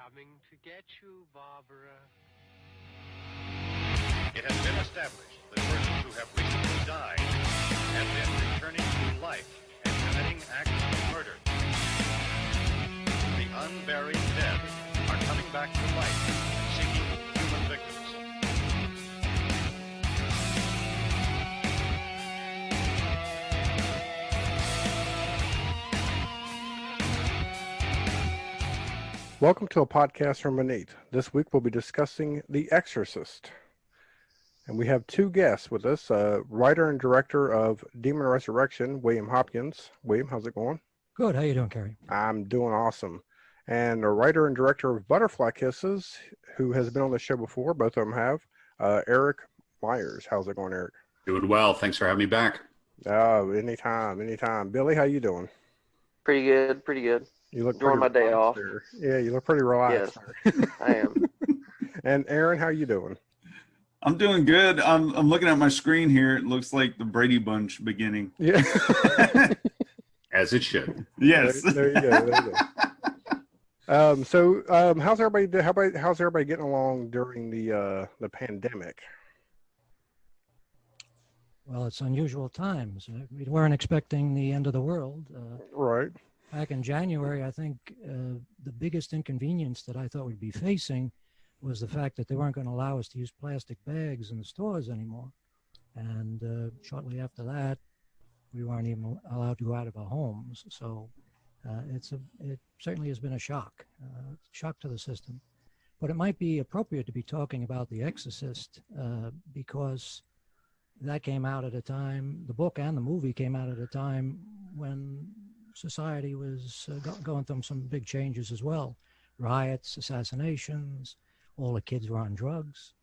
Coming to get you, Barbara. It has been established that persons who have recently died have been returning to life and committing acts of murder. The unburied dead are coming back to life and seeking human victims. Welcome to a podcast from Manette. This week we'll be discussing The Exorcist. And we have two guests with us, writer and director of Demon Resurrection, William Hopkins. William, how's it going? Good. How you doing, Kerry? I'm doing awesome. And a writer and director of Butterfly Kisses, who has been on the show before, both of them have, Erik Myers. How's it going, Erik? Doing well. Thanks for having me back. Oh, anytime. Billy, how you doing? Pretty good. You look During my day off. there. Yeah, you look pretty relaxed. Yes, I am. And Aaron, how you doing? I'm doing good. I'm looking at my screen here. It looks like the Brady Bunch beginning. Yeah. As it should. Yes. There you go. How's everybody getting along during the pandemic? Well, it's unusual times. We weren't expecting the end of the world. Right. Back in January, I think the biggest inconvenience that I thought we'd be facing was the fact that they weren't going to allow us to use plastic bags in the stores anymore. And shortly after that, we weren't even allowed to go out of our homes. So it certainly has been a shock to the system. But it might be appropriate to be talking about The Exorcist because that came out at a time, the book and the movie came out at a time when society was going through some big changes as well. Riots, assassinations, all the kids were on drugs.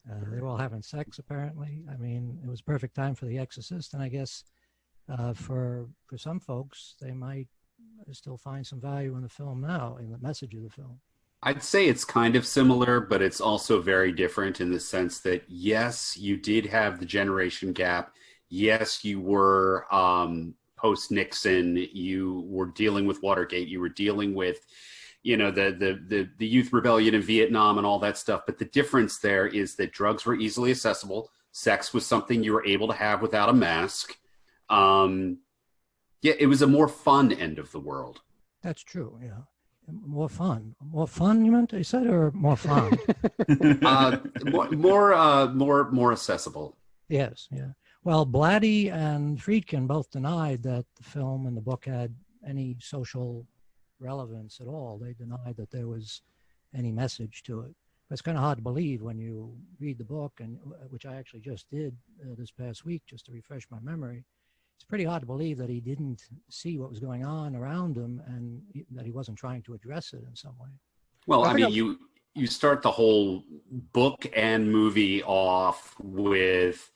They were all having sex, apparently. I mean, it was a perfect time for The Exorcist, and I guess for some folks, they might still find some value in the film now, in the message of the film. I'd say it's kind of similar, but it's also very different in the sense that, yes, you did have the generation gap. Yes, you were post-Nixon. You were dealing with Watergate. You were dealing with, the youth rebellion in Vietnam and all that stuff. But the difference there is that drugs were easily accessible. Sex was something you were able to have without a mask. It was a more fun end of the world. That's true, yeah. More fun, you meant you said, or more fun? More accessible. Yes, yeah. Well, Blatty and Friedkin both denied that the film and the book had any social relevance at all. They denied that there was any message to it. But it's kind of hard to believe when you read the book, and which I actually just did this past week, just to refresh my memory. It's pretty hard to believe that he didn't see what was going on around him and that he wasn't trying to address it in some way. Well, I mean, you start the whole book and movie off with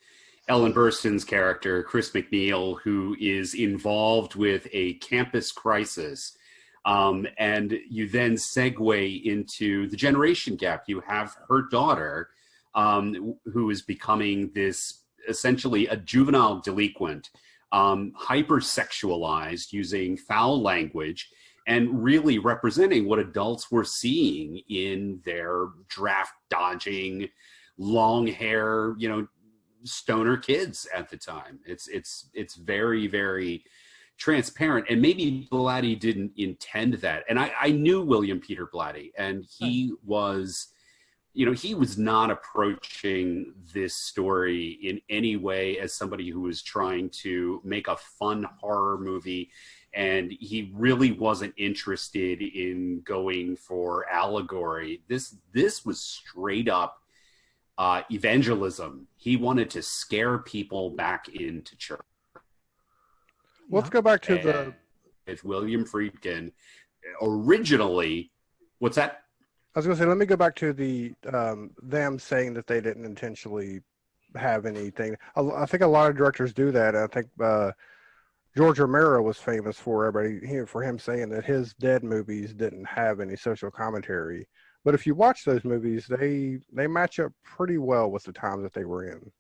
Ellen Burstyn's character, Chris McNeil, who is involved with a campus crisis. And you then segue into the generation gap. You have her daughter, who is becoming this essentially a juvenile delinquent, hypersexualized, using foul language, and really representing what adults were seeing in their draft dodging, long hair, stoner kids at the time. It's very, very transparent, and maybe Blatty didn't intend that. And I knew William Peter Blatty, and he was not approaching this story in any way as somebody who was trying to make a fun horror movie. And he really wasn't interested in going for allegory. This was straight up evangelism. He wanted to scare people back into church. Let's go back to with William Friedkin. Originally, what's that? I was going to say, let me go back to the them saying that they didn't intentionally have anything. I think a lot of directors do that. I think George Romero was famous for him saying that his Dead movies didn't have any social commentary. But if you watch those movies, they match up pretty well with the times that they were in.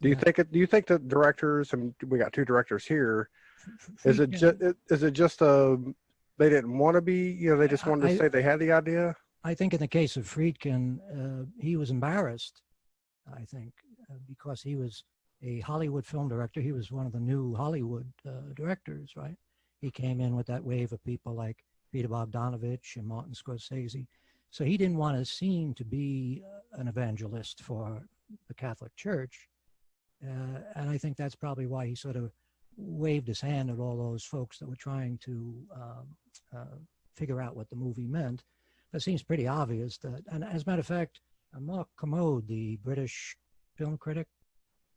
Do you think that directors, and we got two directors here, is it just they didn't want to be, they just wanted to say they had the idea? I think in the case of Friedkin, he was embarrassed, I think, because he was a Hollywood film director. He was one of the new Hollywood directors, right? He came in with that wave of people like Peter Bogdanovich and Martin Scorsese. So he didn't want to seem to be an evangelist for the Catholic Church. And I think that's probably why he sort of waved his hand at all those folks that were trying to figure out what the movie meant. It seems pretty obvious that, and as a matter of fact, Mark Kermode, the British film critic,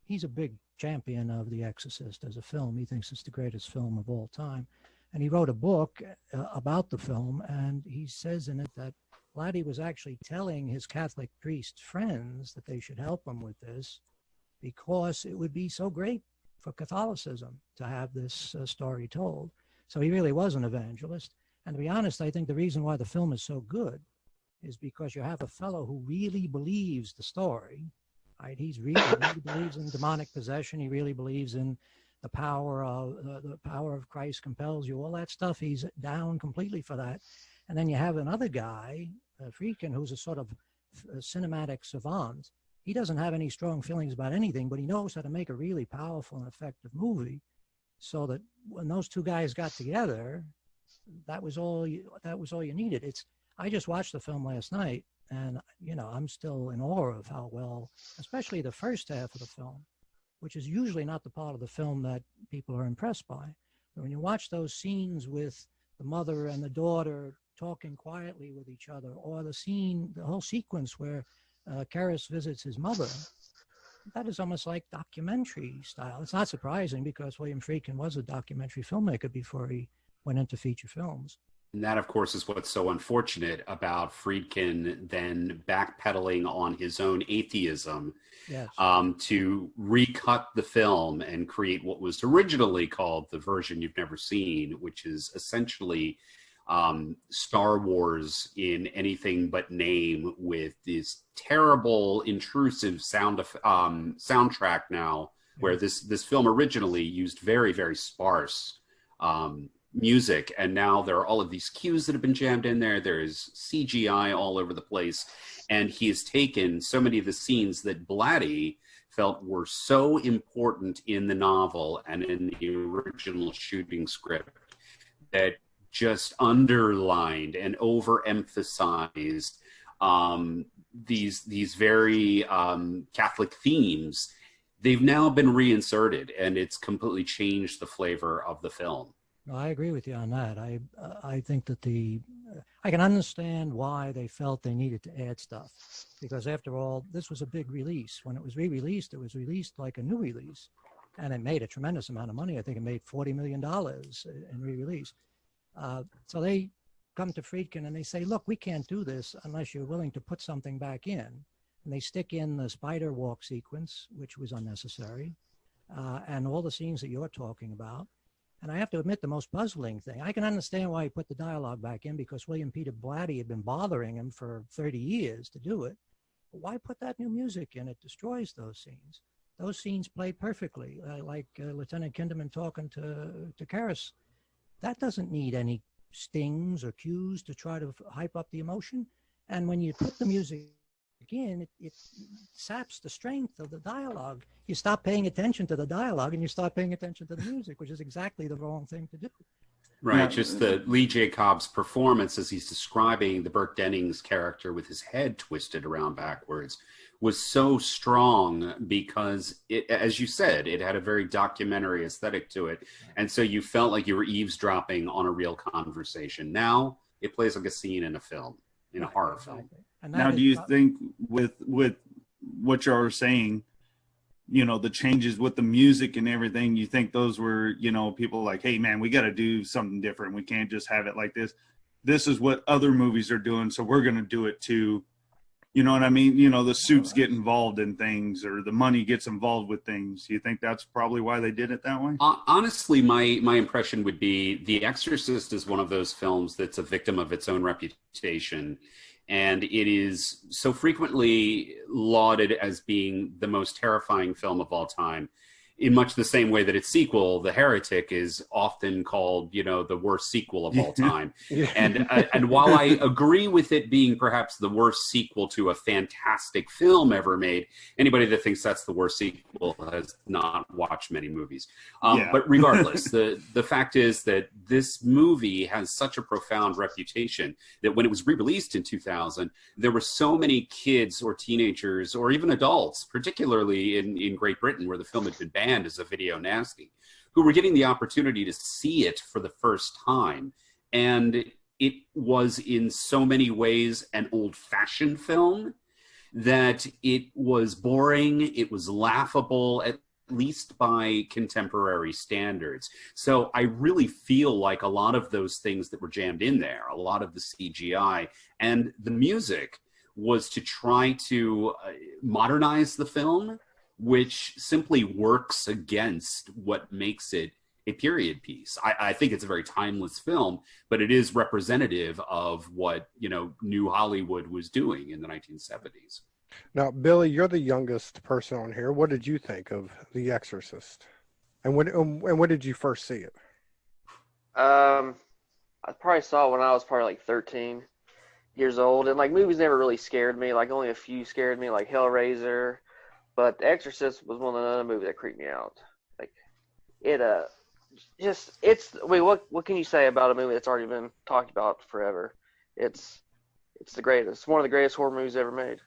he's a big champion of The Exorcist as a film. He thinks it's the greatest film of all time. And he wrote a book about the film, and he says in it that Blatty was actually telling his Catholic priest friends that they should help him with this because it would be so great for Catholicism to have this story told. So he really was an evangelist. And to be honest, I think the reason why the film is so good is because you have a fellow who really believes the story, right? He really believes in demonic possession. He really believes in the power of Christ compels you, all that stuff. He's down completely for that. And then you have another guy, Friedkin, who's a sort of cinematic savant. He doesn't have any strong feelings about anything, but he knows how to make a really powerful and effective movie. So that when those two guys got together, that was all you needed. I just watched the film last night, and I'm still in awe of how well, especially the first half of the film, which is usually not the part of the film that people are impressed by. But when you watch those scenes with the mother and the daughter talking quietly with each other, or the whole sequence where Karras visits his mother, that is almost like documentary style. It's not surprising because William Friedkin was a documentary filmmaker before he went into feature films. And that, of course, is what's so unfortunate about Friedkin then backpedaling on his own atheism, yes, to recut the film and create what was originally called the version you've never seen, which is essentially Star Wars in anything but name, with this terrible, intrusive soundtrack now, where this film originally used very, very sparse music, and now there are all of these cues that have been jammed in there. There is CGI all over the place, and he has taken so many of the scenes that Blatty felt were so important in the novel and in the original shooting script that just underlined and overemphasized these very Catholic themes. They've now been reinserted, and it's completely changed the flavor of the film. No, I agree with you on that. I think that I can understand why they felt they needed to add stuff, because after all, this was a big release. When it was re-released, it was released like a new release, and it made a tremendous amount of money. I think it made $40 million in re-release. So they come to Friedkin and they say, look, we can't do this unless you're willing to put something back in. And they stick in the spider walk sequence, which was unnecessary, and all the scenes that you're talking about. And I have to admit, the most puzzling thing, I can understand why he put the dialogue back in, because William Peter Blatty had been bothering him for 30 years to do it. But why put that new music in? It destroys those scenes. Those scenes play perfectly, like Lieutenant Kinderman talking to Karras. That doesn't need any stings or cues to try to hype up the emotion. And when you put the music in, it saps the strength of the dialogue. You stop paying attention to the dialogue and you start paying attention to the music, which is exactly the wrong thing to do. Right, just the Lee J. Cobb's performance as he's describing the Burt Dennings character with his head twisted around backwards was so strong because, it, as you said, it had a very documentary aesthetic to it. And so you felt like you were eavesdropping on a real conversation. Now it plays like a scene in a film, in a horror film. And now, do you think with what you're saying, you know, the changes with the music and everything, you think those were, you know, people like, hey, man, we got to do something different. We can't just have it like this. This is what other movies are doing, so we're going to do it too. You know what I mean? You know, the suits get involved in things, or the money gets involved with things. You think that's probably why they did it that way? Honestly, my impression would be The Exorcist is one of those films that's a victim of its own reputation. And it is so frequently lauded as being the most terrifying film of all time. in much the same way that its sequel, The Heretic, is often called, the worst sequel of all time. Yeah. And while I agree with it being perhaps the worst sequel to a fantastic film ever made, anybody that thinks that's the worst sequel has not watched many movies. But regardless, the fact is that this movie has such a profound reputation that when it was re-released in 2000, there were so many kids or teenagers or even adults, particularly in Great Britain, where the film had been banned as a video nasty, who were getting the opportunity to see it for the first time. And it was in so many ways an old-fashioned film, that it was boring, it was laughable, at least by contemporary standards. So I really feel like a lot of those things that were jammed in there, a lot of the CGI and the music, was to try to modernize the film, which simply works against what makes it a period piece. I think it's a very timeless film, but it is representative of what, New Hollywood was doing in the 1970s. Now, Billy, you're the youngest person on here. What did you think of The Exorcist? And when did you first see it? I probably saw it when I was probably like 13 years old, and like movies never really scared me. Like only a few scared me, like Hellraiser. But The Exorcist was one of the movie that creeped me out. Like it, what can you say about a movie that's already been talked about forever? It's the greatest. One of the greatest horror movies ever made.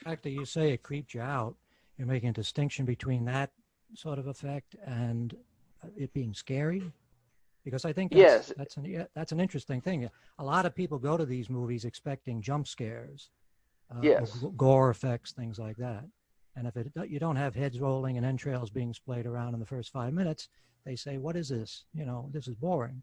The fact that you say it creeped you out, you're making a distinction between that sort of effect and it being scary. Because I think that's an interesting thing. A lot of people go to these movies expecting jump scares, gore effects, things like that. And if you don't have heads rolling and entrails being splayed around in the first 5 minutes, they say, what is this? This is boring.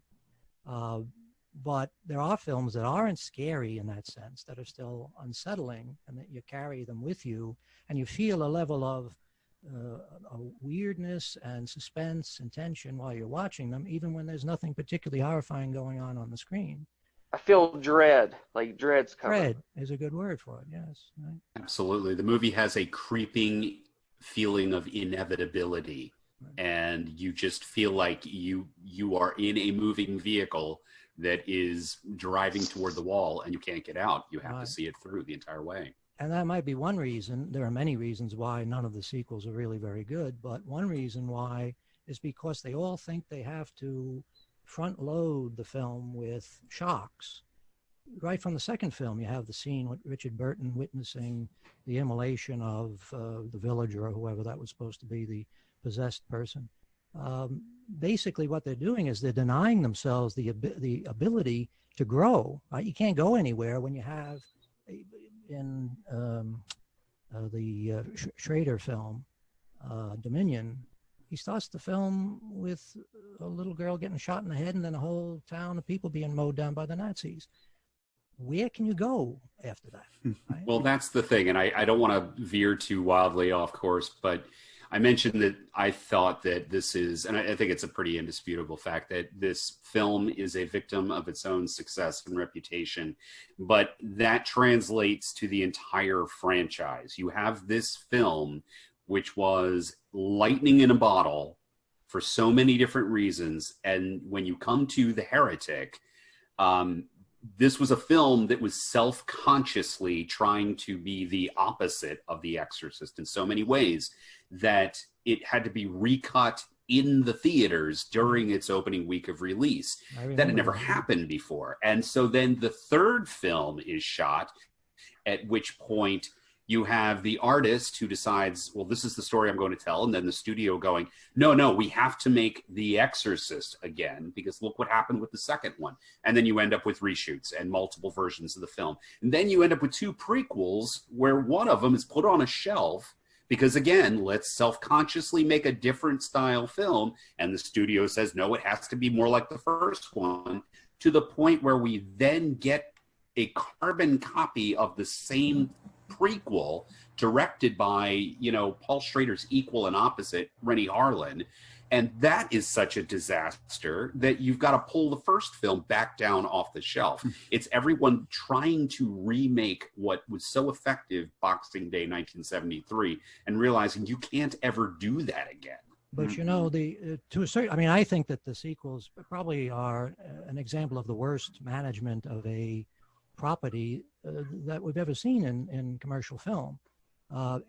But there are films that aren't scary in that sense, that are still unsettling, and that you carry them with you, and you feel a level of a weirdness and suspense and tension while you're watching them, even when there's nothing particularly horrifying going on the screen. I feel dread, like dread's coming. Dread is a good word for it, yes. Right? Absolutely. The movie has a creeping feeling of inevitability, and you just feel like you are in a moving vehicle that is driving toward the wall, and you can't get out. You have to see it through the entire way. And that might be one reason. There are many reasons why none of the sequels are really very good, but one reason why is because they all think they have to front load the film with shocks. Right from the second film, you have the scene with Richard Burton witnessing the immolation of the villager or whoever that was supposed to be, the possessed person. Basically, what they're doing is they're denying themselves the ability to grow. Right? You can't go anywhere when you have, in the Schrader film, Dominion, he starts the film with a little girl getting shot in the head and then a whole town of people being mowed down by the Nazis. Where can you go after that? Right? Well, that's the thing, and I don't want to veer too wildly off course, but I mentioned that I thought that this is, and I think it's a pretty indisputable fact, that this film is a victim of its own success and reputation, but that translates to the entire franchise. You have this film, which was lightning in a bottle for so many different reasons, and when you come to The Heretic, this was a film that was self-consciously trying to be the opposite of The Exorcist in so many ways that it had to be recut in the theaters during its opening week of release. That had never happened before. And so then the third film is shot, at which point you have the artist who decides, well, this is the story I'm going to tell. And then the studio going, no, we have to make The Exorcist again, because look what happened with the second one. And then you end up with reshoots and multiple versions of the film. And then you end up with two prequels where one of them is put on a shelf because, again, let's self-consciously make a different style film. And the studio says, no, it has to be more like the first one, to the point where we then get a carbon copy of the same prequel directed by, Paul Schrader's equal and opposite, Rennie Harlan. And that is such a disaster that you've got to pull the first film back down off the shelf. It's everyone trying to remake what was so effective Boxing Day 1973 and realizing you can't ever do that again. But you know, to a certain, I mean, I think that the sequels probably are an example of the worst management of a property that we've ever seen in commercial film.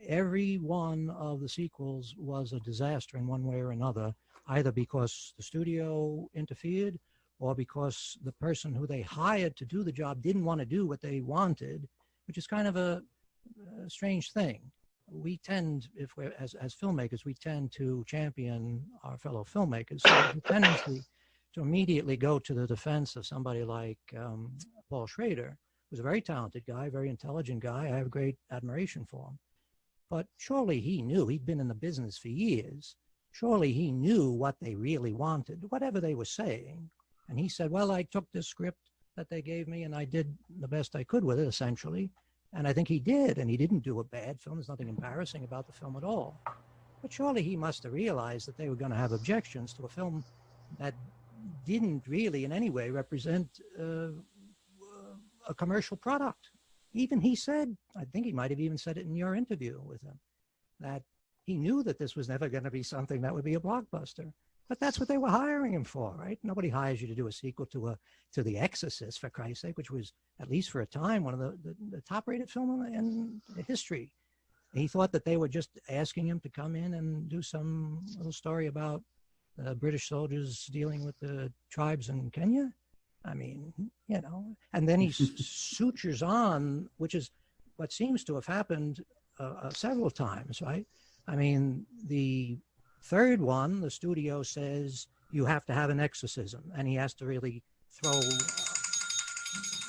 Every one of the sequels was a disaster in one way or another, either because the studio interfered or because the person who they hired to do the job didn't want to do what they wanted, which is kind of a strange thing. We tend, if we're as filmmakers, we tend to champion our fellow filmmakers. So the tendency to immediately go to the defense of somebody like Paul Schrader, who's a very talented guy, very intelligent guy. I have great admiration for him. But surely he knew, he'd been in the business for years. Surely he knew what they really wanted, whatever they were saying. And he said, well, I took this script that they gave me and I did the best I could with it, essentially. And I think he did, and he didn't do a bad film. There's nothing embarrassing about the film at all. But surely he must have realized that they were going to have objections to a film that didn't really in any way represent a commercial product. Even he said, I think he might have even said it in your interview with him, that he knew that this was never going to be something that would be a blockbuster. But that's what they were hiring him for, right? Nobody hires you to do a sequel to The Exorcist, for Christ's sake, which was, at least for a time, one of the top-rated film in history. He thought that they were just asking him to come in and do some little story about British soldiers dealing with the tribes in Kenya. I mean, you know, and then he sutures on, which is what seems to have happened several times, right? I mean, the third one, the studio says you have to have an exorcism, and he has to really throw.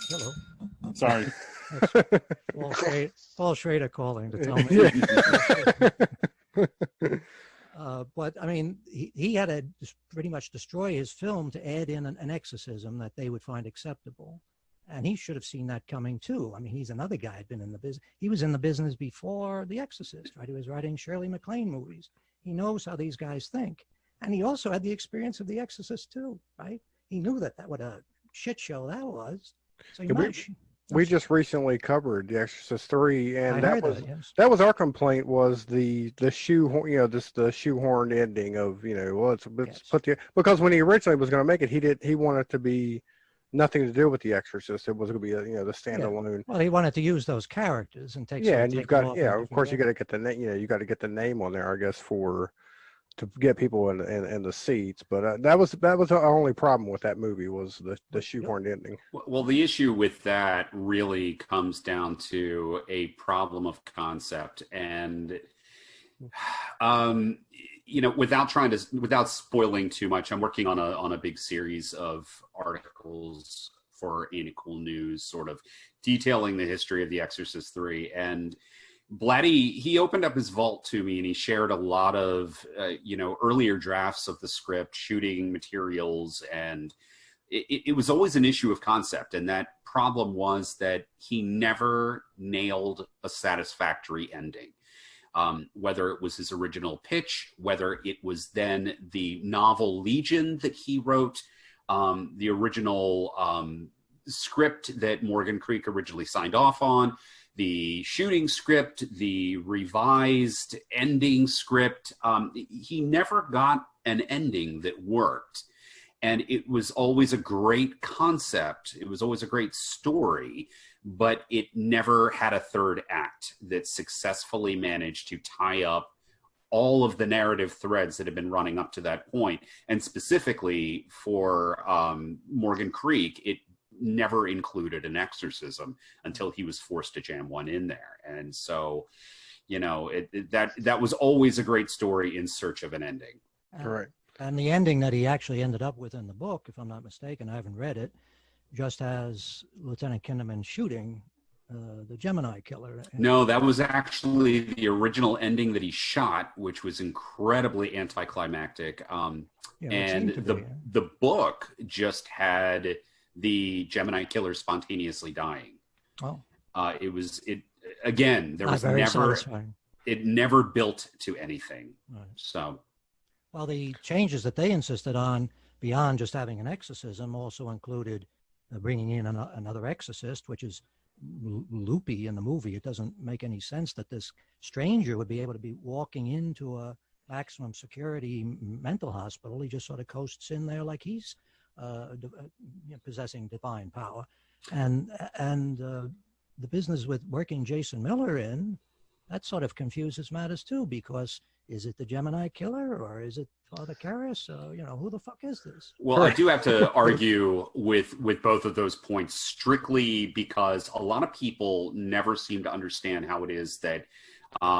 Hello. Sorry. Paul Schrader calling to tell me. But I mean, he had to pretty much destroy his film to add in an exorcism that they would find acceptable. And he should have seen that coming too. I mean, he's another guy who'd been in the business. He was in the business before The Exorcist, right? He was writing Shirley MacLaine movies. He knows how these guys think. And he also had the experience of The Exorcist too, right? He knew that what a shit show that was. So we just recently covered The Exorcist 3, and that was our complaint, was the shoehorn, you know, the shoehorned ending of, you know, well, because when he originally was going to make it, he wanted to be nothing to do with The Exorcist. It was going to be the standalone. Yeah. Well, he wanted to use those characters and take. Yeah, and you've got of course you got to get the name. You know, you got to get the name on there, I guess, to get people in the seats. But that was our only problem with that movie, was the shoehorned ending. Well, the issue with that really comes down to a problem of concept, and you know, without spoiling too much, I'm working on a big series of articles for Ain't It Cool News, sort of detailing the history of The Exorcist 3. And Blatty, he opened up his vault to me, and he shared a lot of earlier drafts of the script, shooting materials, and it was always an issue of concept. And that problem was that he never nailed a satisfactory ending. Whether it was his original pitch, whether it was then the novel Legion that he wrote, the original script that Morgan Creek originally signed off on, the shooting script, the revised ending script, he never got an ending that worked. And it was always a great concept. It was always a great story, but it never had a third act that successfully managed to tie up all of the narrative threads that had been running up to that point. And specifically for Morgan Creek, it never included an exorcism until he was forced to jam one in there. And so, you know, that was always a great story in search of an ending. Right. And the ending that he actually ended up with in the book, if I'm not mistaken, I haven't read it, just has Lieutenant Kinnaman shooting the Gemini killer. No, that was actually the original ending that he shot, which was incredibly anticlimactic. And the book just had the Gemini killer spontaneously dying. Oh. It never built to anything. Right. So. Well, the changes that they insisted on beyond just having an exorcism also included bringing in another exorcist, which is loopy in the movie. It doesn't make any sense that this stranger would be able to be walking into a maximum security mental hospital. He just sort of coasts in there like he's possessing divine power. And the business with working Jason Miller in, that sort of confuses matters too, because is it the Gemini killer or is it Father Karras? Who the fuck is this? Well, I do have to argue with both of those points strictly because a lot of people never seem to understand how it is that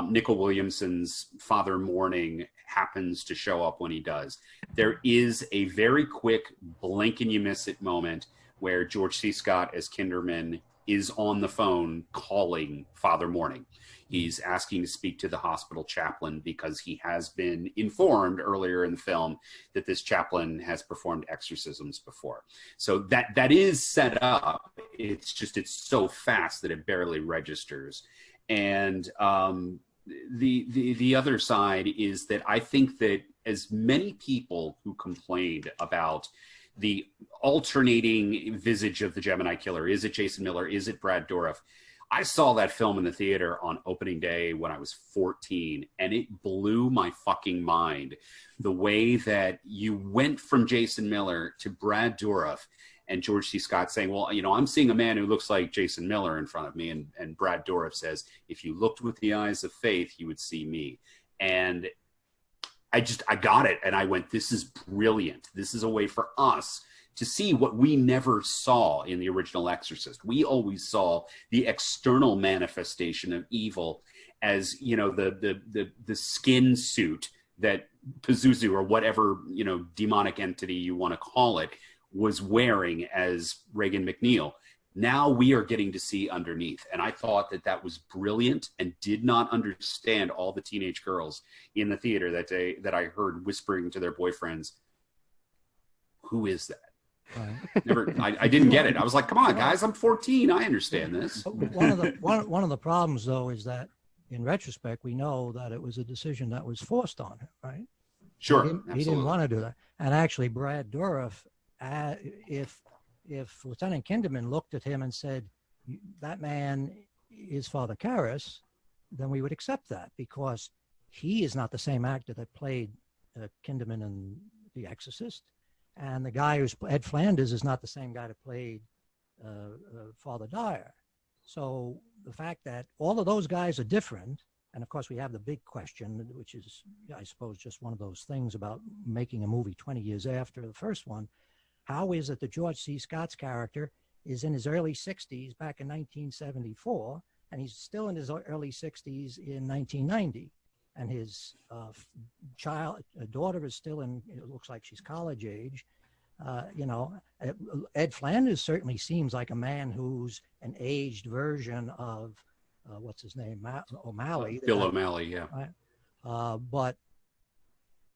Nicol Williamson's Father Morning happens to show up when he does. There is a very quick blink and you miss it moment where George C. Scott as Kinderman is on the phone calling Father Morning. He's asking to speak to the hospital chaplain because he has been informed earlier in the film that this chaplain has performed exorcisms before. So that is set up. It's so fast that it barely registers. And the other side is that I think that as many people who complained about the alternating visage of the Gemini killer, is it Jason Miller, is it Brad Dourif? I saw that film in the theater on opening day when I was 14, and it blew my fucking mind. The way that you went from Jason Miller to Brad Dourif and George C. Scott saying, well, I'm seeing a man who looks like Jason Miller in front of me. And Brad Dourif says, if you looked with the eyes of faith, you would see me. And I got it. And I went, this is brilliant. This is a way for us to see what we never saw in the original Exorcist. We always saw the external manifestation of evil as, the skin suit that Pazuzu or whatever, demonic entity you want to call it was wearing as Regan McNeil. Now we are getting to see underneath. And I thought that was brilliant and did not understand all the teenage girls in the theater that day that I heard whispering to their boyfriends, who is that? Right. I didn't get it. I was like, come on, guys, I'm 14. I understand this. One of the problems, though, is that in retrospect, we know that it was a decision that was forced on him, right? Sure. He didn't want to do that. And actually, Brad Dourif, if Lieutenant Kinderman looked at him and said, that man is Father Karras, then we would accept that because he is not the same actor that played Kinderman in The Exorcist. And the guy who's Ed Flanders is not the same guy that played Father Dyer. So the fact that all of those guys are different, and of course we have the big question, which is, I suppose, just one of those things about making a movie 20 years after the first one. How is it that George C. Scott's character is in his early 60s back in 1974, and he's still in his early 60s in 1990? And his daughter is still in, it looks like she's college age. Ed Flanders certainly seems like a man who's an aged version of, what's his name, O'Malley. Bill O'Malley, yeah. Right? But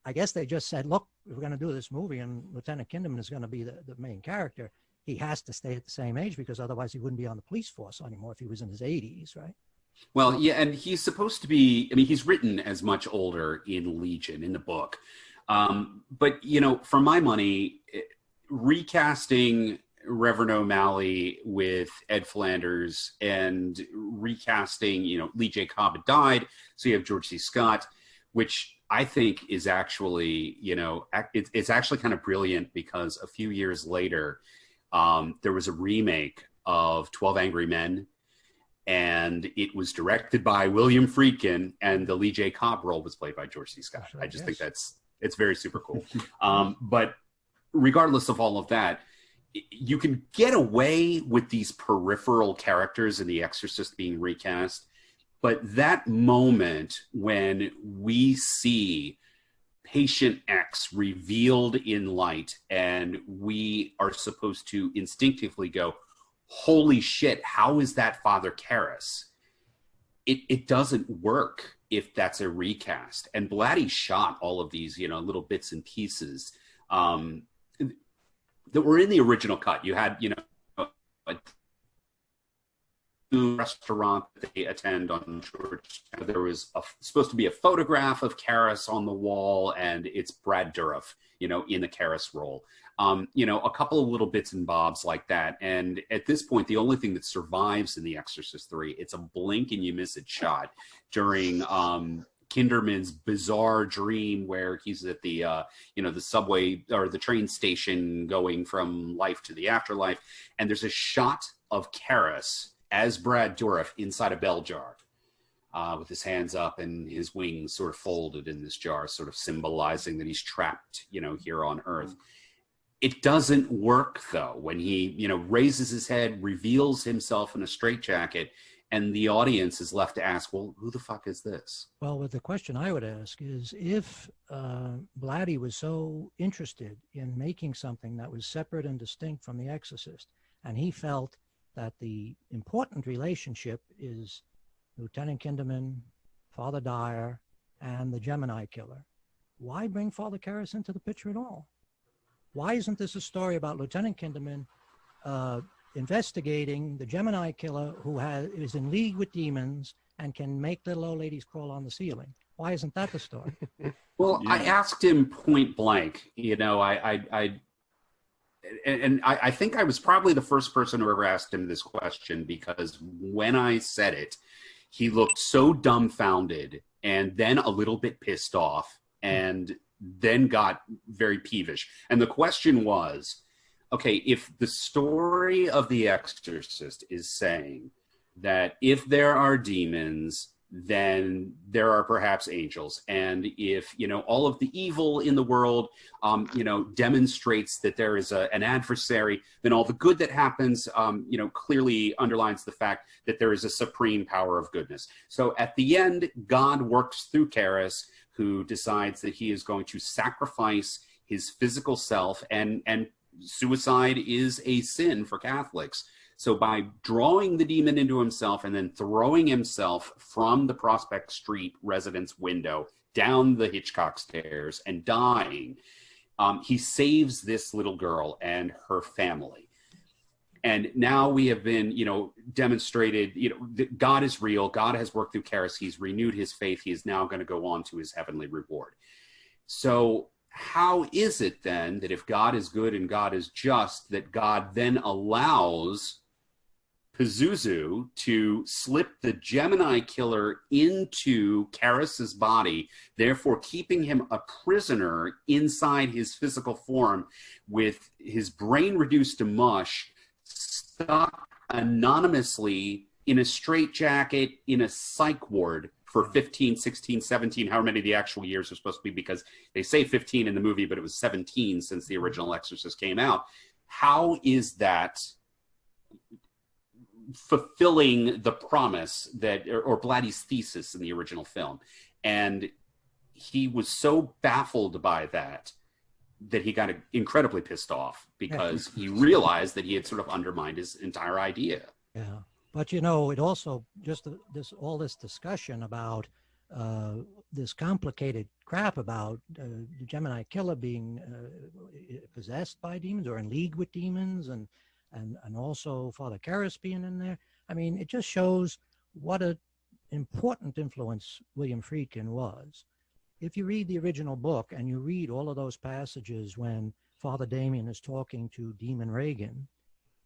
I guess they just said, look, we're going to do this movie and Lieutenant Kinderman is going to be the main character. He has to stay at the same age because otherwise he wouldn't be on the police force anymore if he was in his 80s, right? Well, yeah, and he's supposed to be, he's written as much older in Legion, in the book. But, for my money, recasting Reverend O'Malley with Ed Flanders and recasting, Lee J. Cobb had died, so you have George C. Scott, which I think is actually, it's actually kind of brilliant because a few years later, there was a remake of 12 Angry Men, and it was directed by William Friedkin, and the Lee J. Cobb role was played by George C. Scott. I just think it's very super cool. But regardless of all of that, you can get away with these peripheral characters in The Exorcist being recast, but that moment when we see Patient X revealed in light and we are supposed to instinctively go, holy shit, how is that Father Karras? It doesn't work if that's a recast. And Blatty shot all of these, little bits and pieces that were in the original cut. You had, a restaurant that they attend on George. There was supposed to be a photograph of Karras on the wall, and it's Brad Dourif, in the Karras role. A couple of little bits and bobs like that. And at this point, the only thing that survives in The Exorcist 3, it's a blink and you miss it shot during Kinderman's bizarre dream where he's at the the subway or the train station going from life to the afterlife, and there's a shot of Karras as Brad Dourif inside a bell jar, with his hands up and his wings sort of folded in this jar, sort of symbolizing that he's trapped, here on Earth. It doesn't work though when he, raises his head, reveals himself in a straitjacket, and the audience is left to ask, well, who the fuck is this? Well, the question I would ask is if Blatty was so interested in making something that was separate and distinct from The Exorcist, and he felt that the important relationship is Lieutenant Kinderman, Father Dyer, and the Gemini killer, why bring Father Karras into the picture at all? Why isn't this a story about Lieutenant Kinderman investigating the Gemini killer who is in league with demons and can make little old ladies crawl on the ceiling? Why isn't that the story? Well, yeah. I asked him point blank, I think I was probably the first person who ever asked him this question, because when I said it, he looked so dumbfounded and then a little bit pissed off and then got very peevish. And the question was, okay, if the story of The Exorcist is saying that if there are demons, then there are perhaps angels. And if, all of the evil in the world, demonstrates that there is an adversary, then all the good that happens, clearly underlines the fact that there is a supreme power of goodness. So at the end, God works through Karras, who decides that he is going to sacrifice his physical self, and suicide is a sin for Catholics. So by drawing the demon into himself and then throwing himself from the Prospect Street residence window down the Hitchcock stairs and dying, he saves this little girl and her family. And now we have been, demonstrated, that God is real. God has worked through Karras. He's renewed his faith. He is now going to go on to his heavenly reward. So how is it then that if God is good and God is just, that God then allows Pazuzu to slip the Gemini killer into Karras's body, therefore keeping him a prisoner inside his physical form with his brain reduced to mush, stuck anonymously in a straitjacket in a psych ward for 15, 16, 17, however many the actual years are supposed to be, because they say 15 in the movie, but it was 17 since the original Exorcist came out. How is that fulfilling the promise that, or Blatty's thesis in the original film? And he was so baffled by that he got incredibly pissed off, because he realized that he had sort of undermined his entire idea. Yeah. But, it also just all this discussion about this complicated crap about the Gemini killer being possessed by demons or in league with demons, and also Father Karras being in there. I mean, it just shows what an important influence William Friedkin was. If you read the original book and you read all of those passages when Father Damien is talking to Demon Reagan,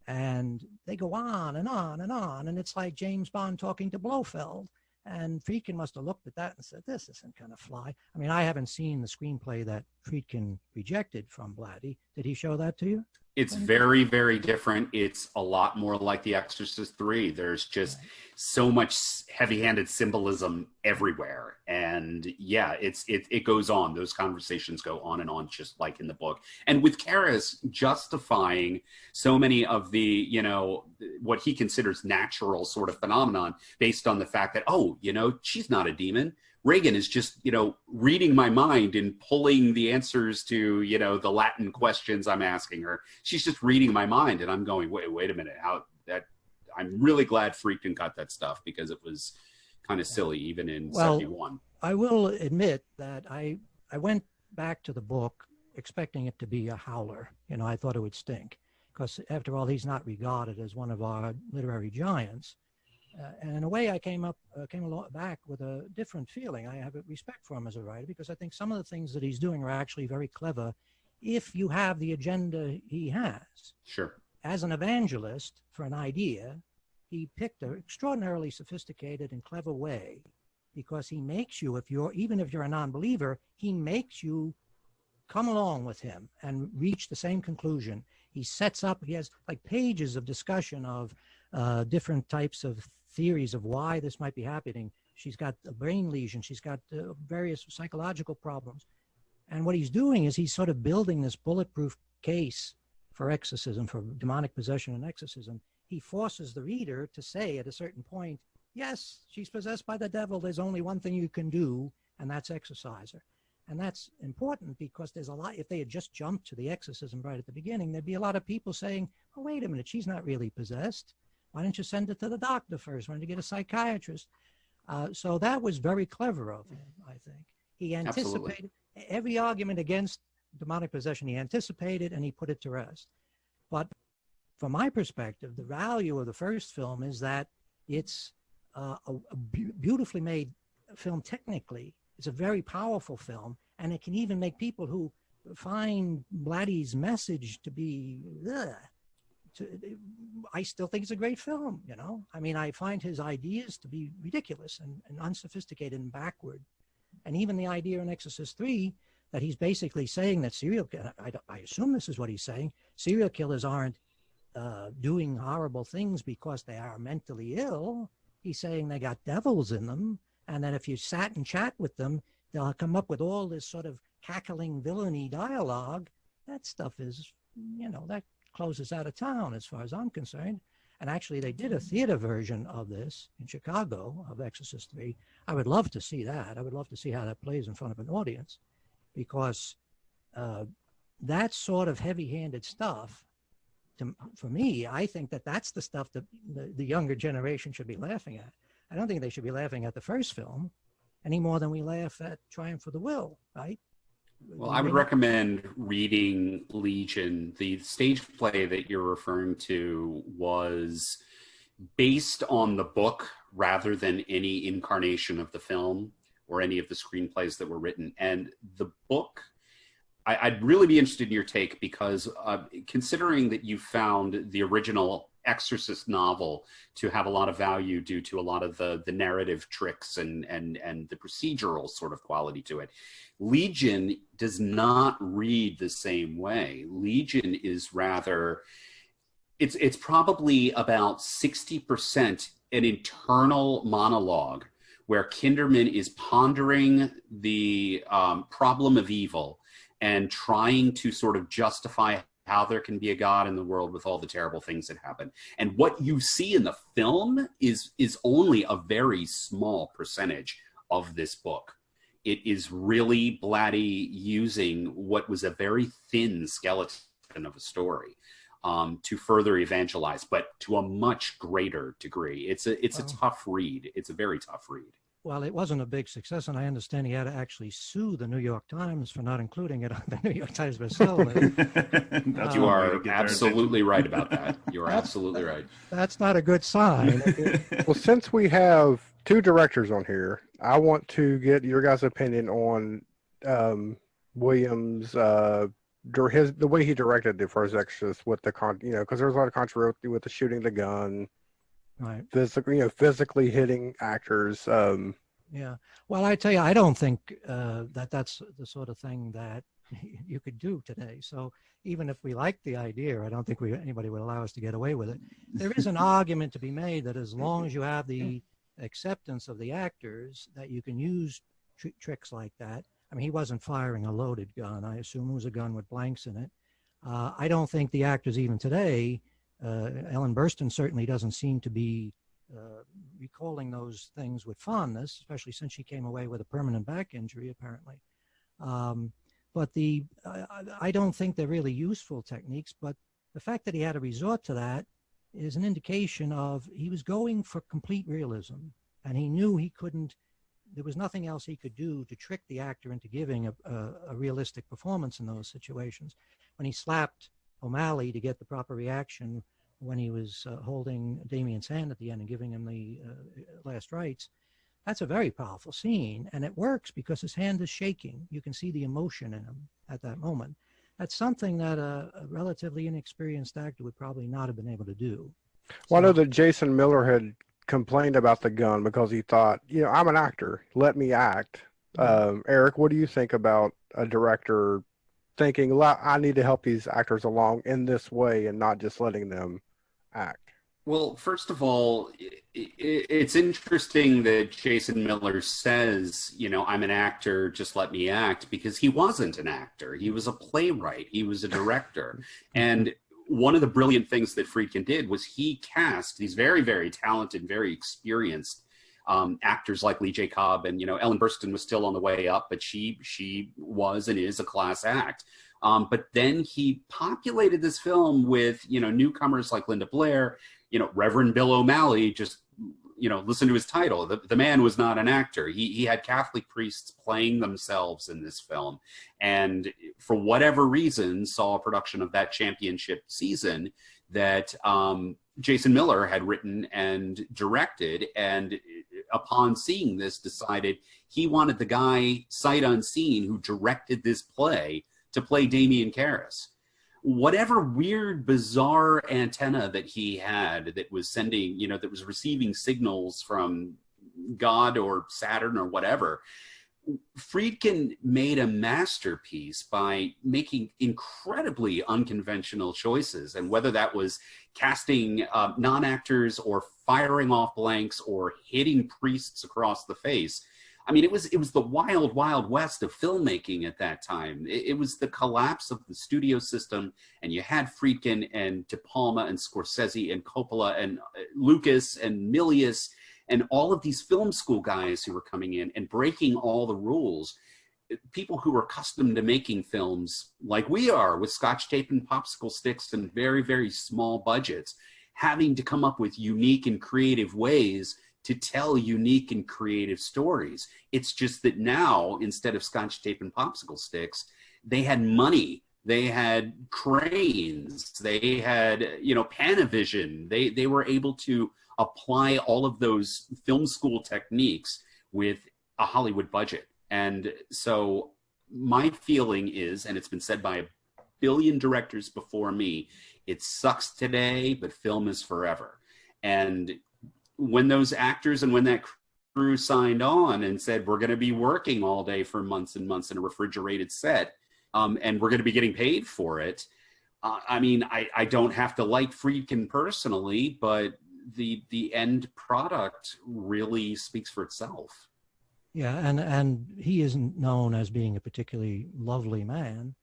and they go on and on and on, and it's like James Bond talking to Blofeld. And Friedkin must have looked at that and said, this isn't going to fly. I mean, I haven't seen the screenplay that Friedkin rejected from Blatty. Did he show that to you? It's very, very different. It's a lot more like The Exorcist 3. There's just so much heavy-handed symbolism everywhere. And yeah, it goes on. Those conversations go on and on, just like in the book. And with Karras justifying so many of the, what he considers natural sort of phenomenon based on the fact that, she's not a demon. Reagan is just, reading my mind and pulling the answers to, the Latin questions I'm asking her. She's just reading my mind, and I'm going, wait a minute. I'm really glad Friedkin got that stuff, because it was kind of silly, even in 71. I will admit that I went back to the book expecting it to be a howler. I thought it would stink, because after all, he's not regarded as one of our literary giants. And in a way, I came back with a different feeling. I have a respect for him as a writer, because I think some of the things that he's doing are actually very clever if you have the agenda he has. Sure. As an evangelist for an idea, he picked an extraordinarily sophisticated and clever way because he makes you, even if you're a non-believer, he makes you come along with him and reach the same conclusion. He sets up, he has like pages of discussion of different types of theories of why this might be happening. She's got a brain lesion. She's got various psychological problems. And what he's doing is he's sort of building this bulletproof case for exorcism, for demonic possession and exorcism. He forces the reader to say at a certain point, yes, she's possessed by the devil. There's only one thing you can do, and that's exorcise her. And that's important because there's a lot, if they had just jumped to the exorcism right at the beginning, there'd be a lot of people saying, oh, wait a minute, she's not really possessed. Why don't you send it to the doctor first? Why don't you get a psychiatrist? So that was very clever of him, I think. He anticipated every argument against demonic possession. He anticipated and he put it to rest. But from my perspective, the value of the first film is that it's a beautifully made film technically. It's a very powerful film, and it can even make people who find Blatty's message to be, I still think it's a great film, you know? I mean, I find his ideas to be ridiculous and unsophisticated and backward. And even the idea in Exorcist 3 that he's basically saying that I assume this is what he's saying, serial killers aren't doing horrible things because they are mentally ill. He's saying they got devils in them, and that if you sat and chat with them, they'll come up with all this sort of cackling villainy dialogue. That stuff is, you know, that closes out of town as far as I'm concerned. And actually, they did a theater version of this in Chicago, of Exorcist 3. I would love to see that. I would love to see how that plays in front of an audience, because that sort of heavy-handed stuff, for me, I think that that's the stuff that the younger generation should be laughing at. I don't think they should be laughing at the first film any more than we laugh at Triumph of the Will, right? Well, I would recommend reading Legion. The stage play that you're referring to was based on the book rather than any incarnation of the film or any of the screenplays that were written. And the book, I'd really be interested in your take, because considering that you found the original Exorcist novel to have a lot of value due to a lot of the narrative tricks and the procedural sort of quality to it, Legion does not read the same way. Legion is rather, it's probably about 60% an internal monologue where Kinderman is pondering the problem of evil and trying to sort of justify how there can be a God in the world with all the terrible things that happen. And what you see in the film is only a very small percentage of this book. It is really Blatty using what was a very thin skeleton of a story to further evangelize, but to a much greater degree. It's a tough read. It's a very tough read. Well, it wasn't a big success, and I understand he had to actually sue the New York Times for not including it on the New York Times bestseller. You are absolutely right about that. You are absolutely right. That's not a good sign. Well, since we have two directors on here, I want to get your guys' opinion on Williams' the way he directed the first Exorcist with the because there was a lot of controversy with the shooting the gun. Right. Physically hitting actors. Yeah. Well, I tell you, I don't think that's the sort of thing that you could do today. So even if we like the idea, I don't think anybody would allow us to get away with it. There is an argument to be made that as long as you have the acceptance of the actors, that you can use tricks like that. I mean, he wasn't firing a loaded gun. I assume it was a gun with blanks in it. I don't think the actors even today, Ellen Burstyn certainly doesn't seem to be recalling those things with fondness, especially since she came away with a permanent back injury, apparently. But I don't think they're really useful techniques, but the fact that he had to resort to that is an indication of he was going for complete realism, and he knew he couldn't, there was nothing else he could do to trick the actor into giving a realistic performance in those situations. When he slapped O'Malley to get the proper reaction when he was holding Damien's hand at the end and giving him the last rites, that's a very powerful scene, and it works because his hand is shaking. You can see the emotion in him at that moment. That's something that a relatively inexperienced actor would probably not have been able to do. Well, I know that Jason Miller had complained about the gun because he thought, I'm an actor, let me act. Erik, what do you think about a director thinking, I need to help these actors along in this way and not just letting them act? Well, first of all, it's interesting that Jason Miller says, I'm an actor, just let me act, because he wasn't an actor. He was a playwright. He was a director. And one of the brilliant things that Friedkin did was he cast these very, very talented, very experienced actors like Lee J. Cobb, and Ellen Burstyn was still on the way up, but she was and is a class act. But then he populated this film with newcomers like Linda Blair, Reverend Bill O'Malley. Just listen to his title. The man was not an actor. He had Catholic priests playing themselves in this film, and for whatever reason saw a production of that championship season that Jason Miller had written and directed, and upon seeing this decided he wanted the guy sight unseen who directed this play to play Damien Karras. Whatever weird, bizarre antenna that he had that was sending, that was receiving signals from God or Saturn or whatever, Friedkin made a masterpiece by making incredibly unconventional choices. And whether that was casting non-actors or firing off blanks or hitting priests across the face, I mean, it was the wild, wild west of filmmaking at that time. It was the collapse of the studio system, and you had Friedkin and De Palma and Scorsese and Coppola and Lucas and Milius and all of these film school guys who were coming in and breaking all the rules. People who were accustomed to making films like we are, with scotch tape and popsicle sticks and very, very small budgets, having to come up with unique and creative ways to tell unique and creative stories. It's just that now, instead of scotch tape and popsicle sticks, they had money, they had cranes, they had, Panavision. They were able to apply all of those film school techniques with a Hollywood budget. And so my feeling is, and it's been said by a billion directors before me, it sucks today, but film is forever. And when those actors and when that crew signed on and said, we're going to be working all day for months and months in a refrigerated set, and we're going to be getting paid for it. I don't have to like Friedkin personally, but the end product really speaks for itself. Yeah, and he isn't known as being a particularly lovely man,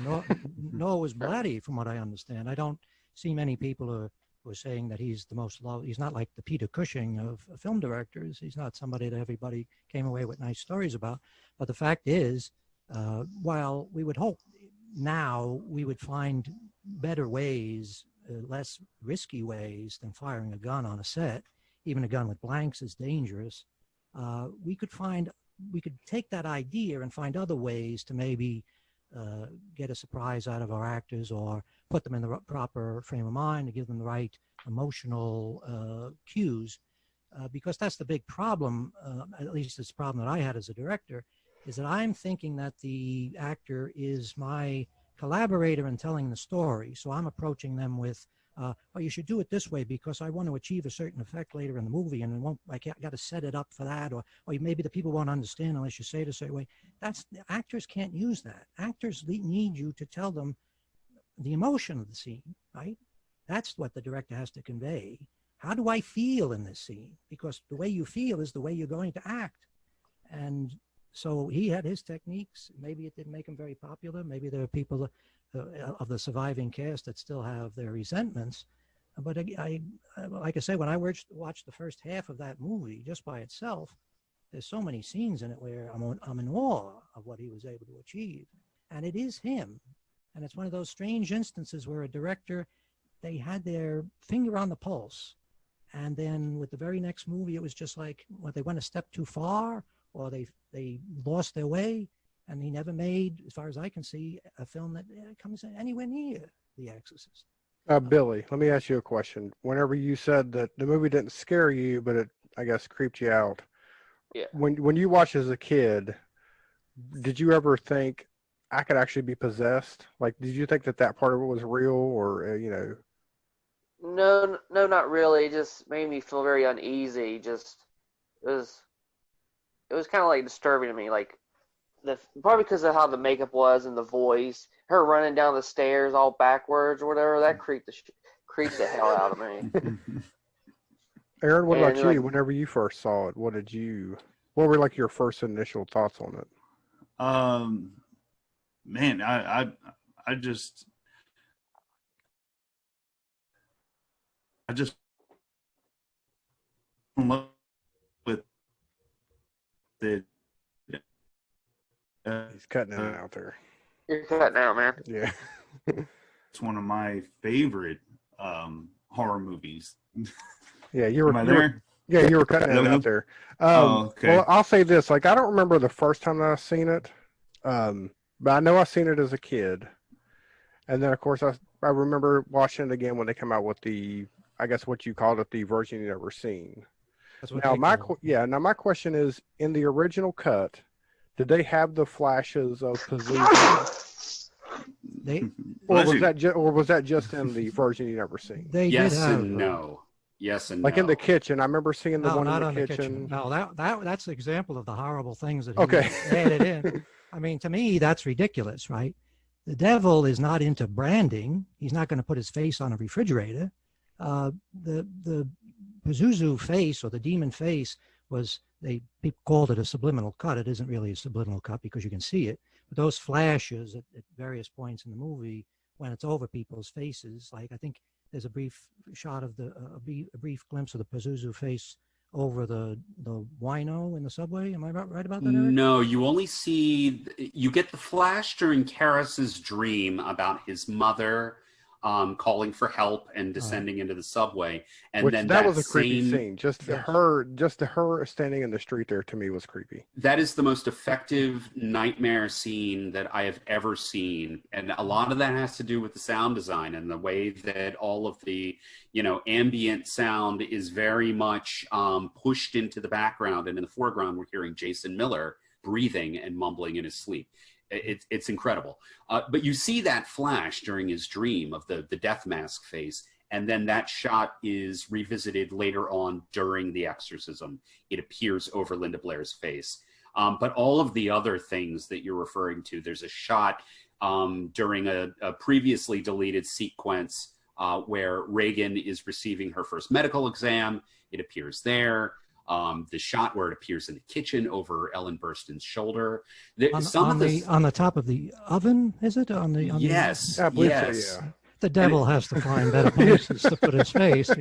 nor was Blatty, from what I understand. I don't see many people who are saying that he's the most lovely. He's not like the Peter Cushing of film directors. He's not somebody that everybody came away with nice stories about. But the fact is, while we would hope now we would find better ways, less risky ways than firing a gun on a set, even a gun with blanks is dangerous. We could take that idea and find other ways to maybe get a surprise out of our actors, or put them in the proper frame of mind to give them the right emotional cues, because that's the big problem, at least it's a problem that I had as a director, is that I'm thinking that the actor is my collaborator in telling the story. So I'm approaching them with, oh, you should do it this way because I want to achieve a certain effect later in the movie, and I got to set it up for that, or maybe the people won't understand unless you say it a certain way. Actors can't use that. Actors need you to tell them the emotion of the scene, right? That's what the director has to convey. How do I feel in this scene? Because the way you feel is the way you're going to act. And so he had his techniques. Maybe it didn't make him very popular. Maybe there are people of the surviving cast that still have their resentments. But I like I say, when I watched the first half of that movie just by itself, there's so many scenes in it where I'm in awe of what he was able to achieve. And it is him. And it's one of those strange instances where a director, they had their finger on the pulse. And then with the very next movie, it was just like, well, they went a step too far, or they lost their way. And he never made, as far as I can see, a film that comes anywhere near The Exorcist. Billy, let me ask you a question. Whenever you said that the movie didn't scare you, but it, I guess, creeped you out. Yeah. When you watched as a kid, did you ever think I could actually be possessed? Like, did you think that part of it was real, or No, no, not really. It just made me feel very uneasy. Just it was kind of like disturbing to me. Like probably because of how the makeup was and the voice, her running down the stairs all backwards or whatever. That creeped the hell out of me. Aaron, what And about you? Whenever you first saw it, what were like your first initial thoughts on it? Man, I just in love with it. He's cutting it out there. You're cutting out, man. Yeah. It's one of my favorite horror movies. Yeah, you were Am I there? Yeah, you were cutting it out there. Okay. Well, I'll say this: like, I don't remember the first time that I seen it, but I know I seen it as a kid, and then of course I remember watching it again when they come out with I guess what you called it, the version you never seen. That's what Now they call it. my question is: in the original cut, did they have the flashes of Pazuzu? Or was that just in the version you never seen? They Yes did have, and no. Yes and Like no. in the kitchen, I remember seeing the no, one not in on the kitchen. No, that's an example of the horrible things that Okay. he added in. I mean, to me, that's ridiculous, right? The devil is not into branding. He's not going to put his face on a refrigerator. The Pazuzu face, or the demon face, people called it a subliminal cut. It isn't really a subliminal cut because you can see it. But those flashes at various points in the movie, when it's over people's faces, like I think there's a brief shot of a brief glimpse of the Pazuzu face over the wino in the subway. Am I right about that, Eric? No, you get the flash during Karras's dream about his mother calling for help and descending into the subway, and Which then that was a creepy scene. Just Yes. her standing in the street there to me was creepy. that is the most effective nightmare scene that I have ever seen, and a lot of that has to do with the sound design and the way that all of the ambient sound is very much pushed into the background, and in the foreground we're hearing Jason Miller breathing and mumbling in his sleep. It's incredible. But you see that flash during his dream of the death mask face, and then that shot is revisited later on during the exorcism. It appears over Linda Blair's face. But all of the other things that you're referring to, there's a shot during a previously deleted sequence where Reagan is receiving her first medical exam. It appears there. The shot where it appears in the kitchen over Ellen Burstyn's shoulder. On the top of the oven, is it? Yes. I believe yes. so, yeah. The devil has to find better places to put his face.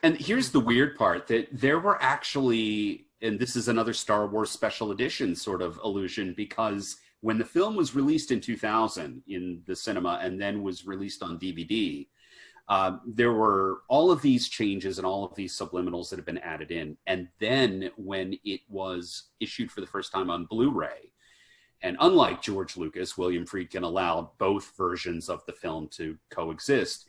And here's the weird part, that there were actually, and this is another Star Wars special edition sort of illusion, because when the film was released in 2000 in the cinema and then was released on DVD, there were all of these changes and all of these subliminals that have been added in. And then when it was issued for the first time on Blu-ray, and unlike George Lucas, William Friedkin allowed both versions of the film to coexist.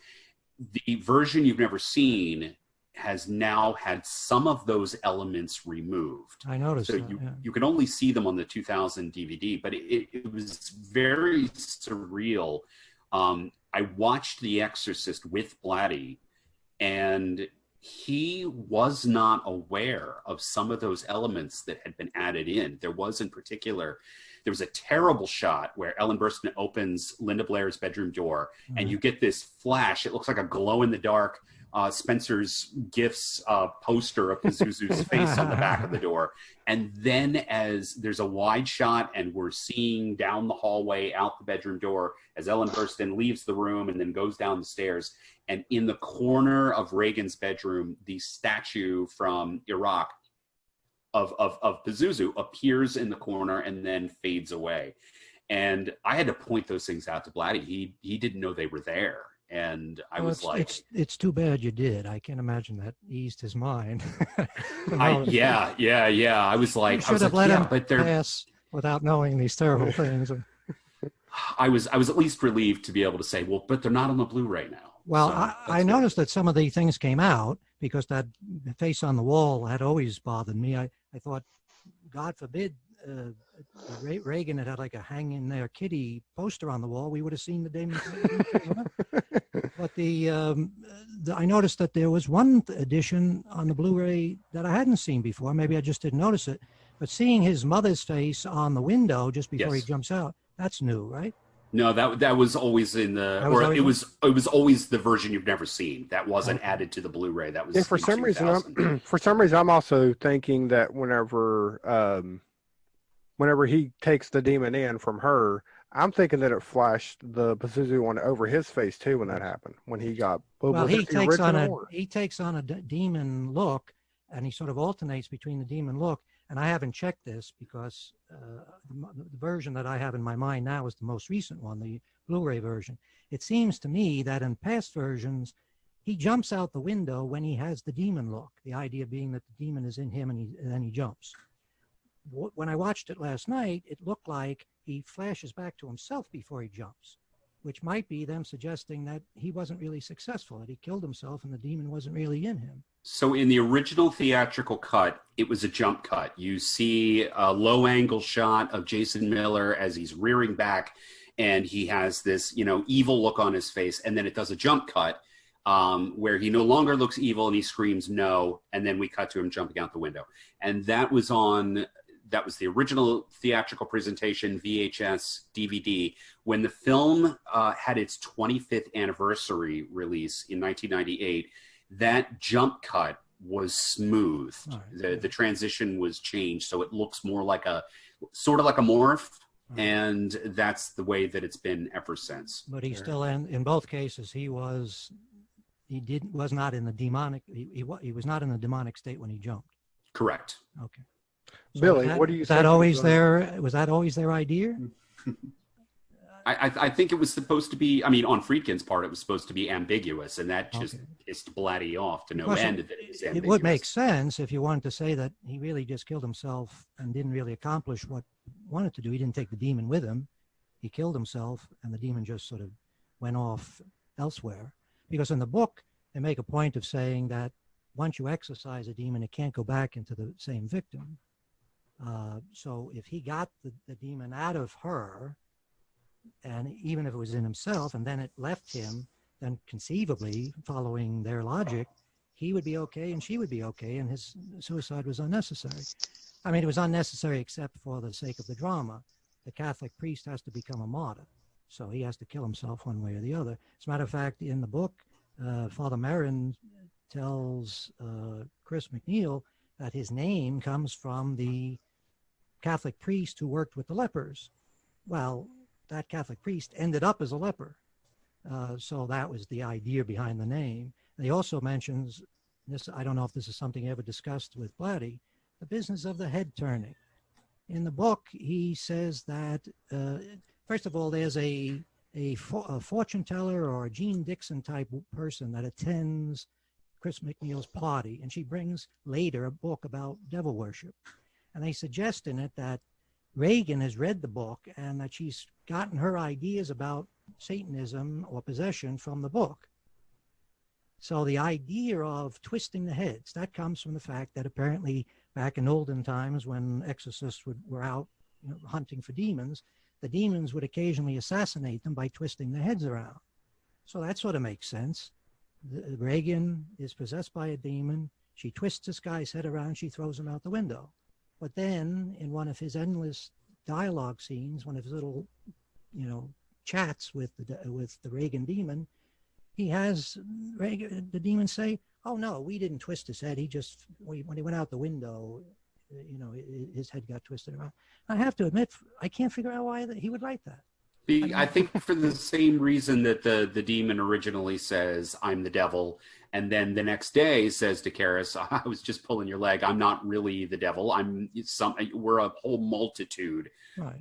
The version you've never seen has now had some of those elements removed. I noticed so that, you can only see them on the 2000 DVD, but it was very surreal. I watched The Exorcist with Blatty, and he was not aware of some of those elements that had been added in. There was a terrible shot where Ellen Burstyn opens Linda Blair's bedroom door, and you get this flash. It looks like a glow-in-the-dark Spencer's Gifts poster of Pazuzu's face on the back of the door. And then as there's a wide shot and we're seeing down the hallway out the bedroom door as Ellen Burstyn leaves the room and then goes down the stairs, and in the corner of Reagan's bedroom, the statue from Iraq of Pazuzu appears in the corner and then fades away. And I had to point those things out to Blatty. He didn't know they were there. And I was like, it's too bad you did. I can't imagine that eased his mind. yeah. I was like, should have let him but they're pass without knowing these terrible things. I was at least relieved to be able to say, well, but they're not on the Blu-ray now. Well, So I noticed that some of the things came out because that face on the wall had always bothered me. I thought, God forbid Reagan had like a hang in there kitty poster on the wall, we would have seen the demon. But I noticed that there was one edition on the Blu-ray that I hadn't seen before. Maybe I just didn't notice it. But seeing his mother's face on the window just before he jumps out, that's new, right? No, that was always in the, or it was always the version you've never seen. That wasn't added to the Blu-ray. That was for some reason I'm also thinking that whenever he takes the demon in from her, I'm thinking that it flashed the Pazuzu one over his face too when that happened. When he got he takes on a demon look, and he sort of alternates between the demon look. And I haven't checked this because the version that I have in my mind now is the most recent one, the Blu-ray version. It seems to me that in past versions, he jumps out the window when he has the demon look. The idea being that the demon is in him, and then he jumps. When I watched it last night, it looked like he flashes back to himself before he jumps, which might be them suggesting that he wasn't really successful, that he killed himself and the demon wasn't really in him. So in the original theatrical cut, it was a jump cut. You see a low-angle shot of Jason Miller as he's rearing back, and he has this, evil look on his face, and then it does a jump cut where he no longer looks evil and he screams no, and then we cut to him jumping out the window. And that was the original theatrical presentation, VHS, DVD. When the film had its 25th anniversary release in 1998, that jump cut was smooth. Right. The transition was changed, so it looks more like sort of like a morph, and that's the way that it's been ever since. But he still, in both cases, he was not in the demonic. He was not in the demonic state when he jumped. Correct. Okay. So Billy, what do you think? Was that always their idea? I think it was supposed to be, on Friedkin's part, it was supposed to be ambiguous, and that just pissed Blatty off to no end. That it was ambiguous. It would make sense if you wanted to say that he really just killed himself and didn't really accomplish what he wanted to do. He didn't take the demon with him. He killed himself, and the demon just sort of went off elsewhere. Because in the book, they make a point of saying that once you exorcise a demon, it can't go back into the same victim. So if he got the demon out of her, and even if it was in himself, and then it left him, then conceivably, following their logic, he would be okay and she would be okay, and his suicide was unnecessary. It was unnecessary except for the sake of the drama. The Catholic priest has to become a martyr, so he has to kill himself one way or the other. As a matter of fact, in the book, Father Merrin tells Chris McNeil that his name comes from the Catholic priest who worked with the lepers. Well, that Catholic priest ended up as a leper. So that was the idea behind the name. He also mentions this, I don't know if this is something he ever discussed with Blatty, the business of the head turning. In the book, he says that, first of all, there's a fortune teller or a Jean Dixon type person that attends Chris McNeil's party, and she brings later a book about devil worship. And they suggest in it that Reagan has read the book and that she's gotten her ideas about Satanism or possession from the book. So the idea of twisting the heads, that comes from the fact that apparently back in olden times when exorcists were out hunting for demons, the demons would occasionally assassinate them by twisting their heads around. So that sort of makes sense. Reagan is possessed by a demon. She twists this guy's head around. She throws him out the window. But then in one of his endless dialogue scenes, one of his little, chats with the Reagan demon, he has the demon say, "Oh no, we didn't twist his head. When he went out the window, his head got twisted around." I have to admit, I can't figure out why he would write that. I think for the same reason that the demon originally says, "I'm the devil," and then the next day says to Karis, "I was just pulling your leg. I'm not really the devil. We're a whole multitude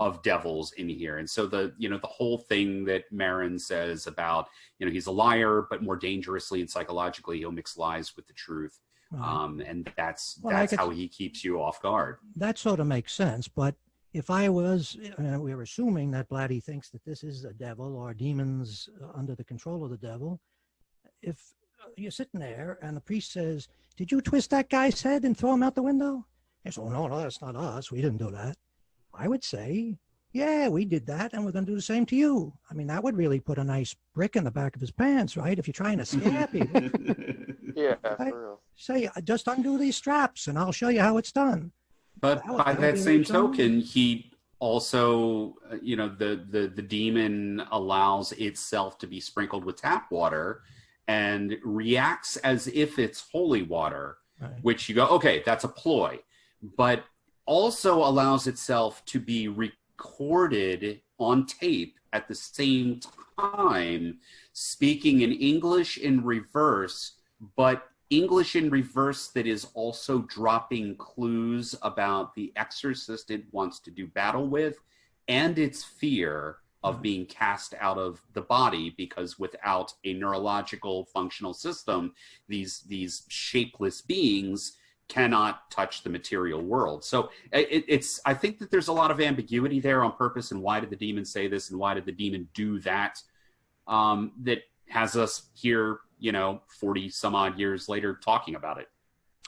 of devils in here." And so the whole thing that Marin says about, he's a liar, but more dangerously and psychologically, he'll mix lies with the truth. And that's how he keeps you off guard. That sort of makes sense, but if I was, we're assuming that Blatty thinks that this is a devil or demons under the control of the devil. If you're sitting there and the priest says, "Did you twist that guy's head and throw him out the window?" He says, "Oh, no, that's not us. We didn't do that." I would say, yeah, we did that, and we're going to do the same to you. I mean, that would really put a nice brick in the back of his pants, right? If you're trying to scare people. Yeah, Right? for real. Say, just undo these straps, and I'll show you how it's done. But by that same token, he also, the demon allows itself to be sprinkled with tap water and reacts as if it's holy water, Right. which you go, okay, that's a ploy. But also allows itself to be recorded on tape at the same time, speaking in English in reverse, but English in reverse that is also dropping clues about the exorcist it wants to do battle with and its fear of being cast out of the body, because without a neurological functional system, these shapeless beings cannot touch the material world. So I think that there's a lot of ambiguity there on purpose, and why did the demon say this and why did the demon do that, that has us here, 40 some odd years later talking about it.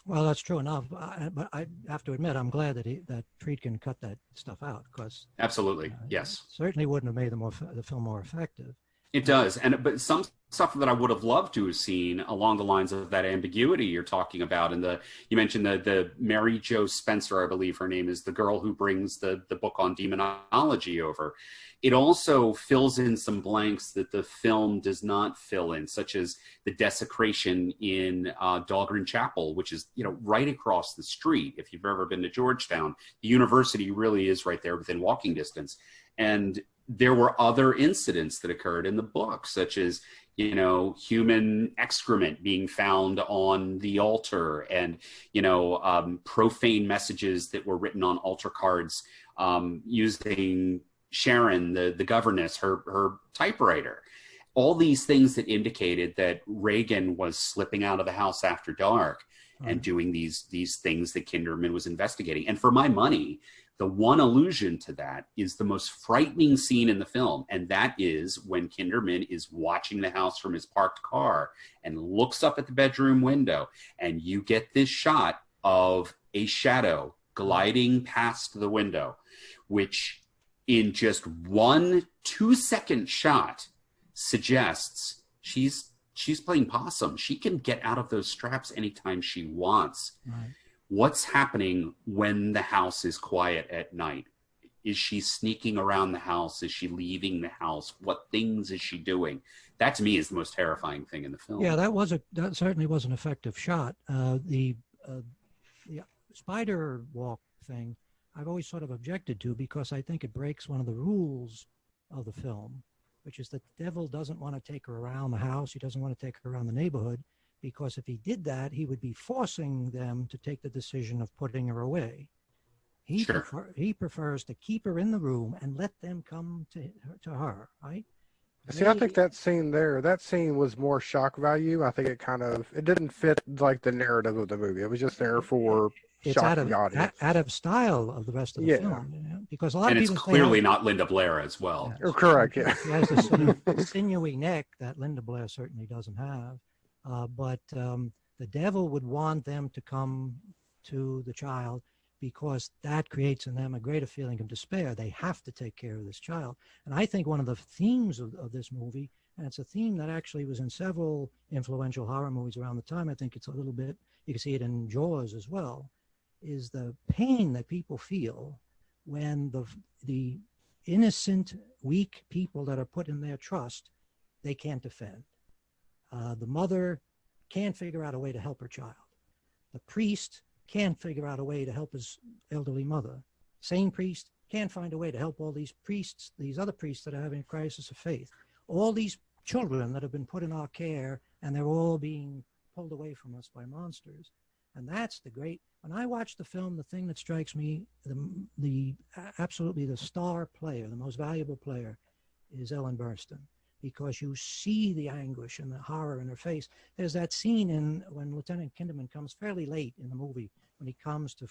Well, that's true enough, but I have to admit, I'm glad that Friedkin cut that stuff out, because Absolutely, yes. certainly wouldn't have made the film more effective. It does, but some stuff that I would have loved to have seen along the lines of that ambiguity you're talking about, and you mentioned the Mary Jo Spencer, I believe her name is, the girl who brings the book on demonology over. It also fills in some blanks that the film does not fill in, such as the desecration in Dahlgren Chapel, which is right across the street. If you've ever been to Georgetown, the university really is right there within walking distance, and there were other incidents that occurred in the book, such as, human excrement being found on the altar, and, profane messages that were written on altar cards using Sharon, the governess, her typewriter. All these things that indicated that Reagan was slipping out of the house after dark and doing these things that Kinderman was investigating. And for my money, the one allusion to that is the most frightening scene in the film, and that is when Kinderman is watching the house from his parked car and looks up at the bedroom window, and you get this shot of a shadow gliding past the window, which in just 1 2-second shot suggests she's playing possum. She can get out of those straps anytime she wants. Right. What's happening when the house is quiet at night? Is she sneaking around the house? Is she leaving the house? What things is she doing? That to me is the most terrifying thing in the film. Yeah, that certainly was an effective shot. The spider walk thing, I've always sort of objected to, because I think it breaks one of the rules of the film, which is that the devil doesn't want to take her around the house. He doesn't want to take her around the neighborhood, because if he did that, he would be forcing them to take the decision of putting her away. He prefers to keep her in the room and let them come to her, right? See, I think that scene was more shock value. I think it didn't fit like the narrative of the movie. It was just there for shock the audience. Out of style of the rest of the film, because a lot and of it's people clearly not Linda Blair as well. Yeah. Correct, yeah. She has this sort of sinewy neck that Linda Blair certainly doesn't have. But the devil would want them to come to the child, because that creates in them a greater feeling of despair. They have to take care of this child. And I think one of the themes of this movie, and it's a theme that actually was in several influential horror movies around the time, I think it's a little bit, you can see it in Jaws as well, is the pain that people feel when the innocent, weak people that are put in their trust, they can't defend. The mother can't figure out a way to help her child. The priest can't figure out a way to help his elderly mother. Sane priest can't find a way to help all these priests, these other priests that are having a crisis of faith. All these children that have been put in our care, and they're all being pulled away from us by monsters. And that's the great, when I watch the film, the thing that strikes me, absolutely the star player, the most valuable player, is Ellen Burstyn, because you see the anguish and the horror in her face. There's that scene when Lieutenant Kinderman comes fairly late in the movie, when he comes to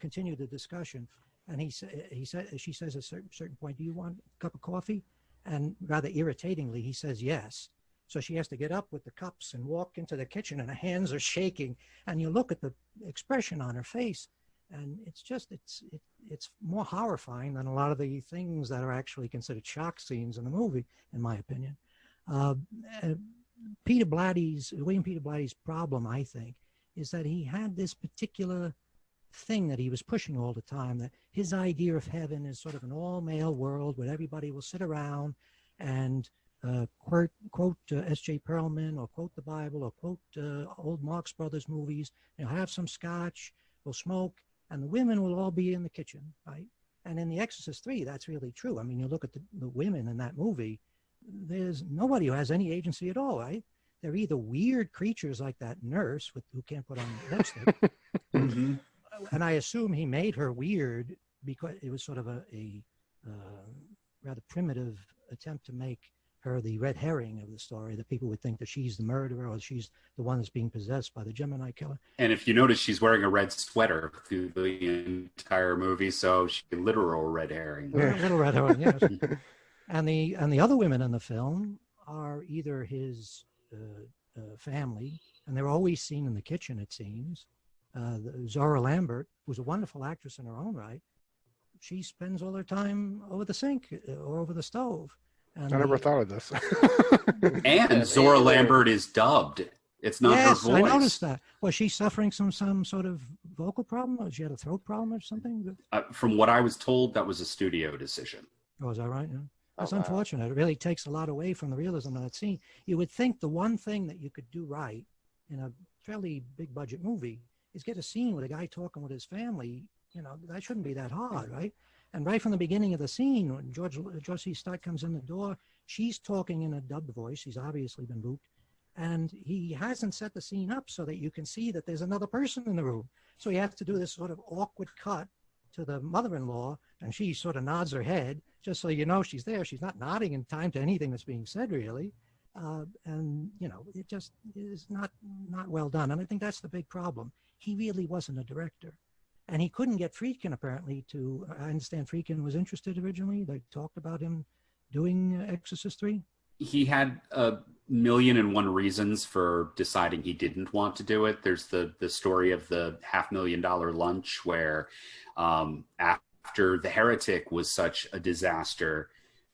continue the discussion, and she says at a certain point, "Do you want a cup of coffee?" And rather irritatingly, he says yes. So she has to get up with the cups and walk into the kitchen, and her hands are shaking. And you look at the expression on her face, And it's more horrifying than a lot of the things that are actually considered shock scenes in the movie, in my opinion. William Peter Blatty's problem, I think, is that he had this particular thing that he was pushing all the time, that his idea of heaven is sort of an all-male world where everybody will sit around and quote S.J. Perelman, or quote the Bible, or quote old Marx Brothers movies. Have some scotch, we'll smoke, and the women will all be in the kitchen, right? And in The Exorcist 3, that's really true. I mean, you look at the women in that movie, there's nobody who has any agency at all, right? They're either weird creatures like that nurse who can't put on lipstick, Mm-hmm. and I assume he made her weird because it was sort of a rather primitive attempt to make her the red herring of the story, that people would think that she's the murderer or she's the one that's being possessed by the Gemini killer. And if you notice, she's wearing a red sweater through the entire movie, so she's a literal red herring. Little red herring, yes. And the other women in the film are either his family, and they're always seen in the kitchen, it seems. Zora Lambert, who's a wonderful actress in her own right, she spends all her time over the sink or over the stove. And I never thought of this. And Zora Lambert is dubbed. It's not her voice. I noticed that. Was she suffering some sort of vocal problem? Or she had a throat problem or something? From what I was told, that was a studio decision. Oh, is that right? Yeah. That's wow. unfortunate. It really takes a lot away from the realism of that scene. You would think the one thing that you could do right in a fairly big budget movie is get a scene with a guy talking with his family. That shouldn't be that hard, right? And right from the beginning of the scene, when George C. Scott comes in the door, she's talking in a dubbed voice. She's obviously been looped. And he hasn't set the scene up so that you can see that there's another person in the room. So you have to do this sort of awkward cut to the mother-in-law, and she sort of nods her head, just so you know she's there. She's not nodding in time to anything that's being said, really. And, it just is not well done. And I think that's the big problem. He really wasn't a director. And he couldn't get Friedkin, apparently, I understand Friedkin was interested originally. They talked about him doing Exorcist 3. He had 1,000,001 reasons for deciding he didn't want to do it. There's the story of the $500,000 lunch where after The Heretic was such a disaster,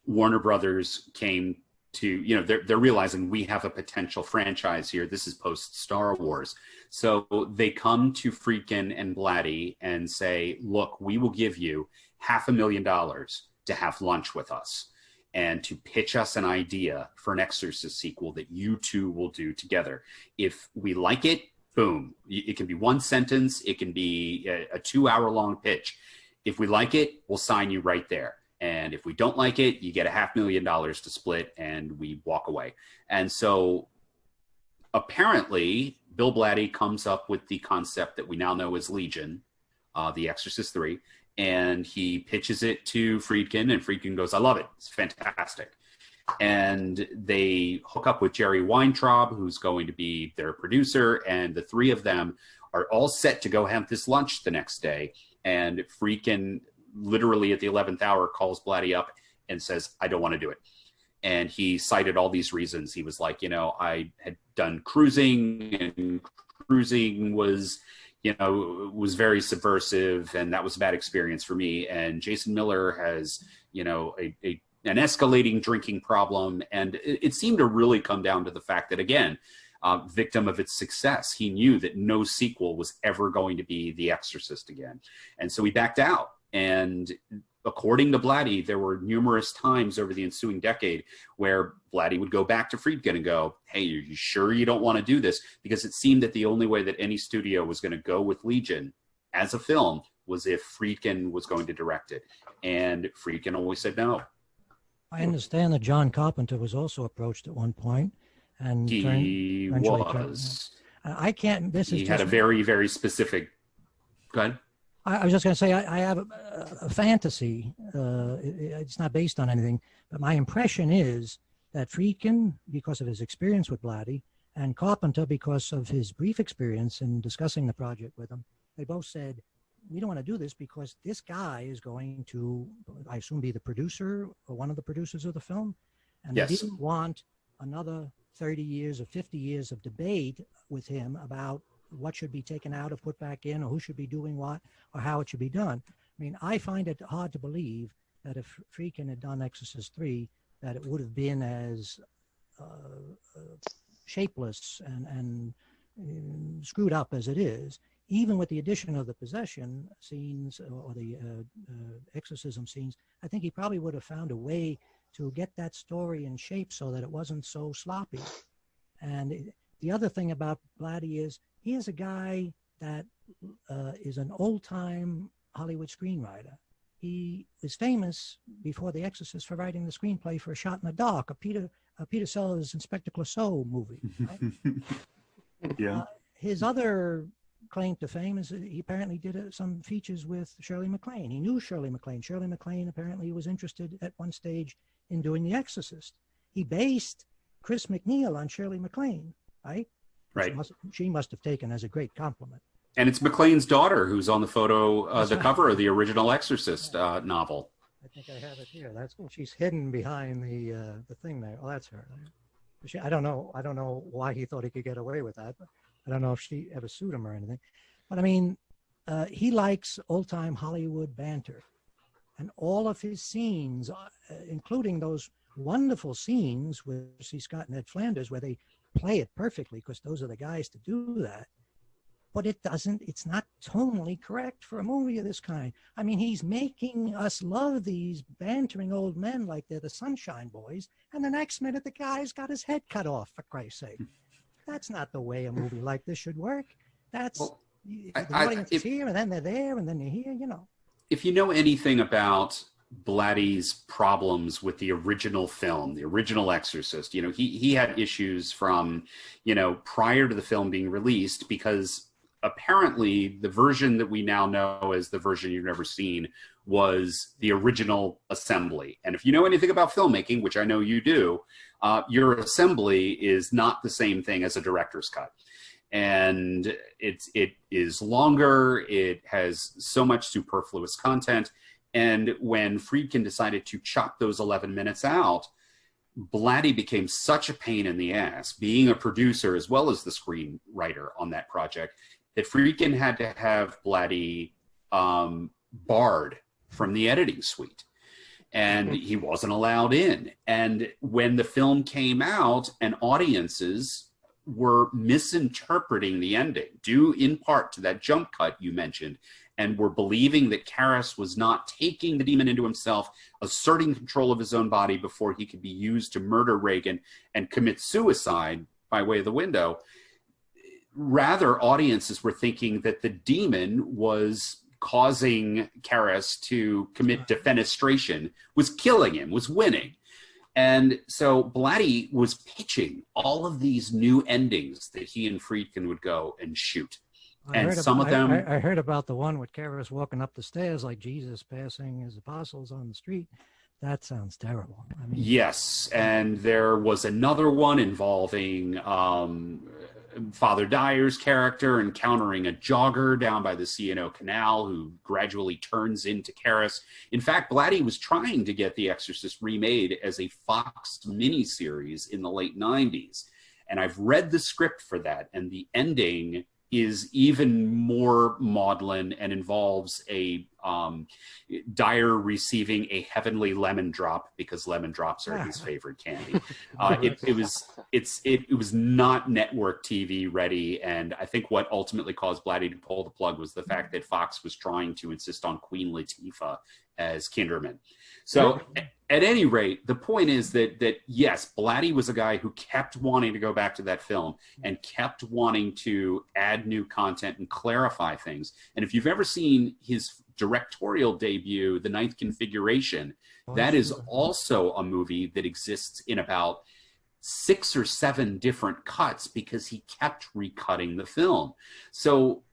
Warner Brothers came to, they're realizing we have a potential franchise here. This is post Star Wars. So they come to Friedkin and Blatty and say, look, we will give you $500,000 to have lunch with us and to pitch us an idea for an Exorcist sequel that you two will do together. If we like it, boom. It can be one sentence. It can be a 2-hour-long pitch. If we like it, we'll sign you right there. And if we don't like it, you get $500,000 to split, and we walk away. And so apparently, Bill Blatty comes up with the concept that we now know as Legion, The Exorcist 3, and he pitches it to Friedkin, and Friedkin goes, I love it. It's fantastic. And they hook up with Jerry Weintraub, who's going to be their producer, and the three of them are all set to go have this lunch the next day. And Friedkin literally at the 11th hour calls Blatty up and says, I don't want to do it. And he cited all these reasons. He was like, I had done cruising, and cruising was very subversive, and that was a bad experience for me. And Jason Miller has, an escalating drinking problem. And it seemed to really come down to the fact that, again, victim of its success, he knew that no sequel was ever going to be The Exorcist again. And so he backed out. And according to Blatty, there were numerous times over the ensuing decade where Blatty would go back to Friedkin and go, hey, are you sure you don't want to do this? Because it seemed that the only way that any studio was going to go with Legion as a film was if Friedkin was going to direct it. And Friedkin always said no. I understand that John Carpenter was also approached at one point. And he was. I can't, this is He had a very, very specific, go ahead. I was just going to say, I have a fantasy. It's not based on anything, but my impression is that Friedkin, because of his experience with Blatty, and Carpenter, because of his brief experience in discussing the project with him, they both said, we don't want to do this because this guy is going to, I assume, be the producer or one of the producers of the film. And yes. They didn't want another 30 years or 50 years of debate with him about what should be taken out or put back in, or who should be doing what, or how it should be done. I mean, I find it hard to believe that if Friedkin had done Exorcist 3, that it would have been as shapeless and screwed up as it is. Even with the addition of the possession scenes or the exorcism scenes, I think he probably would have found a way to get that story in shape so that it wasn't so sloppy. And the other thing about Blatty is he is a guy that is an old-time Hollywood screenwriter. He was famous before The Exorcist for writing the screenplay for A Shot in the Dark, a Peter Sellers Inspector Clouseau movie. Right? Yeah. His other claim to fame is he apparently did some features with Shirley MacLaine. He knew Shirley MacLaine. Shirley MacLaine apparently was interested at one stage in doing The Exorcist. He based Chris McNeil on Shirley MacLaine, right? Right. She must have taken as a great compliment. And it's MacLane's daughter who's on the photo, the cover of the original Exorcist novel. I think I have it here. That's she's hidden behind the thing there. Oh, that's her. I don't know why he thought he could get away with that. But I don't know if she ever sued him or anything. But I mean, he likes old-time Hollywood banter, and all of his scenes, including those wonderful scenes with C. Scott and Ed Flanders, where they play it perfectly because those are the guys to do that. But it's not tonally correct for a movie of this kind. I mean, he's making us love these bantering old men like they're the Sunshine Boys, and the next minute the guy's got his head cut off, for Christ's sake. That's not the way a movie like this should work. That's, the audience is here, and then they're there, and then they're here, you know. If you know anything about Blatty's problems with the original film, the original Exorcist, you know, he had issues from, you know, prior to the film being released, because apparently the version that we now know as the version you've never seen was the original assembly. And if you know anything about filmmaking, which I know you do, your assembly is not the same thing as a director's cut. And it is longer, it has so much superfluous content. And when Friedkin decided to chop those 11 minutes out, Blatty became such a pain in the ass, being a producer as well as the screenwriter on that project, that Friedkin had to have Blatty barred from the editing suite. And he wasn't allowed in. And when the film came out and audiences were misinterpreting the ending, due in part to that jump cut you mentioned, and were believing that Karras was not taking the demon into himself, asserting control of his own body before he could be used to murder Reagan and commit suicide by way of the window, rather audiences were thinking that the demon was causing Karras to commit defenestration, was killing him, was winning. And so Blatty was pitching all of these new endings that he and Friedkin would go and shoot. I heard about the one with Karras walking up the stairs like Jesus passing his apostles on the street. That sounds terrible. I mean, yes, and there was another one involving Father Dyer's character encountering a jogger down by the C&O Canal who gradually turns into Karras. In fact, Blatty was trying to get The Exorcist remade as a Fox miniseries in the late 90s. And I've read the script for that, and the ending is even more maudlin and involves a Dyer receiving a heavenly lemon drop because lemon drops are his favorite candy. It was not network TV ready, and I think what ultimately caused Blatty to pull the plug was the fact that Fox was trying to insist on Queen Latifah as Kinderman. So at any rate, the point is that yes, Blatty was a guy who kept wanting to go back to that film and kept wanting to add new content and clarify things. And if you've ever seen his directorial debut, The Ninth Configuration, that is also a movie that exists in about 6 or 7 different cuts because he kept recutting the film. So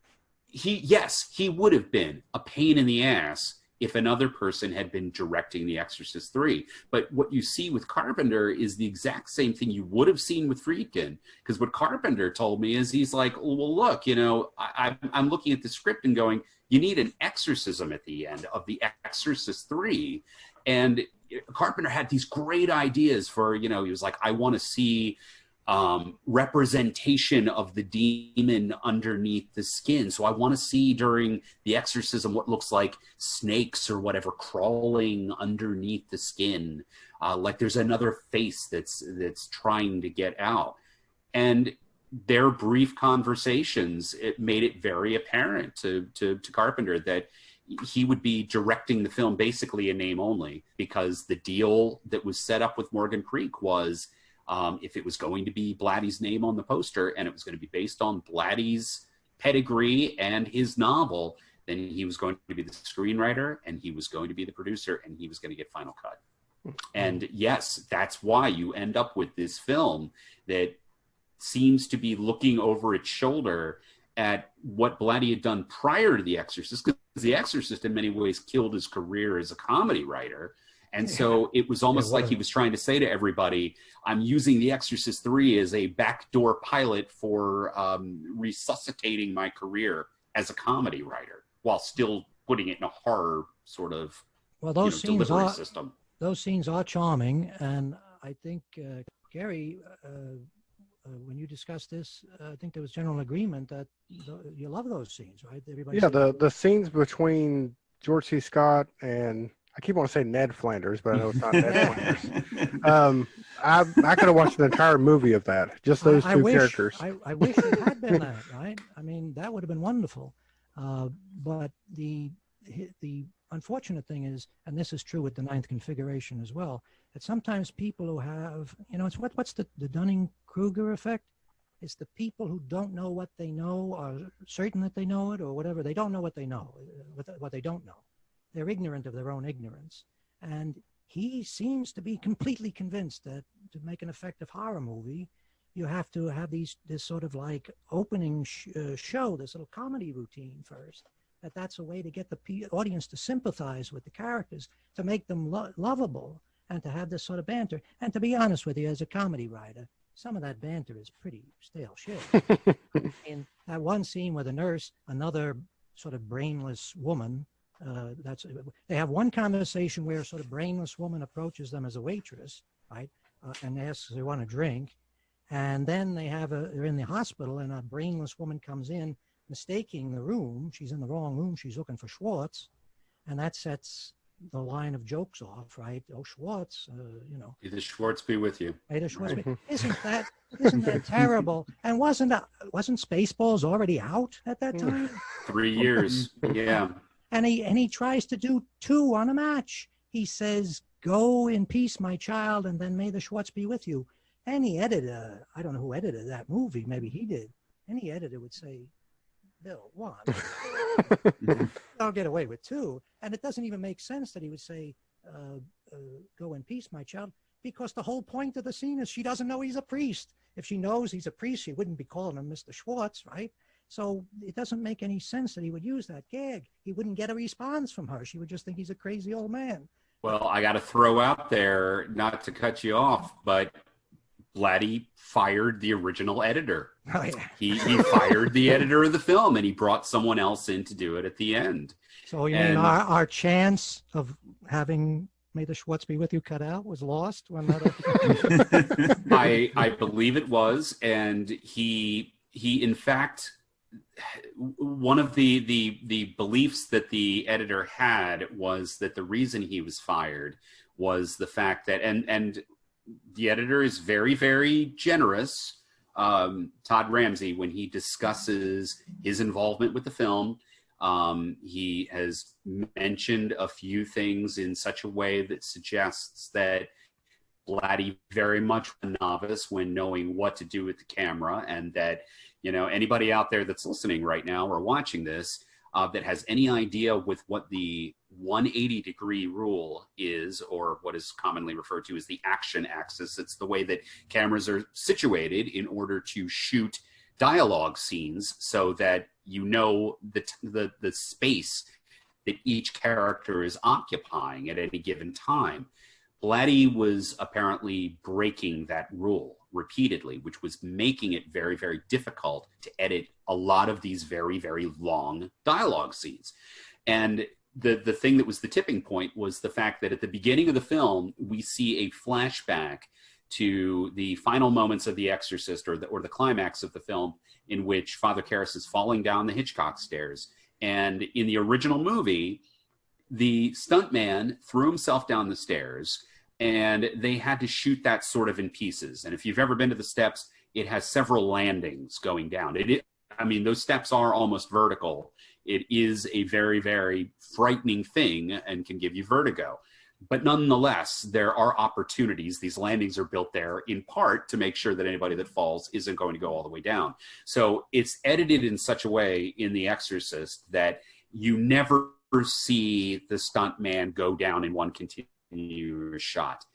he would have been a pain in the ass if another person had been directing The Exorcist 3. But what you see with Carpenter is the exact same thing you would have seen with Friedkin. Because what Carpenter told me is he's like, well, look, you know, I'm looking at the script and going, you need an exorcism at the end of The Exorcist 3. And Carpenter had these great ideas for, you know, he was like, I want to see representation of the demon underneath the skin. So I want to see during the exorcism what looks like snakes or whatever crawling underneath the skin. Like there's another face that's trying to get out. And their brief conversations, it made it very apparent to Carpenter that he would be directing the film basically in name only, because the deal that was set up with Morgan Creek was, if it was going to be Blatty's name on the poster and it was going to be based on Blatty's pedigree and his novel, then he was going to be the screenwriter and he was going to be the producer and he was going to get final cut. And yes, that's why you end up with this film that seems to be looking over its shoulder at what Blatty had done prior to The Exorcist, because The Exorcist in many ways killed his career as a comedy writer. And so it was almost like he was trying to say to everybody, I'm using The Exorcist 3 as a backdoor pilot for resuscitating my career as a comedy writer while still putting it in a horror sort of delivery system. Those scenes are charming. And I think, Gary, when you discussed this, I think there was general agreement that you love those scenes, right? Everybody the scenes between George C. Scott and, I keep wanting to say Ned Flanders, but I know it's not Ned Flanders. I could have watched an entire movie of that, just those two characters. I wish it had been that, right? I mean, that would have been wonderful. But the unfortunate thing is, and this is true with the Ninth Configuration as well, that sometimes people who have, it's what's the Dunning-Kruger effect? It's the people who don't know what they know, or certain that they know it, or whatever. They don't know what they know, what they don't know. They're ignorant of their own ignorance. And he seems to be completely convinced that to make an effective horror movie, you have to have this sort of like opening show, this little comedy routine first. That's a way to get the audience to sympathize with the characters, to make them lovable, and to have this sort of banter. And to be honest with you, as a comedy writer, some of that banter is pretty stale shit. In that one scene with a nurse, another sort of brainless woman, they have one conversation where a sort of brainless woman approaches them as a waitress, right, and asks if they want a drink, and then they're in the hospital, and a brainless woman comes in, mistaking the room. She's in the wrong room. She's looking for Schwartz, and that sets the line of jokes off, right? Oh, Schwartz, May the Schwartz be with you. May the Schwartz be. Isn't that terrible? And wasn't Spaceballs already out at that time? 3 years, yeah. And he tries to do 2 on a match. He says, "Go in peace, my child, and then may the Schwartz be with you." Any editor, I don't know who edited that movie, maybe he did. Any editor would say, "Bill, 1. I'll get away with 2." And it doesn't even make sense that he would say, "Go in peace, my child," because the whole point of the scene is she doesn't know he's a priest. If she knows he's a priest, she wouldn't be calling him Mr. Schwartz, right? So it doesn't make any sense that he would use that gag. He wouldn't get a response from her. She would just think he's a crazy old man. Well, I got to throw out there, not to cut you off, but Blatty fired the original editor. Oh, yeah. He fired the editor of the film, and he brought someone else in to do it at the end. So you mean our chance of having May the Schwartz be with you cut out was lost when that I believe it was, and he in fact, one of the beliefs that the editor had was that the reason he was fired was the fact that, and the editor is very, very generous, Todd Ramsey, when he discusses his involvement with the film. He has mentioned a few things in such a way that suggests that Blatty very much a novice when knowing what to do with the camera, and that, anybody out there that's listening right now or watching this that has any idea with what the 180-degree rule is, or what is commonly referred to as the action axis. It's the way that cameras are situated in order to shoot dialogue scenes so that the space that each character is occupying at any given time. Blatty was apparently breaking that rule repeatedly, which was making it very, very difficult to edit a lot of these very, very long dialogue scenes. And the thing that was the tipping point was the fact that at the beginning of the film, we see a flashback to the final moments of The Exorcist, or the climax of the film, in which Father Karras is falling down the Hitchcock stairs. And in the original movie, the stuntman threw himself down the stairs, and they had to shoot that sort of in pieces. And if you've ever been to the steps, it has several landings going down. I mean, those steps are almost vertical. It is a very, very frightening thing and can give you vertigo. But nonetheless, there are opportunities. These landings are built there in part to make sure that anybody that falls isn't going to go all the way down. So it's edited in such a way in The Exorcist that you never see the stunt man go down in one continuous shot.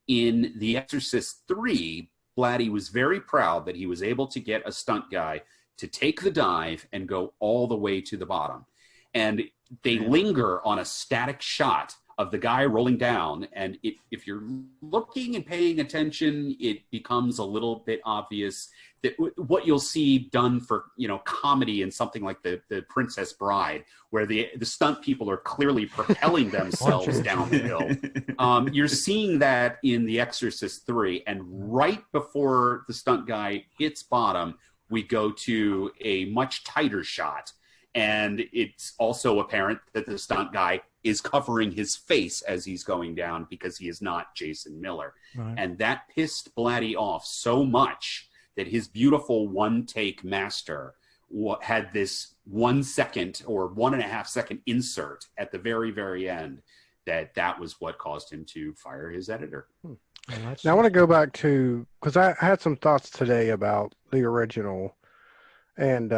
In The Exorcist 3, Blatty was very proud that he was able to get a stunt guy to take the dive and go all the way to the bottom. And they linger on a static shot of the guy rolling down, and if you're looking and paying attention, it becomes a little bit obvious that what you'll see done for, you know, comedy in something like the Princess Bride, where the stunt people are clearly propelling themselves down the hill. You're seeing that in The Exorcist 3, and right before the stunt guy hits bottom, we go to a much tighter shot. And it's also apparent that the stunt guy is covering his face as he's going down, because he is not Jason Miller. Right. And that pissed Blatty off so much that his beautiful one-take master had this 1 second or 1.5 second insert at the very, very end, that was what caused him to fire his editor. Well, now I want to go back to, because I had some thoughts today about the original, and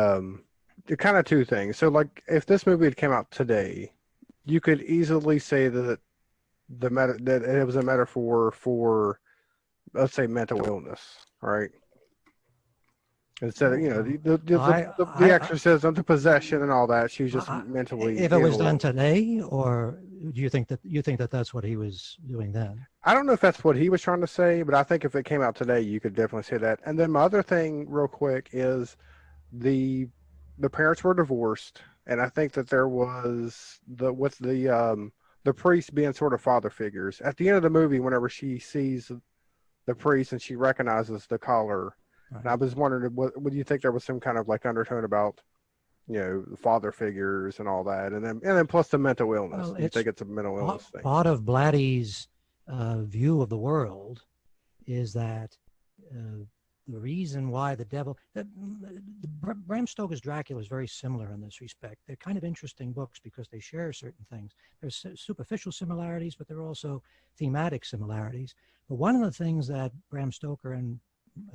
kind of two things. So, like, if this movie had came out today, you could easily say that that it was a metaphor for, let's say, mental illness, right? Instead of, you know, the exorcism, the possession, and all that, she was just mentally. If it was done today, or do you think that that's what he was doing then? I don't know if that's what he was trying to say, but I think if it came out today, you could definitely say that. And then my other thing, real quick, is the parents were divorced, and I think that there was the priest being sort of father figures. At the end of the movie, whenever she sees the priest and she recognizes the collar, right. And I was wondering, would you think there was some kind of like undertone about, you know, the father figures and all that, and then plus the mental illness? Well, you think it's a mental illness thing? Part of Blatty's view of the world is that the reason why the devil, Bram Stoker's Dracula is very similar in this respect. They're kind of interesting books because they share certain things. There's superficial similarities, but there are also thematic similarities. But one of the things that Bram Stoker and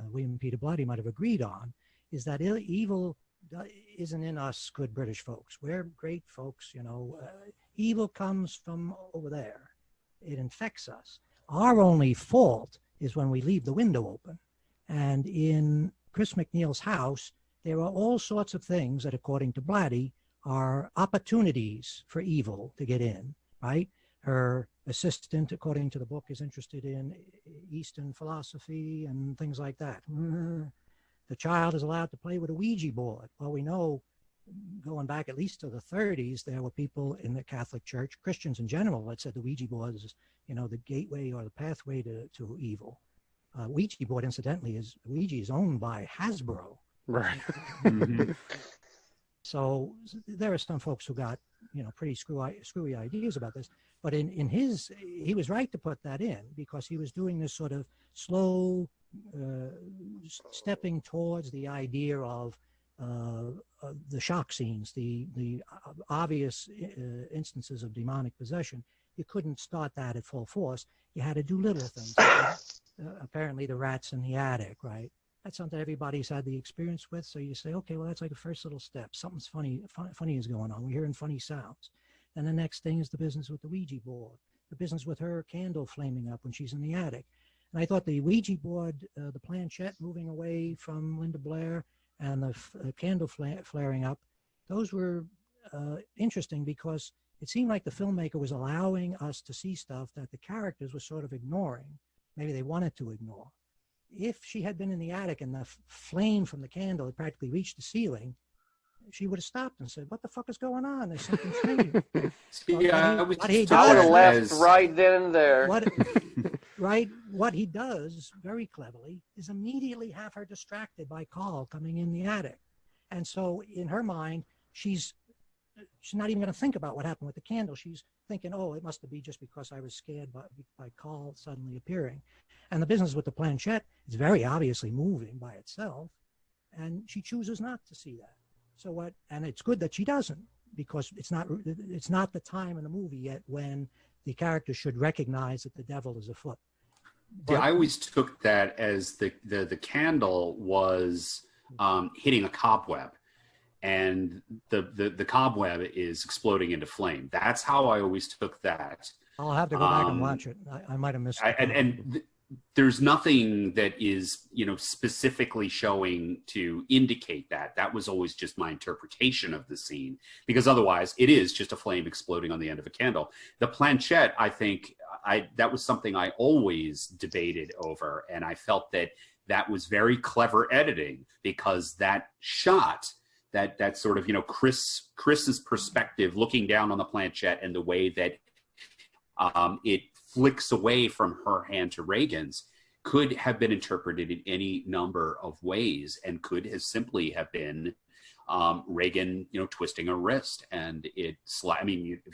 William Peter Blatty might have agreed on is that evil isn't in us good British folks. We're great folks, you know. Evil comes from over there. It infects us. Our only fault is when we leave the window open. And in Chris McNeil's house, there are all sorts of things that, according to Blatty, are opportunities for evil to get in, right? Her assistant, according to the book, is interested in Eastern philosophy and things like that. The child is allowed to play with a Ouija board. Well, we know, going back at least to the 30s, there were people in the Catholic Church, Christians in general, that said the Ouija board is, you know, the gateway or the pathway to evil. Ouija board, incidentally, Ouija is owned by Hasbro. Right. Mm-hmm. So there are some folks who got, you know, pretty screwy ideas about this. But he was right to put that in, because he was doing this sort of slow stepping towards the idea of the shock scenes, the obvious instances of demonic possession. You couldn't start that at full force. You had to do little things. Apparently the rats in the attic, right? That's something everybody's had the experience with. So you say, okay, well, that's like a first little step. Something's funny is going on. We're hearing funny sounds. And the next thing is the business with the Ouija board, the business with her candle flaming up when she's in the attic. And I thought the Ouija board, the planchette moving away from Linda Blair, and the candle flaring up, those were interesting, because it seemed like the filmmaker was allowing us to see stuff that the characters were sort of ignoring. Maybe they wanted to ignore. If she had been in the attic and the flame from the candle had practically reached the ceiling, she would have stopped and said, "What the fuck is going on? There's something strange." Yeah, what he I would have does, left right then and there. what he does very cleverly is immediately have her distracted by Carl coming in the attic, and so in her mind, she's not even going to think about what happened with the candle. She's thinking, "Oh, it must be just because I was scared by Carl suddenly appearing." And the business with the planchette is very obviously moving by itself, and she chooses not to see that. So what? And it's good that she doesn't, because it's not the time in the movie yet when the character should recognize that the devil is afoot. Yeah, I always took that as the candle was hitting a cobweb, and the cobweb is exploding into flame. That's how I always took that. I'll have to go back and watch it. I might have missed it. There's nothing that is, specifically showing to indicate that. That was always just my interpretation of the scene, because otherwise it is just a flame exploding on the end of a candle. The planchette, I think, that was something I always debated over, and I felt that was very clever editing, because that shot, that sort of, Chris's perspective looking down on the planchette, and the way that it flicks away from her hand to Reagan's, could have been interpreted in any number of ways, and could have simply have been Reagan, twisting her wrist, and if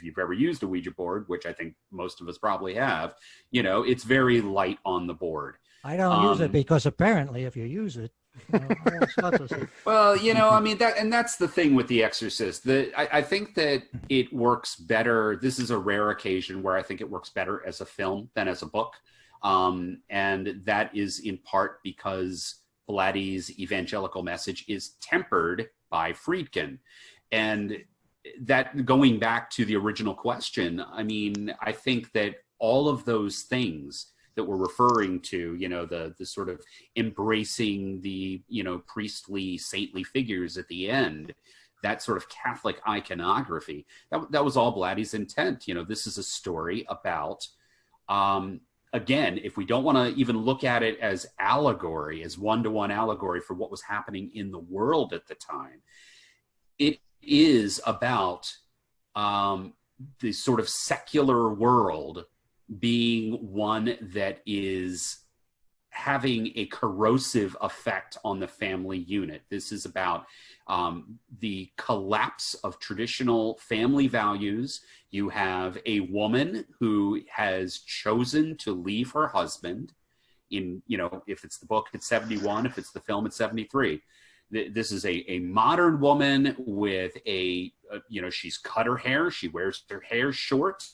you've ever used a Ouija board, which I think most of us probably have, it's very light on the board. I don't use it because apparently if you use it, well, that's the thing with The Exorcist. I think that it works better. This is a rare occasion where I think it works better as a film than as a book. And that is in part because Blatty's evangelical message is tempered by Friedkin. And that, going back to the original question, I think that all of those things that we're referring to, the sort of embracing the, priestly, saintly figures at the end, that sort of Catholic iconography, that was all Blatty's intent. This is a story about, again, if we don't want to even look at it as allegory, as one-to-one allegory for what was happening in the world at the time, it is about the sort of secular world being one that is having a corrosive effect on the family unit. This is about the collapse of traditional family values. You have a woman who has chosen to leave her husband in, if it's the book, it's 71, if it's the film, it's 73. This is a modern woman with she's cut her hair. She wears her hair short.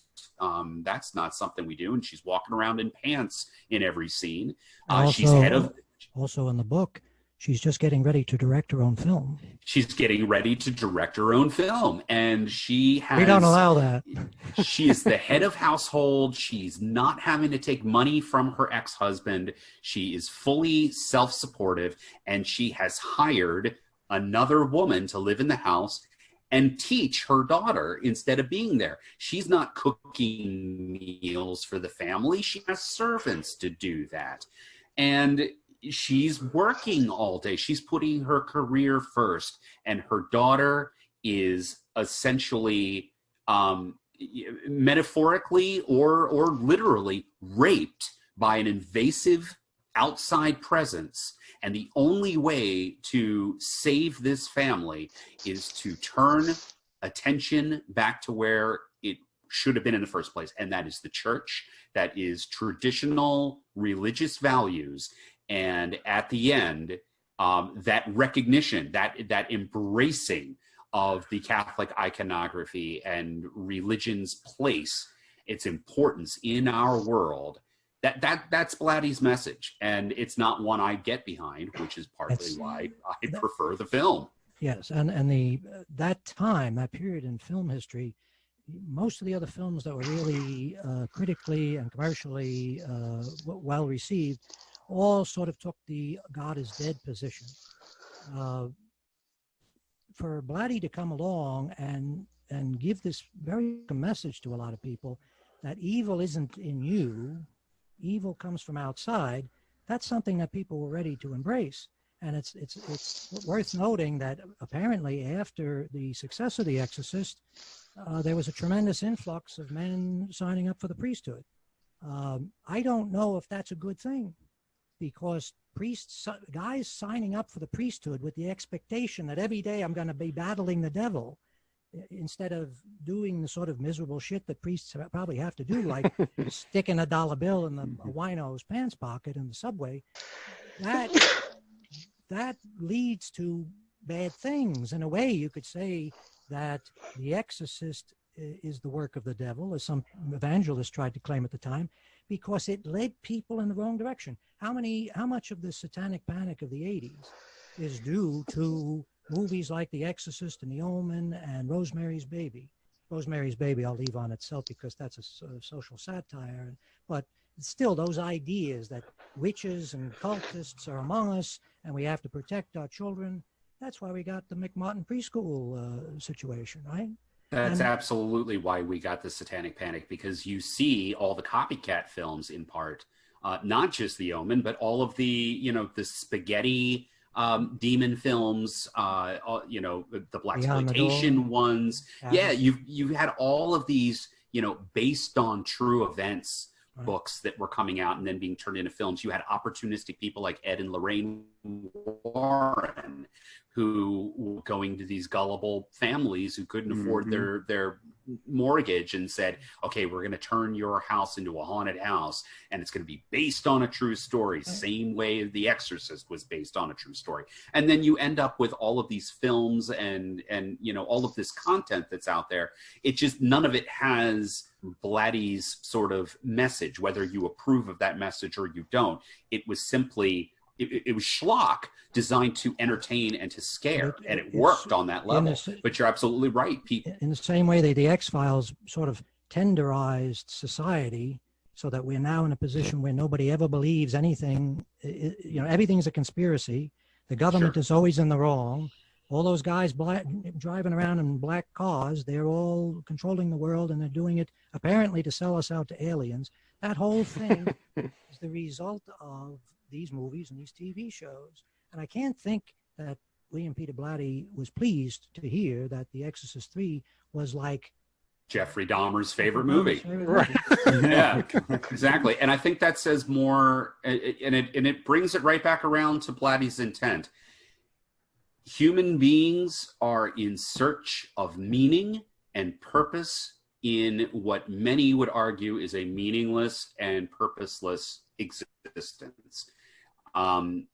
That's not something we do. And she's walking around in pants in every scene. She's head of. Also in the book, she's just getting ready to direct her own film. She's getting ready to direct her own film. And she has. We don't allow that. She is the head of household. She's not having to take money from her ex-husband. She is fully self-supportive. And she has hired another woman to live in the house and teach her daughter instead of being there. She's not cooking meals for the family. She has servants to do that. And she's working all day. She's putting her career first. And her daughter is essentially, metaphorically or literally raped by an invasive outside presence. And the only way to save this family is to turn attention back to where it should have been in the first place. And that is the church. That is traditional religious values. And at the end, that recognition, that embracing of the Catholic iconography and religion's place, its importance in our world, that's Blatty's message, and it's not one I get behind, which is partly why I prefer the film. Yes, and that period in film history, most of the other films that were really critically and commercially well received, all sort of took the God is dead position. For Blatty to come along and give this very message to a lot of people that evil isn't in you. Evil comes from outside. That's something that people were ready to embrace. And it's worth noting that apparently after the success of The Exorcist, there was a tremendous influx of men signing up for the priesthood. I don't know if that's a good thing, because guys signing up for the priesthood with the expectation that every day I'm going to be battling the devil, instead of doing the sort of miserable shit that priests probably have to do, like sticking a dollar bill in a wino's pants pocket in the subway, that leads to bad things. In a way, you could say that The Exorcist is the work of the devil, as some evangelists tried to claim at the time, because it led people in the wrong direction. How much of the satanic panic of the 80s is due to movies like The Exorcist and The Omen and Rosemary's Baby? Rosemary's Baby I'll leave on itself because that's a sort of social satire, but still those ideas that witches and cultists are among us and we have to protect our children, that's why we got the McMartin preschool situation, right? That's absolutely why we got the satanic panic, because you see all the copycat films in part, not just The Omen, but all of the, the spaghetti demon films, the blaxploitation ones. Yeah, you had all of these, based on true events books that were coming out and then being turned into films. You had opportunistic people like Ed and Lorraine Warren, who were going to these gullible families who couldn't afford their mortgage and said, okay, we're going to turn your house into a haunted house, and it's going to be based on a true story, same way The Exorcist was based on a true story. And then you end up with all of these films and all of this content that's out there. It just, none of it has Blatty's sort of message, whether you approve of that message or you don't. It was simply, it was schlock designed to entertain and to scare, and it worked on that level. But you're absolutely right. In the same way that the X-Files sort of tenderized society so that we're now in a position where nobody ever believes anything, everything's a conspiracy. The government is always in the wrong. All those guys driving around in black cars, they're all controlling the world, and they're doing it apparently to sell us out to aliens. That whole thing is the result of these movies and these TV shows. And I can't think that William Peter Blatty was pleased to hear that The Exorcist 3 was like Jeffrey Dahmer's favorite movie. Right. Yeah, exactly. And I think that says more, and it brings it right back around to Blatty's intent. Human beings are in search of meaning and purpose in what many would argue is a meaningless and purposeless existence.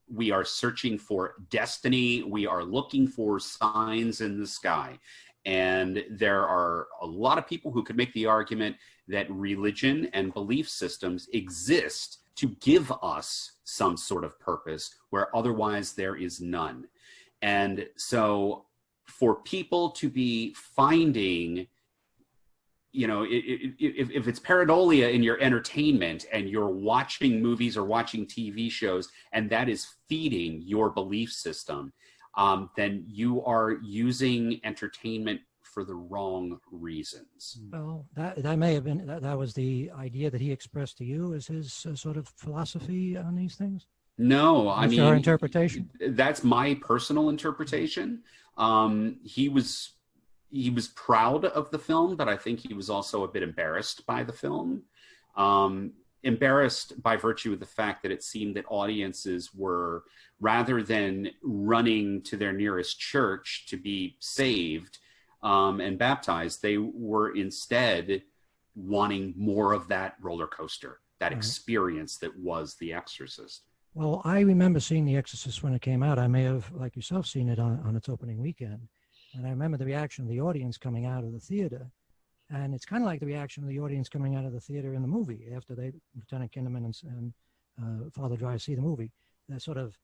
We are searching for destiny. We are looking for signs in the sky. And there are a lot of people who could make the argument that religion and belief systems exist to give us some sort of purpose where otherwise there is none. And so for people to be finding, if it's pareidolia in your entertainment and you're watching movies or watching TV shows and that is feeding your belief system, then you are using entertainment for the wrong reasons. Well, that may have been, that was the idea that he expressed to you as his sort of philosophy on these things? No, I mean, your interpretation? That's my personal interpretation. He was proud of the film, but I think he was also a bit embarrassed by the film. Embarrassed by virtue of the fact that it seemed that audiences were, rather than running to their nearest church to be saved and baptized, they were instead wanting more of that roller coaster, that experience that was The Exorcist. Well, I remember seeing The Exorcist when it came out. I may have, like yourself, seen it on its opening weekend. And I remember the reaction of the audience coming out of the theater. And it's kind of like the reaction of the audience coming out of the theater in the movie after Lieutenant Kinderman and Father Dry see the movie. That sort of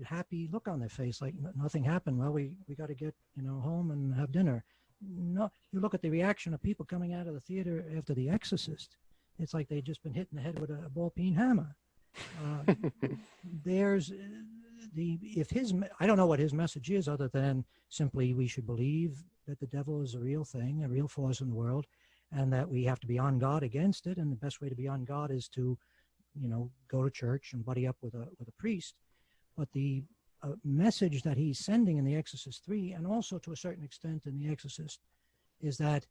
happy look on their face, like nothing happened. Well, we got to get home and have dinner. No, you look at the reaction of people coming out of the theater after The Exorcist. It's like they'd just been hit in the head with a ball-peen hammer. There's I don't know what his message is other than simply we should believe that the devil is a real thing, a real force in the world, and that we have to be on guard against it. And the best way to be on guard is to, go to church and buddy up with a priest. But the message that he's sending in The Exorcist 3, and also to a certain extent in The Exorcist, is that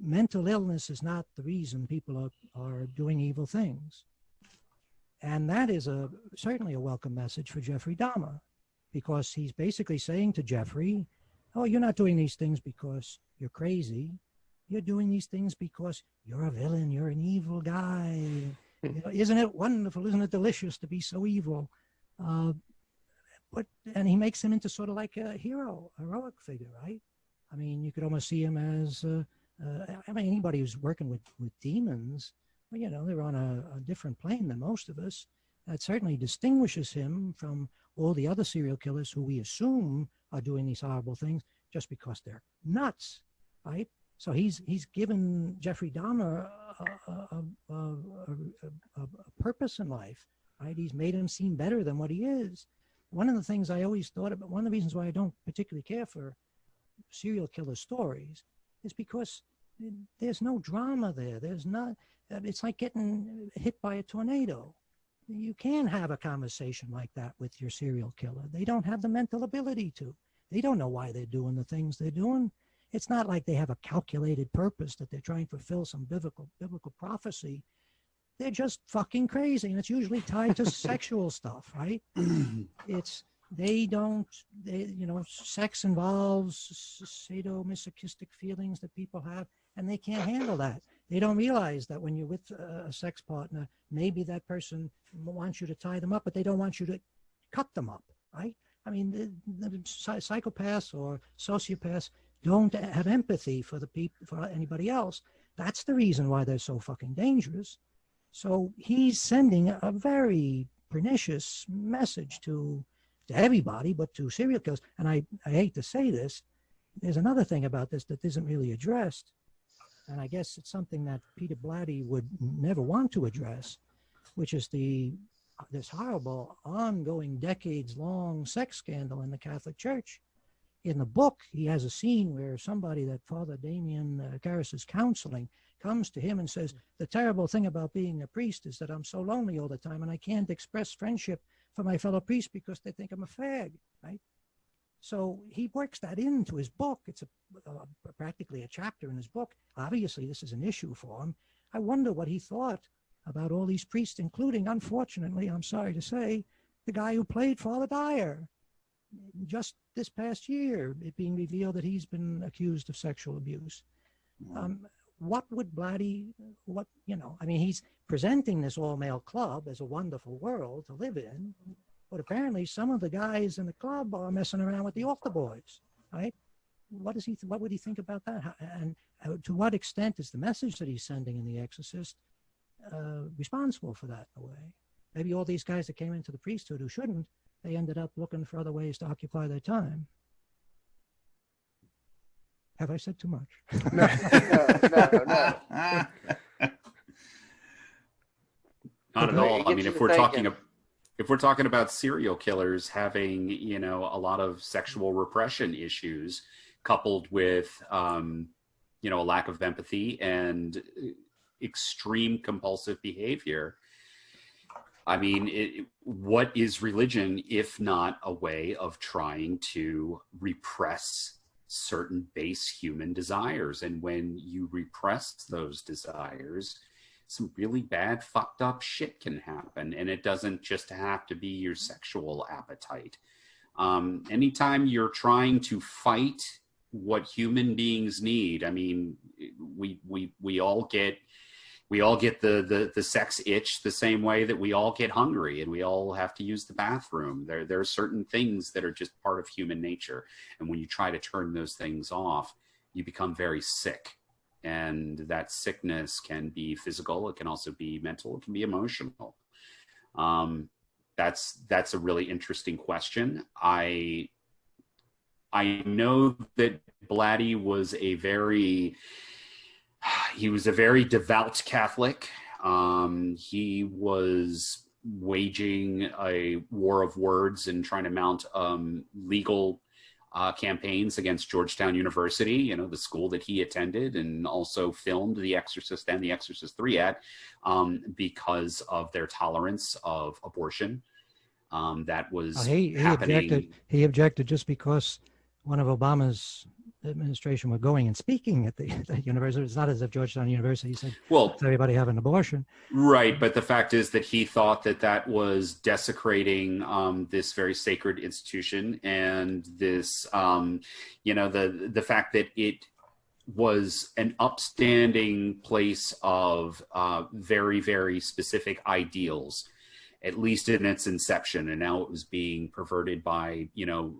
mental illness is not the reason people are doing evil things. And that is certainly a welcome message for Jeffrey Dahmer, because he's basically saying to Jeffrey, oh, you're not doing these things because you're crazy. You're doing these things because you're a villain. You're an evil guy. You know, isn't it wonderful? Isn't it delicious to be so evil? And he makes him into sort of like a hero, a heroic figure, right? I mean, you could almost see him as, I mean, anybody who's working with demons, well, you know, they're on a different plane than most of us. That certainly distinguishes him from all the other serial killers who we assume are doing these horrible things just because they're nuts, right? So he's given Jeffrey Dahmer a purpose in life, right? He's made him seem better than what he is. One of the things I always thought about, one of the reasons why I don't particularly care for serial killer stories is because there's no drama there. There's not, it's like getting hit by a tornado. You can have a conversation like that with your serial killer. They don't have the mental ability to. They don't know why they're doing the things they're doing. It's not like they have a calculated purpose that they're trying to fulfill some biblical prophecy. They're just fucking crazy, and it's usually tied to sexual stuff, right? Sex involves sadomasochistic feelings that people have, and they can't handle that. They don't realize that when you're with a sex partner, maybe that person wants you to tie them up, but they don't want you to cut them up, right? I mean, the psychopaths or sociopaths don't have empathy for the people, for anybody else. That's the reason why they're so fucking dangerous. So he's sending a very pernicious message to everybody, but to serial killers. And I hate to say this, there's another thing about this that isn't really addressed. And I guess it's something that Peter Blatty would never want to address, which is this horrible, ongoing, decades-long sex scandal in the Catholic Church. In the book, he has a scene where somebody that Father Damien Karras is counseling comes to him and says, the terrible thing about being a priest is that I'm so lonely all the time and I can't express friendship for my fellow priests because they think I'm a fag, right? So he works that into his book. It's practically a chapter in his book. Obviously, this is an issue for him. I wonder what he thought about all these priests, including, unfortunately, I'm sorry to say, the guy who played Father Dyer. Just this past year, it being revealed that he's been accused of sexual abuse. What would Blatty, I mean, he's presenting this all-male club as a wonderful world to live in, but apparently some of the guys in the club are messing around with the altar boys, right? What would he think about that? And to what extent is the message that he's sending in The Exorcist responsible for that in a way? Maybe all these guys that came into the priesthood who shouldn't, they ended up looking for other ways to occupy their time. Have I said too much? No. Not at all. I mean, if we're talking about serial killers having, a lot of sexual repression issues coupled with, a lack of empathy and extreme compulsive behavior, I mean, what is religion if not a way of trying to repress certain base human desires? And when you repress those desires, some really bad, fucked up shit can happen. And it doesn't just have to be your sexual appetite. Anytime you're trying to fight what human beings need, I mean, we all get the sex itch the same way that we all get hungry and we all have to use the bathroom. There are certain things that are just part of human nature. And when you try to turn those things off, you become very sick. And that sickness can be physical. It can also be mental. It can be emotional. That's a really interesting question. I know that Blatty was a very devout Catholic. He was waging a war of words and trying to mount legal campaigns against Georgetown University, the school that he attended and also filmed The Exorcist and The Exorcist 3 at, because of their tolerance of abortion. that was he happening. He objected just because one of Obama's administration were going and speaking at the university. It's not as if Georgetown University said, well, "Let everybody have an abuabortion." Right, but the fact is that he thought that that was desecrating this very sacred institution, and this, the fact that it was an upstanding place of very, very specific ideals, at least in its inception, and now it was being perverted by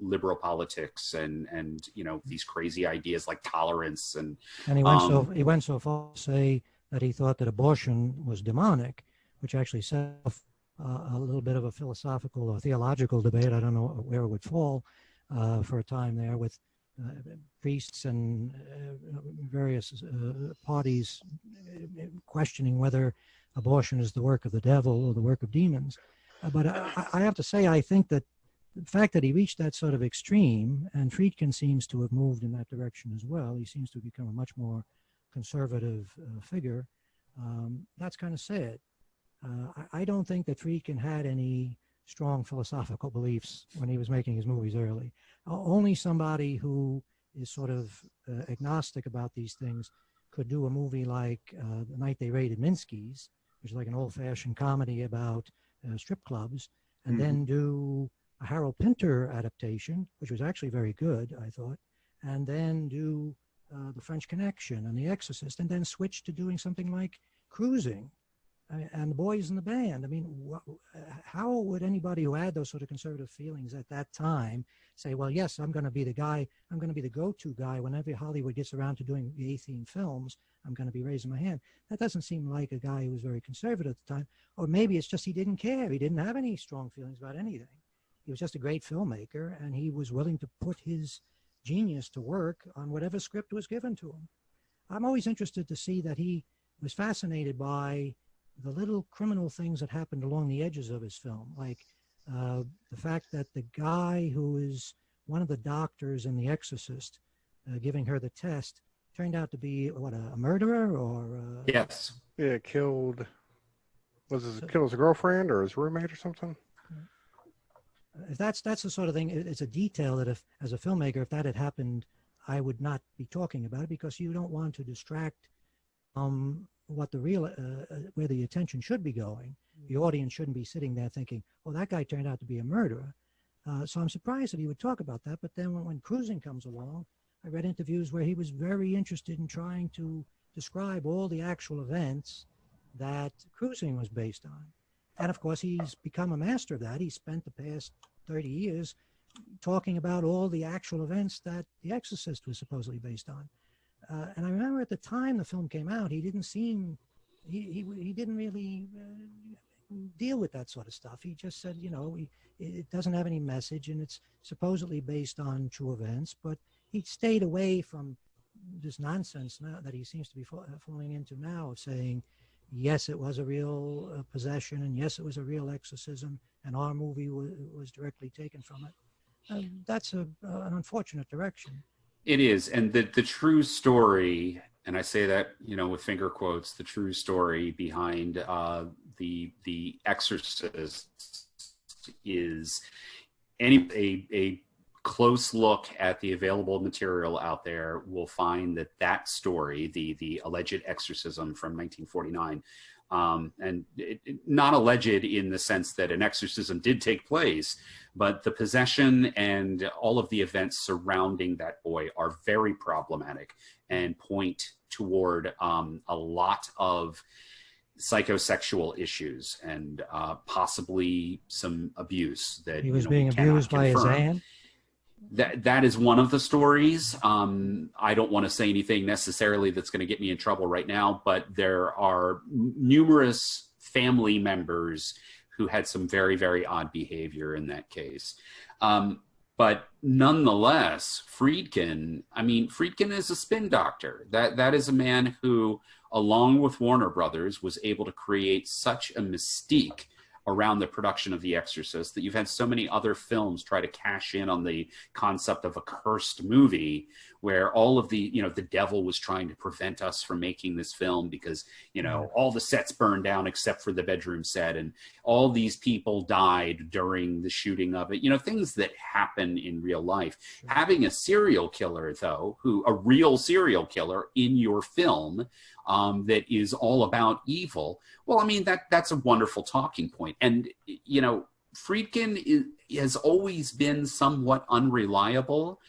liberal politics and these crazy ideas like tolerance and he went so far to say that he thought that abortion was demonic, which actually set off a little bit of a philosophical or theological debate. I don't know where it would fall for a time there, with priests and various parties questioning whether abortion is the work of the devil or the work of demons. But I have to say, I think that the fact that he reached that sort of extreme, and Friedkin seems to have moved in that direction as well, he seems to have become a much more conservative figure, that's kind of sad. I don't think that Friedkin had any strong philosophical beliefs when he was making his movies early. Only somebody who is sort of agnostic about these things could do a movie like The Night They Raided Minsky's, which is like an old-fashioned comedy about strip clubs, and then do a Harold Pinter adaptation, which was actually very good, I thought, and then do The French Connection and The Exorcist, and then switch to doing something like Cruising and The Boys in the Band. I mean, how would anybody who had those sort of conservative feelings at that time say, well, yes, I'm going to be the guy, I'm going to be the go-to guy whenever Hollywood gets around to doing gay-themed films, I'm going to be raising my hand? That doesn't seem like a guy who was very conservative at the time. Or maybe it's just he didn't care. He didn't have any strong feelings about anything. He was just a great filmmaker, and he was willing to put his genius to work on whatever script was given to him. I'm always interested to see that he was fascinated by the little criminal things that happened along the edges of his film, like the fact that the guy who is one of the doctors in The Exorcist giving her the test turned out to be, a murderer or... Yes. Yeah, killed his girlfriend or his roommate or something? If that's the sort of thing, it's a detail that, if as a filmmaker, if that had happened, I would not be talking about it, because you don't want to distract what the real where the attention should be going. The audience shouldn't be sitting there thinking, well, that guy turned out to be a murderer. So I'm surprised that he would talk about that. But then when Cruising comes along, I read interviews where he was very interested in trying to describe all the actual events that Cruising was based on. And of course, he's become a master of that. He spent the past 30 years talking about all the actual events that The Exorcist was supposedly based on. And I remember at the time the film came out, he didn't seem, he didn't really deal with that sort of stuff. He just said, it doesn't have any message, and it's supposedly based on true events, but he stayed away from this nonsense now that he seems to be falling into now, of saying, yes, it was a real possession, and yes, it was a real exorcism, and our movie was directly taken from it. That's an unfortunate direction. It is, and the true story, and I say that with finger quotes, the true story behind the Exorcist is a close look at the available material out there will find that story, the alleged exorcism from 1949, and not alleged in the sense that an exorcism did take place, but the possession and all of the events surrounding that boy are very problematic and point toward a lot of psychosexual issues and possibly some abuse that he was being abused by his aunt. That is one of the stories. I don't want to say anything necessarily that's going to get me in trouble right now, but there are numerous family members who had some very, very odd behavior in that case. But nonetheless, Friedkin is a spin doctor. That is a man who, along with Warner Brothers, was able to create such a mystique around the production of The Exorcist, that you've had so many other films try to cash in on the concept of a cursed movie, where all of the, the devil was trying to prevent us from making this film because, all the sets burned down except for the bedroom set, and all these people died during the shooting of it, things that happen in real life. Having a serial killer, though, a real serial killer in your film, that is all about evil. Well, I mean, that's a wonderful talking point. And, Friedkin has always been somewhat unreliable.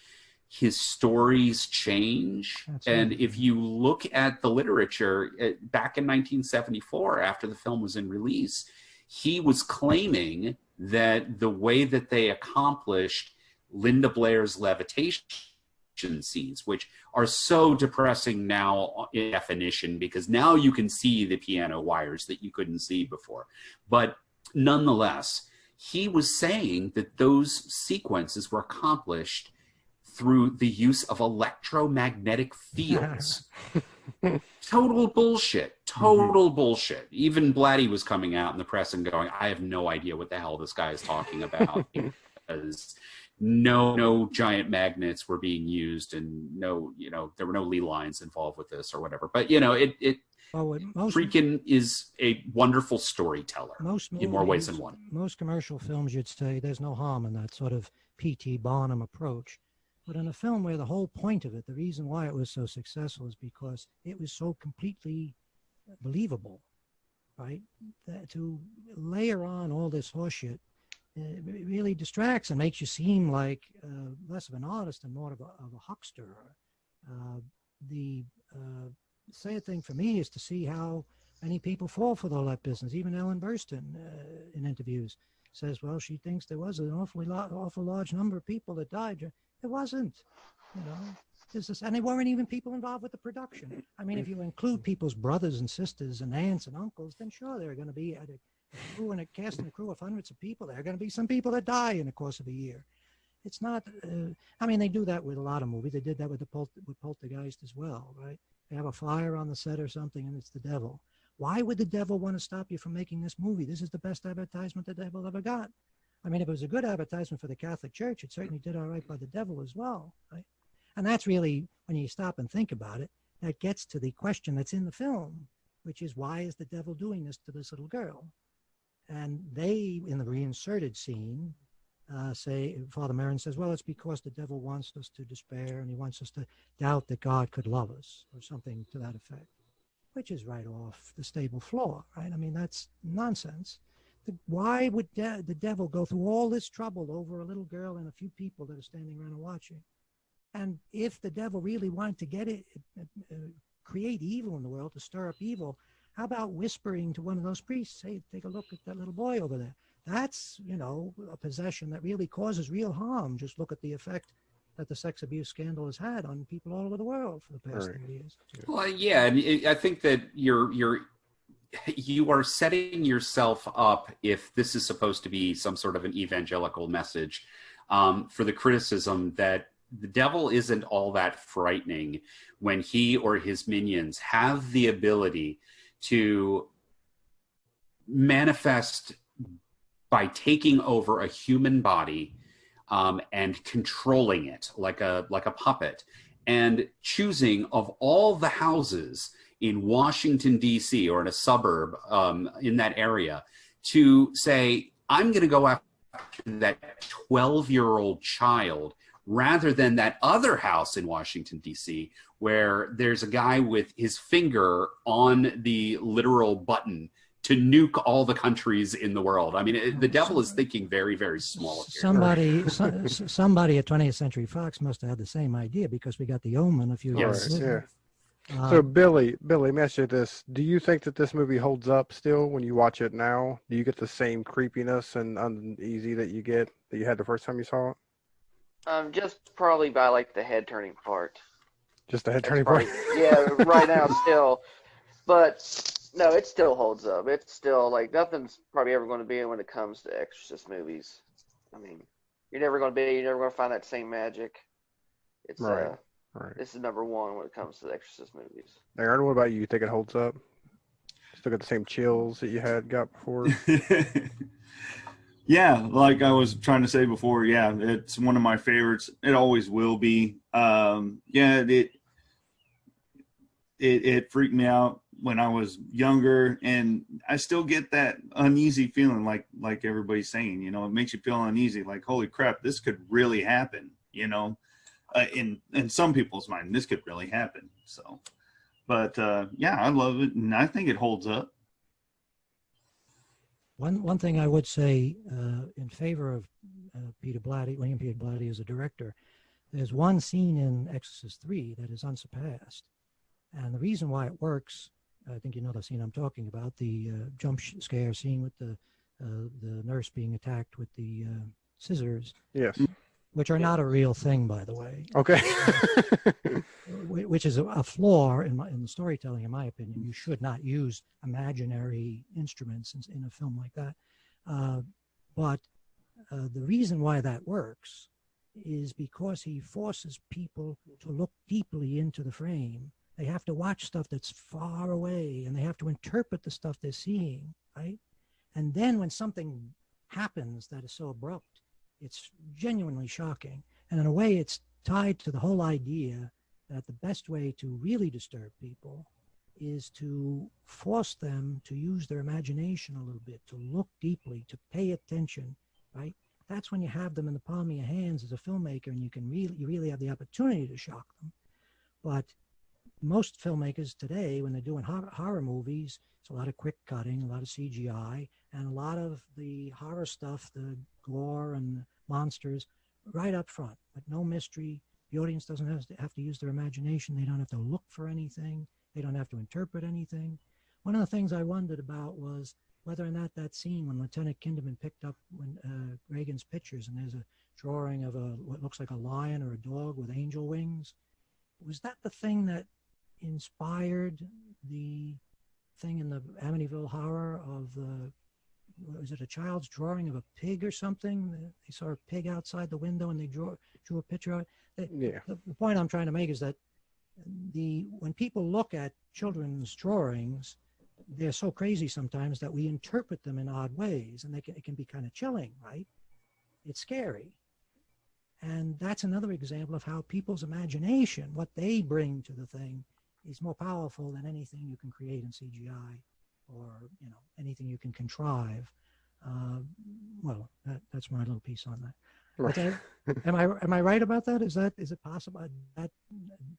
His stories change. And if you look at the literature, back in 1974, after the film was in release, he was claiming that the way that they accomplished Linda Blair's levitation scenes, which are so depressing now in definition, because now you can see the piano wires that you couldn't see before. But nonetheless, he was saying that those sequences were accomplished through the use of electromagnetic fields. Total bullshit. Total bullshit. Even Blatty was coming out in the press and going, I have no idea what the hell this guy is talking about, because no giant magnets were being used, and there were no Lee lines involved with this or whatever. But Friedkin is a wonderful storyteller in more ways than one. Most commercial films, you'd say there's no harm in that sort of P.T. Barnum approach. But in a film where the whole point of it, the reason why it was so successful, is because it was so completely believable, right? That to layer on all this horseshit, it really distracts and makes you seem like less of an artist and more of a huckster. The sad thing for me is to see how many people fall for all that business. Even Ellen Burstyn, in interviews, says, well, she thinks there was an awful large number of people that died. It wasn't, and they weren't even people involved with the production. I mean, if you include people's brothers and sisters and aunts and uncles, then sure, there are going to be a crew and a cast and a crew of hundreds of people. There are going to be some people that die in the course of a year. It's not, they do that with a lot of movies. They did that with with Poltergeist as well, right? They have a fire on the set or something, and it's the devil. Why would the devil want to stop you from making this movie? This is the best advertisement the devil ever got. I mean, if it was a good advertisement for the Catholic Church, it certainly did all right by the devil as well, right? And that's really, when you stop and think about it, that gets to the question that's in the film, which is, why is the devil doing this to this little girl? And they, in the reinserted scene, say, Father Merrin says, well, it's because the devil wants us to despair, and he wants us to doubt that God could love us, or something to that effect, which is right off the stable floor, right? I mean, that's nonsense. Why would the devil go through all this trouble over a little girl and a few people that are standing around and watching? And if the devil really wanted to create evil in the world, to stir up evil, how about whispering to one of those priests, hey, take a look at that little boy over there? That's, a possession that really causes real harm. Just look at the effect that the sex abuse scandal has had on people all over the world for the past 30 years. Well, yeah, and I think that you are setting yourself up, if this is supposed to be some sort of an evangelical message, for the criticism that the devil isn't all that frightening when he or his minions have the ability to manifest by taking over a human body and controlling it like a puppet, and choosing of all the houses in Washington, D.C., or in a suburb in that area, to say, I'm going to go after that 12-year-old child rather than that other house in Washington, D.C., where there's a guy with his finger on the literal button to nuke all the countries in the world. I mean, the devil is thinking very, very small here. Somebody at 20th Century Fox must have had the same idea, because we got The Omen a few years later. So Billy, let me ask you this. Do you think that this movie holds up still when you watch it now? Do you get the same creepiness and uneasy that you had the first time you saw it? Just probably by like the head turning part. Just the head turning part? Yeah, right now still. But no, it still holds up. It's still like nothing's probably ever going to be when it comes to Exorcist movies. I mean, you're never going to find that same magic. It's right. This is number one when it comes to the Exorcist movies. Aaron, what about you? You think it holds up still got the same chills that you had got before? Yeah, like I was trying to say before, yeah, it's one of my favorites. It always will be. Yeah, it freaked me out when I was younger, and I still get that uneasy feeling, like everybody's saying. You know, it makes you feel uneasy, like holy crap, this could really happen. You know, in some people's mind, this could really happen. So, but yeah, I love it, and I think it holds up. One thing I would say in favor of William Peter Blatty as a director, there's one scene in Exorcist 3 that is unsurpassed. And the reason why it works, I think you know the scene I'm talking about, the jump scare scene with the nurse being attacked with the scissors. Yes. Which are not a real thing, by the way. Okay. Which is a flaw in the storytelling, in my opinion. You should not use imaginary instruments in a film like that. But the reason why that works is because he forces people to look deeply into the frame. They have to watch stuff that's far away, and they have to interpret the stuff they're seeing, right? And then when something happens that is so abrupt, it's genuinely shocking. And in a way, it's tied to the whole idea that the best way to really disturb people is to force them to use their imagination a little bit, to look deeply, to pay attention, right? That's when you have them in the palm of your hands as a filmmaker, and you really have the opportunity to shock them. But most filmmakers today, when they're doing horror movies, it's a lot of quick cutting, a lot of CGI, and a lot of the horror stuff, the gore and monsters, right up front, with no mystery. The audience doesn't have to use their imagination. They don't have to look for anything. They don't have to interpret anything. One of the things I wondered about was whether or not that scene when Lieutenant Kinderman picked up Reagan's pictures, and there's a drawing of what looks like a lion or a dog with angel wings, was that the thing that inspired the thing in the Amityville Horror of was it a child's drawing of a pig or something? They saw a pig outside the window and they drew a picture of it. Yeah. The point I'm trying to make is that when people look at children's drawings, they're so crazy sometimes that we interpret them in odd ways, and it can be kind of chilling, right? It's scary. And that's another example of how people's imagination, what they bring to the thing, is more powerful than anything you can create in CGI or anything you can contrive. Well, that's my little piece on that. Right. Am I right about that? Is it possible that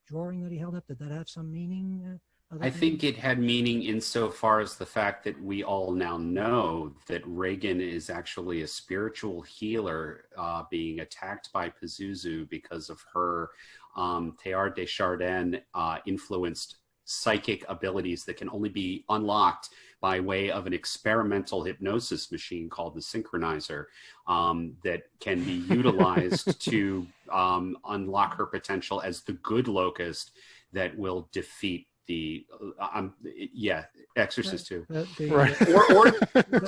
drawing that he held up, did that have some meaning? I think it had meaning insofar as the fact that we all now know that Reagan is actually a spiritual healer being attacked by Pazuzu because of her Teilhard de Chardin influenced psychic abilities that can only be unlocked by way of an experimental hypnosis machine called the synchronizer that can be utilized to unlock her potential as the good locust that will defeat the Exorcist 2. Right. or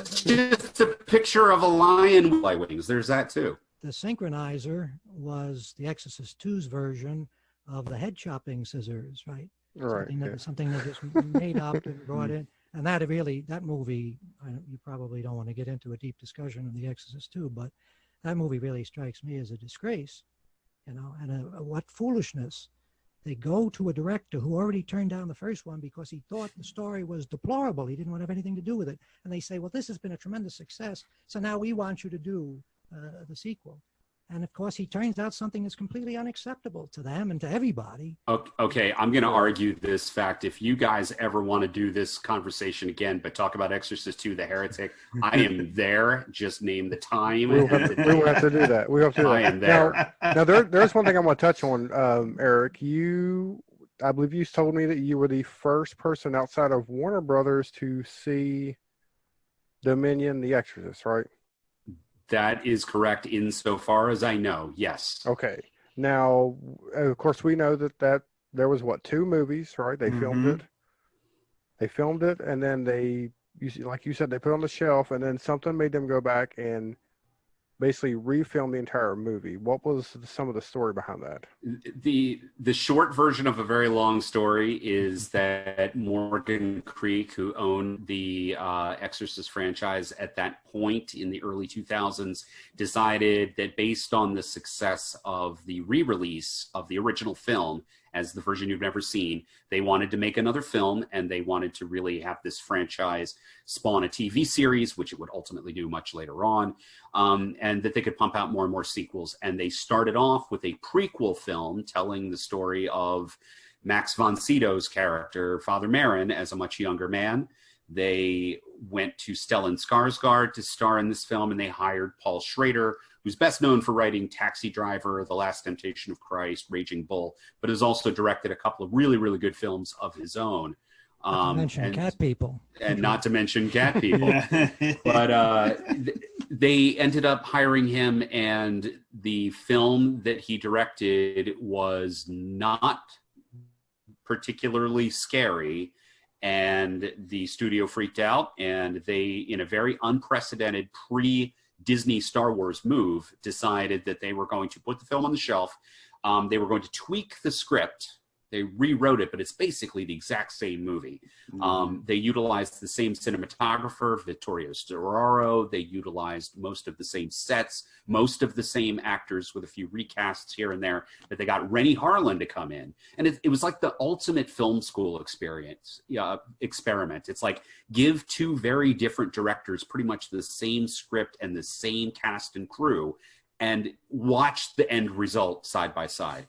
just a picture of a lion with fly wings. There's that too. The synchronizer was the Exorcist 2's version of the head chopping scissors, right? Right. Something that just made up and brought in. And that movie, you probably don't want to get into a deep discussion of The Exorcist 2, but that movie really strikes me as a disgrace, and what foolishness. They go to a director who already turned down the first one because he thought the story was deplorable. He didn't want to have anything to do with it. And they say, well, this has been a tremendous success, so now we want you to do the sequel. And of course, he turns out something that's completely unacceptable to them and to everybody. Okay, I'm going to argue this fact. If you guys ever want to do this conversation again, but talk about Exorcist 2, The Heretic, I am there. Just name the time. We will have to do that. We have to do that. I am there. Now there's one thing I want to touch on, Erik. I believe you told me that you were the first person outside of Warner Brothers to see Dominion, The Exorcist, right? That is correct insofar as I know, yes. Okay. Now, of course, we know that there was, 2 movies, right? They filmed it. They filmed it, and then like you said, they put it on the shelf, and then something made them go back and basically refilm the entire movie. What was some of the story behind that? The short version of a very long story is that Morgan Creek, who owned the Exorcist franchise at that point in the early 2000s, decided that based on the success of the re-release of the original film as the version you've never seen, they wanted to make another film, and they wanted to really have this franchise spawn a TV series, which it would ultimately do much later on, and that they could pump out more and more sequels. And they started off with a prequel film telling the story of Max von Sydow's character, Father Merrin, as a much younger man. They went to Stellan Skarsgård to star in this film, and they hired Paul Schrader, who's best known for writing Taxi Driver, The Last Temptation of Christ, Raging Bull, but has also directed a couple of really, really good films of his own. Not to mention Cat People. And not to mention Cat People. But they ended up hiring him, and the film that he directed was not particularly scary. And the studio freaked out, and they, in a very unprecedented pre-Disney Star Wars move, decided that they were going to put the film on the shelf. They were going to tweak the script. They rewrote it, but it's basically the exact same movie. They utilized the same cinematographer, Vittorio Storaro. They utilized most of the same sets, most of the same actors with a few recasts here and there. But they got Rennie Harlan to come in. And it was like the ultimate film school experiment. It's like give two very different directors pretty much the same script and the same cast and crew, and watch the end result side by side.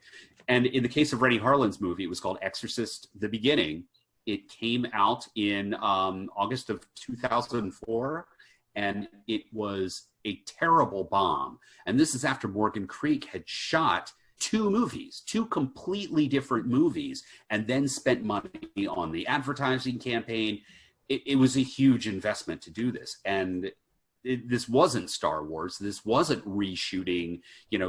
And in the case of Rennie Harlan's movie, it was called Exorcist: The Beginning. It came out in August of 2004, and it was a terrible bomb. And this is after Morgan Creek had shot two completely different movies, and then spent money on the advertising campaign. It was a huge investment to do this. And this wasn't Star Wars. This wasn't reshooting,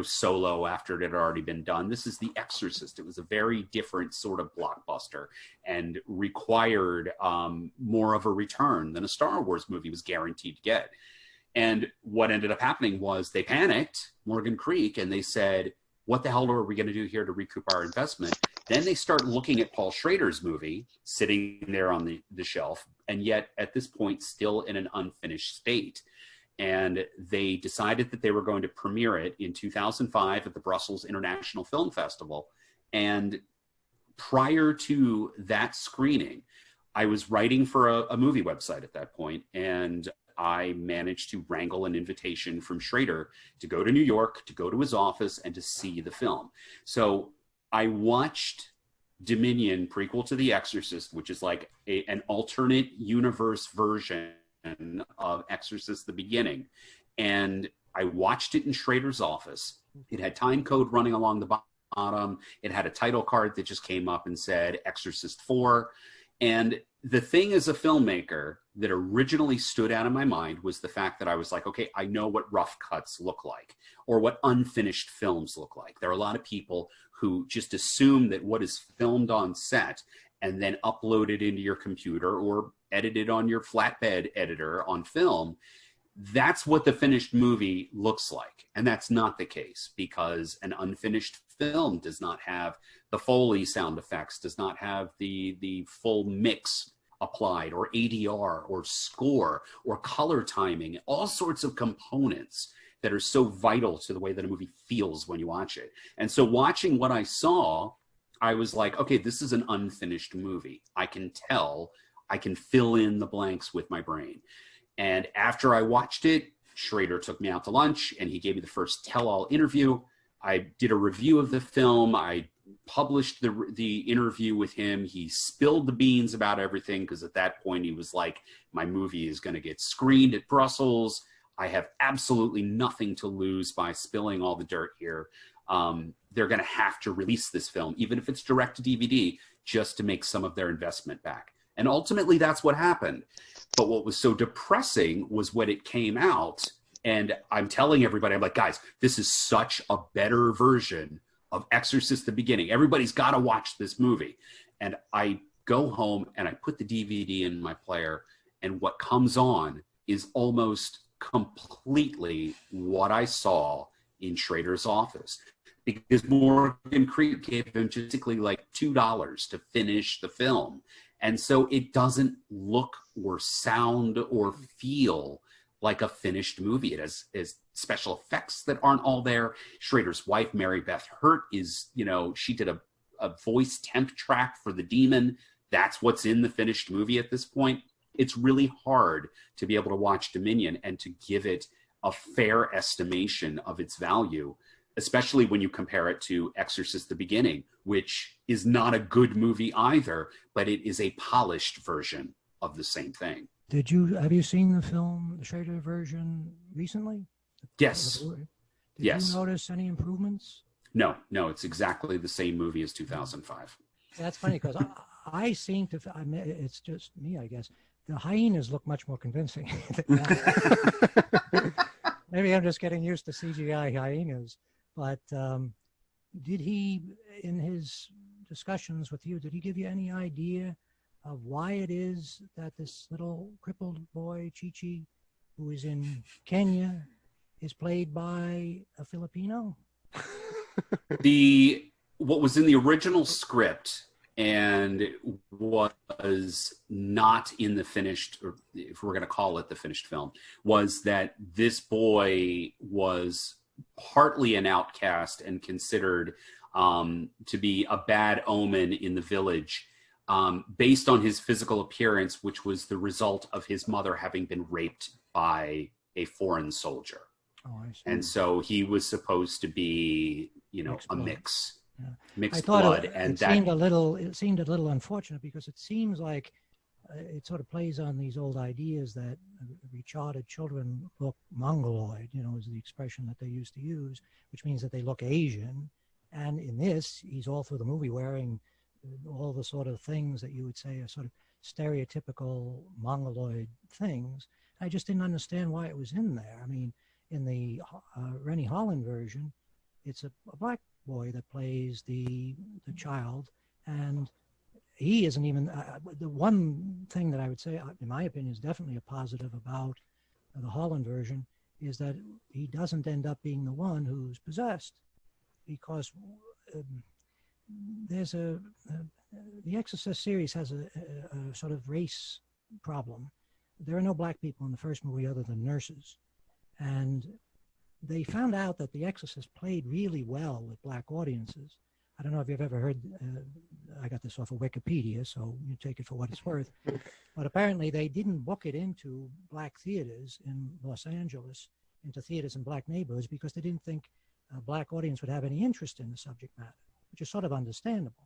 Solo after it had already been done. This is The Exorcist. It was a very different sort of blockbuster, and required more of a return than a Star Wars movie was guaranteed to get. And what ended up happening was they panicked, Morgan Creek, and they said, what the hell are we going to do here to recoup our investment? Then they start looking at Paul Schrader's movie sitting there on the shelf, and yet at this point still in an unfinished state. And they decided that they were going to premiere it in 2005 at the Brussels International Film Festival. And prior to that screening, I was writing for a movie website at that point, and I managed to wrangle an invitation from Schrader to go to New York, to go to his office, and to see the film. So I watched Dominion, prequel to The Exorcist, which is like an alternate universe version of Exorcist: The Beginning. And I watched it in Schrader's office. It had time code running along the bottom. It had a title card that just came up and said Exorcist 4. And the thing as a filmmaker that originally stood out in my mind was the fact that I was like, okay, I know what rough cuts look like, or what unfinished films look like. There are a lot of people who just assume that what is filmed on set and then uploaded into your computer or edited on your flatbed editor on film, that's what the finished movie looks like. And that's not the case, because an unfinished film does not have the Foley sound effects, does not have the full mix applied, or ADR, or score, or color timing, all sorts of components that are so vital to the way that a movie feels when you watch it. And so watching what I saw, I was like, okay, this is an unfinished movie. I can tell, I can fill in the blanks with my brain. And after I watched it, Schrader took me out to lunch, and he gave me the first tell-all interview. I did a review of the film. I published the interview with him. He spilled the beans about everything, because at that point he was like, my movie is going to get screened at Brussels. I have absolutely nothing to lose by spilling all the dirt here. They're going to have to release this film, even if it's direct to DVD, just to make some of their investment back. And ultimately, that's what happened. But what was so depressing was when it came out, and I'm telling everybody, I'm like, guys, this is such a better version of Exorcist: The Beginning. Everybody's got to watch this movie. And I go home and I put the DVD in my player, and what comes on is almost completely what I saw in Schrader's office, because Morgan Creek gave him basically like $2 to finish the film. And so it doesn't look or sound or feel like a finished movie. It has special effects that aren't all there. Schrader's wife, Mary Beth Hurt, is, she did a voice temp track for the demon. That's what's in the finished movie at this point. It's really hard to be able to watch Dominion and to give it a fair estimation of its value, especially when you compare it to Exorcist: The Beginning, which is not a good movie either, but it is a polished version of the same thing. Have you seen the film, the Schrader version, recently? Yes. Did Yes. you notice any improvements? No, it's exactly the same movie as 2005. That's funny because I seem to, it's just me, I guess. The hyenas look much more convincing. Maybe I'm just getting used to CGI hyenas. But did he, in his discussions with you, did he give you any idea of why it is that this little crippled boy, Chi-Chi, who is in Kenya, is played by a Filipino? What was in the original script and was not in the finished, or if we're going to call it the finished film, was that this boy was partly an outcast and considered to be a bad omen in the village, based on his physical appearance, which was the result of his mother having been raped by a foreign soldier. Oh, I see. And so he was supposed to be, Mixed a blood. mixed I thought blood. it seemed a little unfortunate because it seems like it sort of plays on these old ideas that retarded children look mongoloid, is the expression that they used to use, which means that they look Asian. And in this, he's all through the movie wearing all the sort of things that you would say are sort of stereotypical mongoloid things. I just didn't understand why it was in there. I mean, in the Rennie Holland version, it's a black boy that plays the child, and he isn't even the one thing that I would say, in my opinion, is definitely a positive about the Holland version is that he doesn't end up being the one who's possessed, because there's the Exorcist series has a sort of race problem. There are no black people in the first movie other than nurses, and they found out that The Exorcist played really well with black audiences. I don't know if you've ever heard, I got this off of Wikipedia, so you take it for what it's worth. But apparently they didn't book it into black theaters in Los Angeles, into theaters in black neighborhoods, because they didn't think a black audience would have any interest in the subject matter, which is sort of understandable.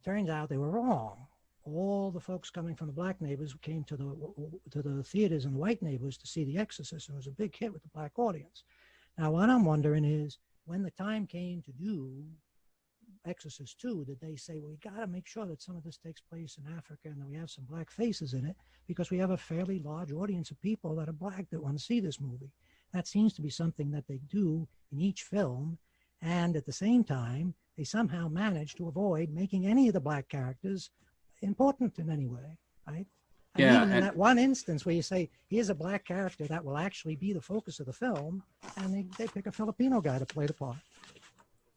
Turns out they were wrong. All the folks coming from the black neighbors came to the theaters in the white neighborhoods to see The Exorcist, and it was a big hit with the black audience. Now, what I'm wondering is, when the time came to do Exorcist 2, did they say, well, we got to make sure that some of this takes place in Africa and that we have some black faces in it, because we have a fairly large audience of people that are black that want to see this movie? That seems to be something that they do in each film, and at the same time, they somehow manage to avoid making any of the black characters important in any way, right? Yeah, even in that one instance where you say, here's a black character that will actually be the focus of the film, and they pick a Filipino guy to play the part.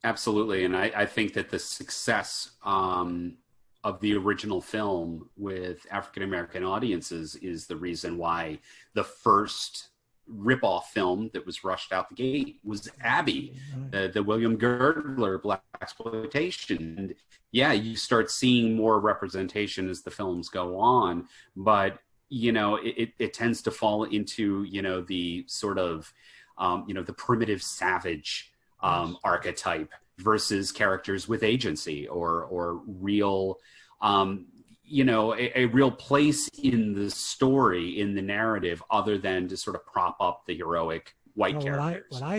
Absolutely. And I think that the success of the original film with African-American audiences is the reason why the first ripoff film that was rushed out the gate was Abby, the William Girdler black exploitation. And yeah, you start seeing more representation as the films go on, but it tends to fall into the sort of the primitive savage archetype versus characters with agency or real a real place in the story, in the narrative, other than to sort of prop up the heroic white characters. The guy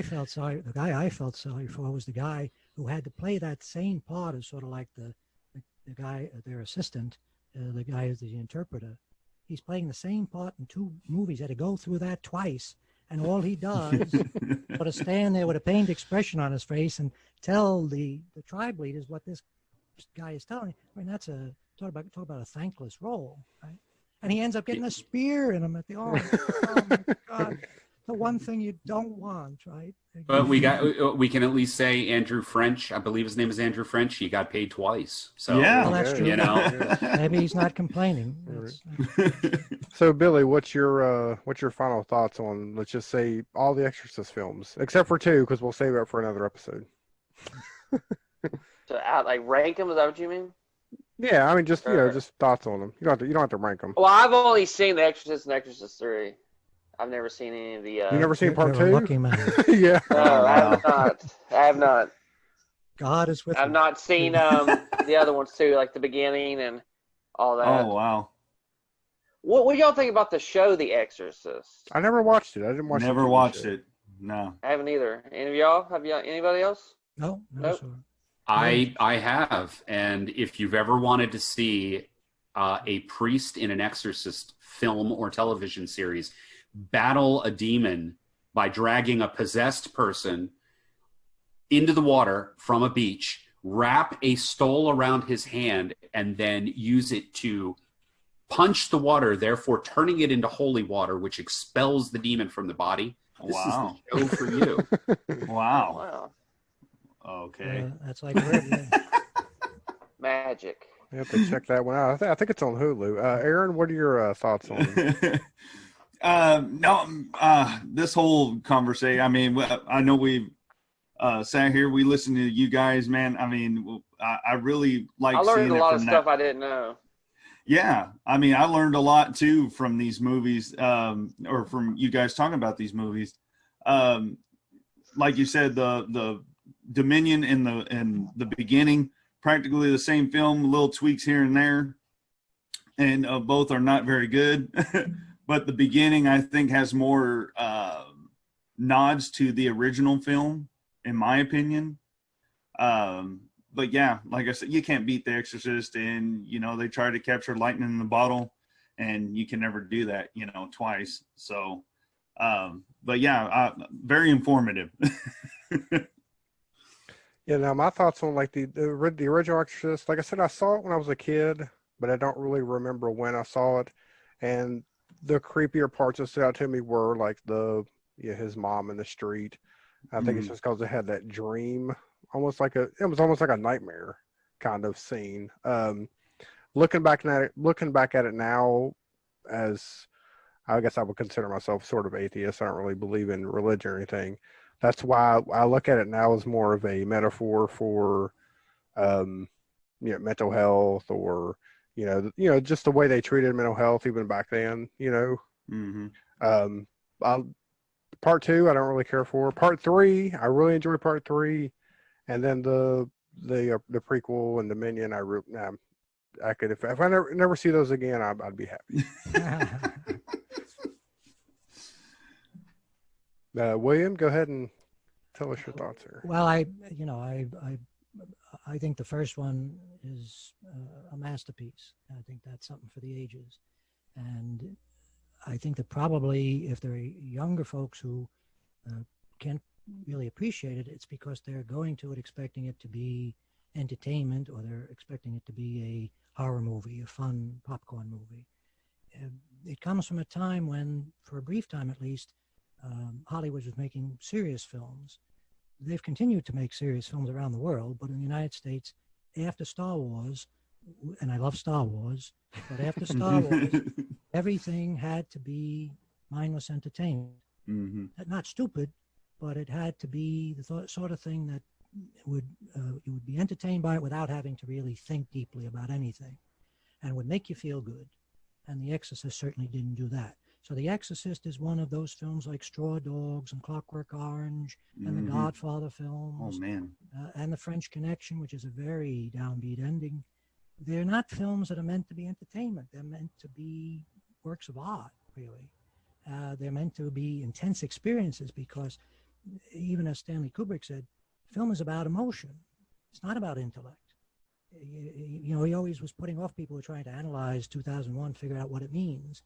I felt sorry for was the guy who had to play that same part as sort of like the guy, their assistant, the guy who's the interpreter. He's playing the same part in two movies. Had to go through that twice, and all he does sort of stand there with a pained expression on his face and tell the tribe leaders what this guy is telling. I mean, that's talk about a thankless role, right? And he ends up getting a spear in him at the arm. Oh my God! the one thing you don't want, right? But we can at least say Andrew French. I believe his name is Andrew French. He got paid twice. So Yeah. Well, that's true. you know. Maybe he's not complaining. So, Billy, what's your final thoughts on, let's just say, all the Exorcist films, except for 2, because we'll save it for another episode. So like rank them? Is that what you mean? Yeah, I mean, just just thoughts on them. You don't have to rank them. Well, I've only seen The Exorcist and Exorcist 3. I've never seen any of the. You never seen part You're a 2? lucky man. Yeah. No, I have not. I have not. God is with I've you. not seen the other ones too, like The Beginning and all that. Oh wow. What do y'all think about the show The Exorcist? I never watched it. I didn't watch the Never TV watched show. it. No. I haven't either. Any of y'all? Have y'all? Anybody else? No, Nope. sir. I have, and if you've ever wanted to see a priest in an Exorcist film or television series battle a demon by dragging a possessed person into the water from a beach, wrap a stole around his hand, and then use it to punch the water, therefore turning it into holy water, which expels the demon from the body. This is the show for you. Wow. Wow. Okay. That's like Magic. You have to check that one out. I think it's on Hulu. Aaron, what are your thoughts on it? This whole conversation, I mean, I know we've sat here, we listened to you guys, man. I mean, I really like seeing it. I learned a lot of from stuff that. I didn't know. Yeah, I mean, I learned a lot too from these movies, or from you guys talking about these movies. Like you said, the Dominion in the beginning, practically the same film, little tweaks here and there, and both are not very good. But the beginning, I think, has more nods to the original film, in my opinion. But yeah, like I said, you can't beat The Exorcist, and they try to capture lightning in the bottle, and you can never do that, twice. So, but yeah, very informative. Yeah, now my thoughts on like the original Exorcist. Like I said, I saw it when I was a kid, but I don't really remember when I saw it. And the creepier parts that stood out to me were like his mom in the street. I think it's just because it had that dream, it was almost like a nightmare kind of scene. Looking back at it now, as I guess I would consider myself sort of atheist. I don't really believe in religion or anything. That's why I look at it now as more of a metaphor for, mental health, or just the way they treated mental health even back then. Part 2, I don't really care for. Part 3, I really enjoy Part 3, and then the prequel and Dominion. I could if I never see those again, I'd be happy. William, go ahead and tell us your thoughts here. Well, I think the first one is a masterpiece. I think that's something for the ages, and I think that probably if there are younger folks who can't really appreciate it, it's because they're going to it expecting it to be entertainment, or they're expecting it to be a horror movie, a fun popcorn movie. It comes from a time when, for a brief time at least, Hollywood was making serious films. They've continued to make serious films around the world, but in the United States, after Star Wars, and I love Star Wars, but after Star Wars, everything had to be mindless entertainment. Not stupid, but it had to be the sort of thing that you would be entertained by it without having to really think deeply about anything, and would make you feel good. And The Exorcist certainly didn't do that. So The Exorcist is one of those films like Straw Dogs and Clockwork Orange and the Godfather films. Oh, man. And The French Connection, which is a very downbeat ending. They're not films that are meant to be entertainment. They're meant to be works of art, really. They're meant to be intense experiences, because even as Stanley Kubrick said, film is about emotion. It's not about intellect. He always was putting off people who were trying to analyze 2001, figure out what it means.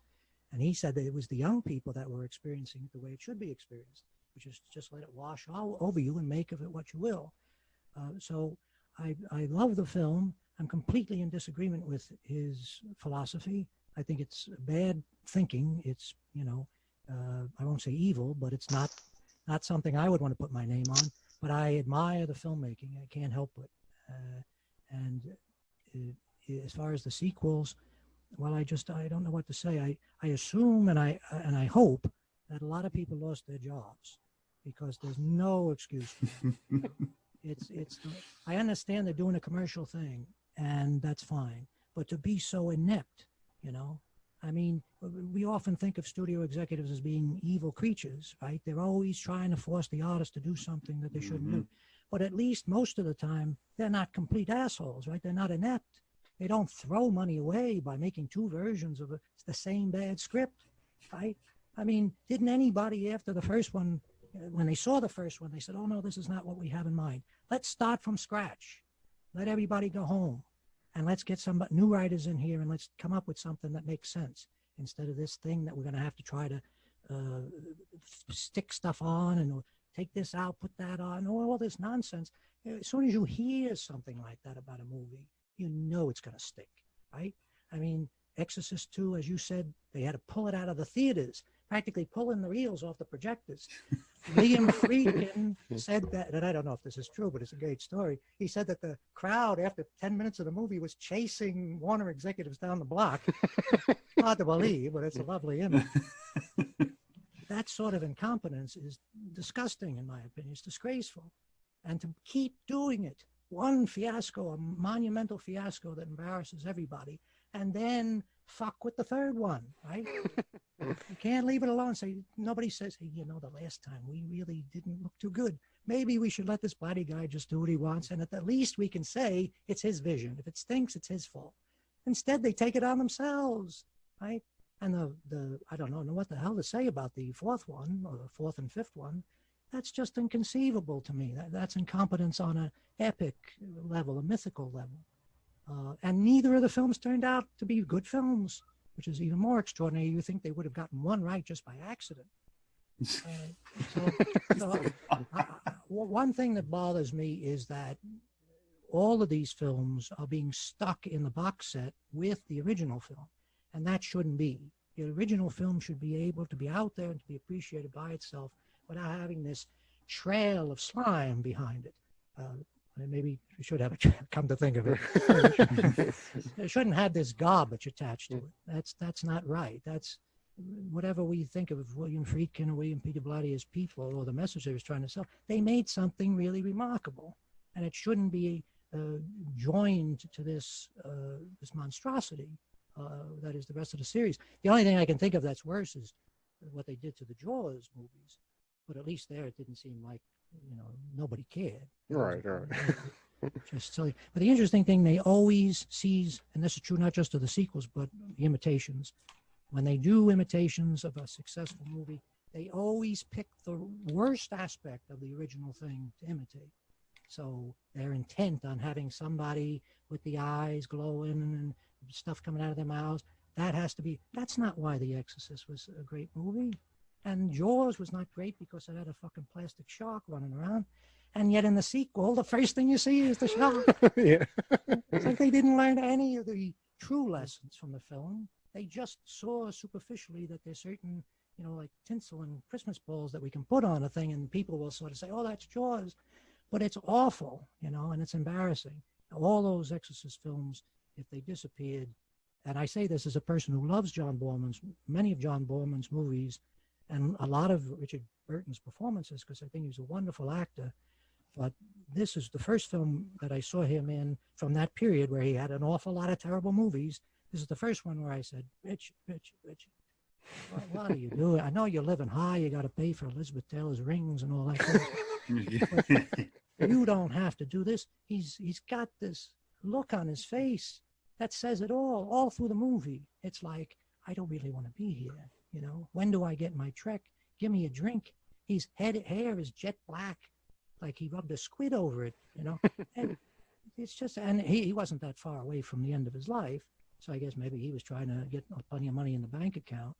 And he said that it was the young people that were experiencing it the way it should be experienced, which is just let it wash all over you and make of it what you will. So I love the film. I'm completely in disagreement with his philosophy. I think it's bad thinking. It's, I won't say evil, but it's not something I would want to put my name on. But I admire the filmmaking. I can't help it. And as far as the sequels, well, I don't know what to say. I assume and I hope that a lot of people lost their jobs because there's no excuse for it. I understand they're doing a commercial thing, and that's fine. But to be so inept, I mean, we often think of studio executives as being evil creatures, right? They're always trying to force the artist to do something that they shouldn't do. But at least most of the time, they're not complete assholes, right? They're not inept. They don't throw money away by making two versions of the same bad script, right? I mean, didn't anybody after the first one, when they saw the first one, they said, oh, no, this is not what we have in mind. Let's start from scratch. Let everybody go home. And let's get some new writers in here and let's come up with something that makes sense instead of this thing that we're going to have to try to stick stuff on and take this out, put that on, all this nonsense. As soon as you hear something like that about a movie, you know it's going to stick, right? I mean, Exorcist 2, as you said, they had to pull it out of the theaters, practically pulling the reels off the projectors. William Friedkin said that, and I don't know if this is true, but it's a great story. He said that the crowd, after 10 minutes of the movie, was chasing Warner executives down the block. Hard to believe, but it's a lovely image. That sort of incompetence is disgusting, in my opinion. It's disgraceful. And to keep doing it, one fiasco, a monumental fiasco that embarrasses everybody, and then fuck with the third one, right? You can't leave it alone. Say, nobody says, hey, the last time we really didn't look too good. Maybe we should let this bloody guy just do what he wants, and at the least we can say it's his vision. If it stinks, it's his fault. Instead, they take it on themselves, right? And I don't know what the hell to say about the fourth one, or the fourth and fifth one. That's just inconceivable to me. That's incompetence on an epic level, a mythical level. And neither of the films turned out to be good films, which is even more extraordinary. You think they would have gotten one right just by accident. One thing that bothers me is that all of these films are being stuck in the box set with the original film, and that shouldn't be. The original film should be able to be out there and to be appreciated by itself without having this trail of slime behind it. Maybe we should have come to think of it. It shouldn't have this garbage attached to it. That's not right. That's whatever we think of William Friedkin or William Peter Blatty as people or the message they was trying to sell. They made something really remarkable, and it shouldn't be joined to this monstrosity that is the rest of the series. The only thing I can think of that's worse is what they did to the Jaws movies, but at least there it didn't seem like nobody cared. Right. Just silly. But the interesting thing, they always seize, and this is true not just of the sequels, but the imitations. When they do imitations of a successful movie, they always pick the worst aspect of the original thing to imitate. So they're intent on having somebody with the eyes glowing and stuff coming out of their mouths. That's not why The Exorcist was a great movie. And Jaws was not great because it had a fucking plastic shark running around. And yet in the sequel, the first thing you see is the shark. Yeah. It's like they didn't learn any of the true lessons from the film. They just saw superficially that there's certain, like tinsel and Christmas balls that we can put on a thing, and people will sort of say, oh, that's Jaws. But it's awful, and it's embarrassing. All those Exorcist films, if they disappeared, and I say this as a person who loves many of John Borman's movies, and a lot of Richard Burton's performances, because I think he was a wonderful actor. But this is the first film that I saw him in from that period where he had an awful lot of terrible movies. This is the first one where I said, Rich, what are you doing? I know you're living high. You got to pay for Elizabeth Taylor's rings and all that. But you don't have to do this. He's got this look on his face that says it all through the movie. It's like, I don't really want to be here. When do I get my trek? Give me a drink. His hair is jet black, like he rubbed a squid over it, And it's just, and he wasn't that far away from the end of his life. So I guess maybe he was trying to get plenty of money in the bank account.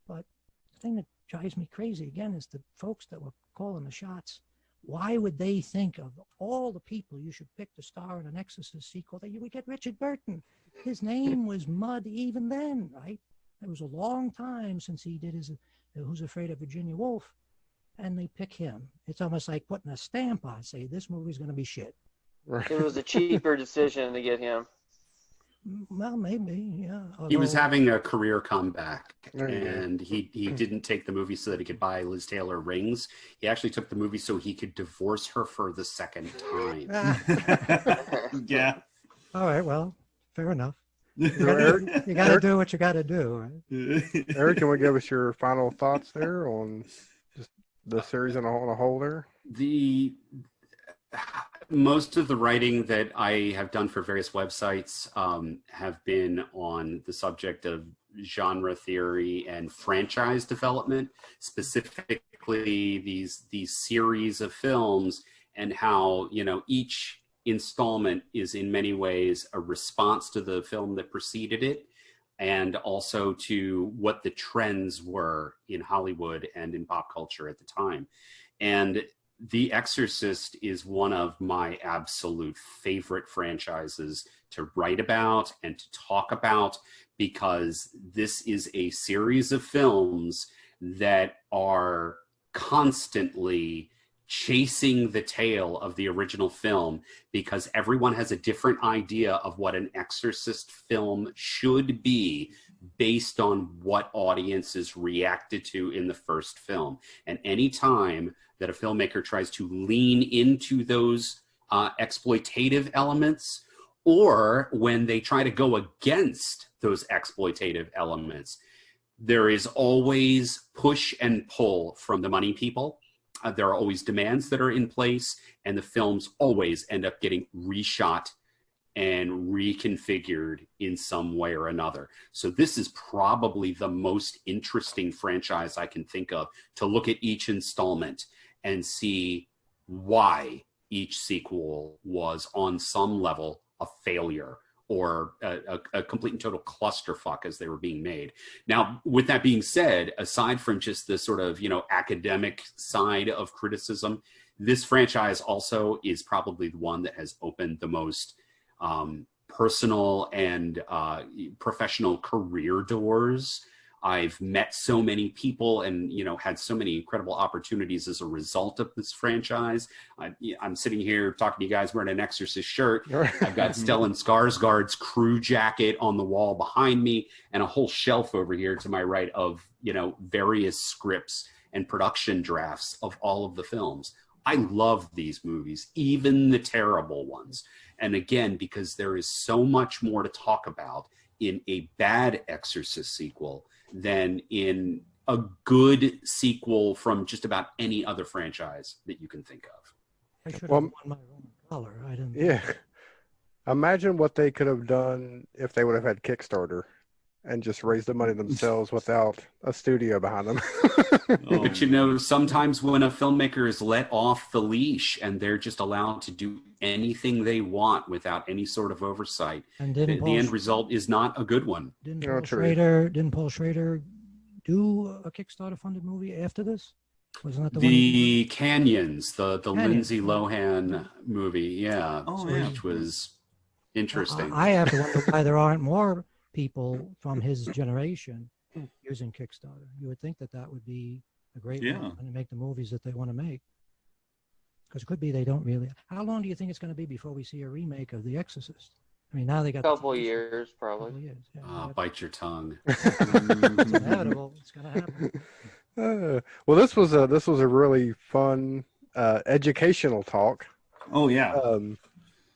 But the thing that drives me crazy again is the folks that were calling the shots. Why would they think of all the people you should pick to star in an Exorcist sequel that you would get Richard Burton? His name was mud even then, right? it was a long time since he did his Who's Afraid of Virginia Woolf, and they pick him. It's almost like putting a stamp on, say, this movie's going to be shit. It was a cheaper decision to get him. Well, maybe, yeah. He was Although- having a career comeback, There you go. and he didn't take the movie so that he could buy Liz Taylor rings. He actually took the movie so he could divorce her for the second time. Yeah. All right, well, fair enough. Eric, You got to do what you got to do, right? Eric, can we give us your final thoughts there on just the series on a whole there? Most of the writing that I have done for various websites have been on the subject of genre theory and franchise development, specifically these series of films, and how, you know, each installment is in many ways a response to the film that preceded it, and also to what the trends were in Hollywood and in pop culture at the time. And The Exorcist is one of my absolute favorite franchises to write about and to talk about, because this is a series of films that are constantly chasing the tail of the original film, because everyone has a different idea of what an Exorcist film should be based on what audiences reacted to in the first film. And any time that a filmmaker tries to lean into those exploitative elements, or when they try to go against those exploitative elements, there is always push and pull from the money people. There are always demands that are in place, and the films always end up getting reshot and reconfigured in some way or another. So this is probably the most interesting franchise I can think of, to look at each installment and see why each sequel was on some level a failure, or a complete and total clusterfuck as they were being made. Now, with that being said, aside from just the sort of, you know, academic side of criticism, this franchise also is probably the one that has opened the most personal and professional career doors. I've met so many people and, you know, had so many incredible opportunities as a result of this franchise. I'm sitting here talking to you guys wearing an Exorcist shirt. I've got Stellan Skarsgård's crew jacket on the wall behind me, and a whole shelf over here to my right of, you know, various scripts and production drafts of all of the films. I love these movies, even the terrible ones. And again, because there is so much more to talk about in a bad Exorcist sequel than in a good sequel from just about any other franchise that you can think of. I should have Well, won my own color. I didn't. Yeah. Imagine what they could have done if they would have had Kickstarter and just raised the money themselves without a studio behind them. But you know, sometimes when a filmmaker is let off the leash and they're just allowed to do anything they want without any sort of oversight, And the didn't end result is not a good one. Didn't No, Paul true. Schrader? Didn't Paul Schrader do a Kickstarter-funded movie after this? Wasn't that the one? The Canyons, the Canyons. Lindsay Lohan movie, yeah, Oh, which was interesting. I have to wonder why there aren't more people from his generation using Kickstarter. You would think that that would be a great way to make the movies that they want to make. Because it could be they don't really. How long do you think it's going to be before we see a remake of The Exorcist? I mean, now they got A couple the TV show. years, Couple probably. years. Yeah, Bite your tongue. it's inevitable. It's going to happen. Well, this was a really fun educational talk. Oh yeah.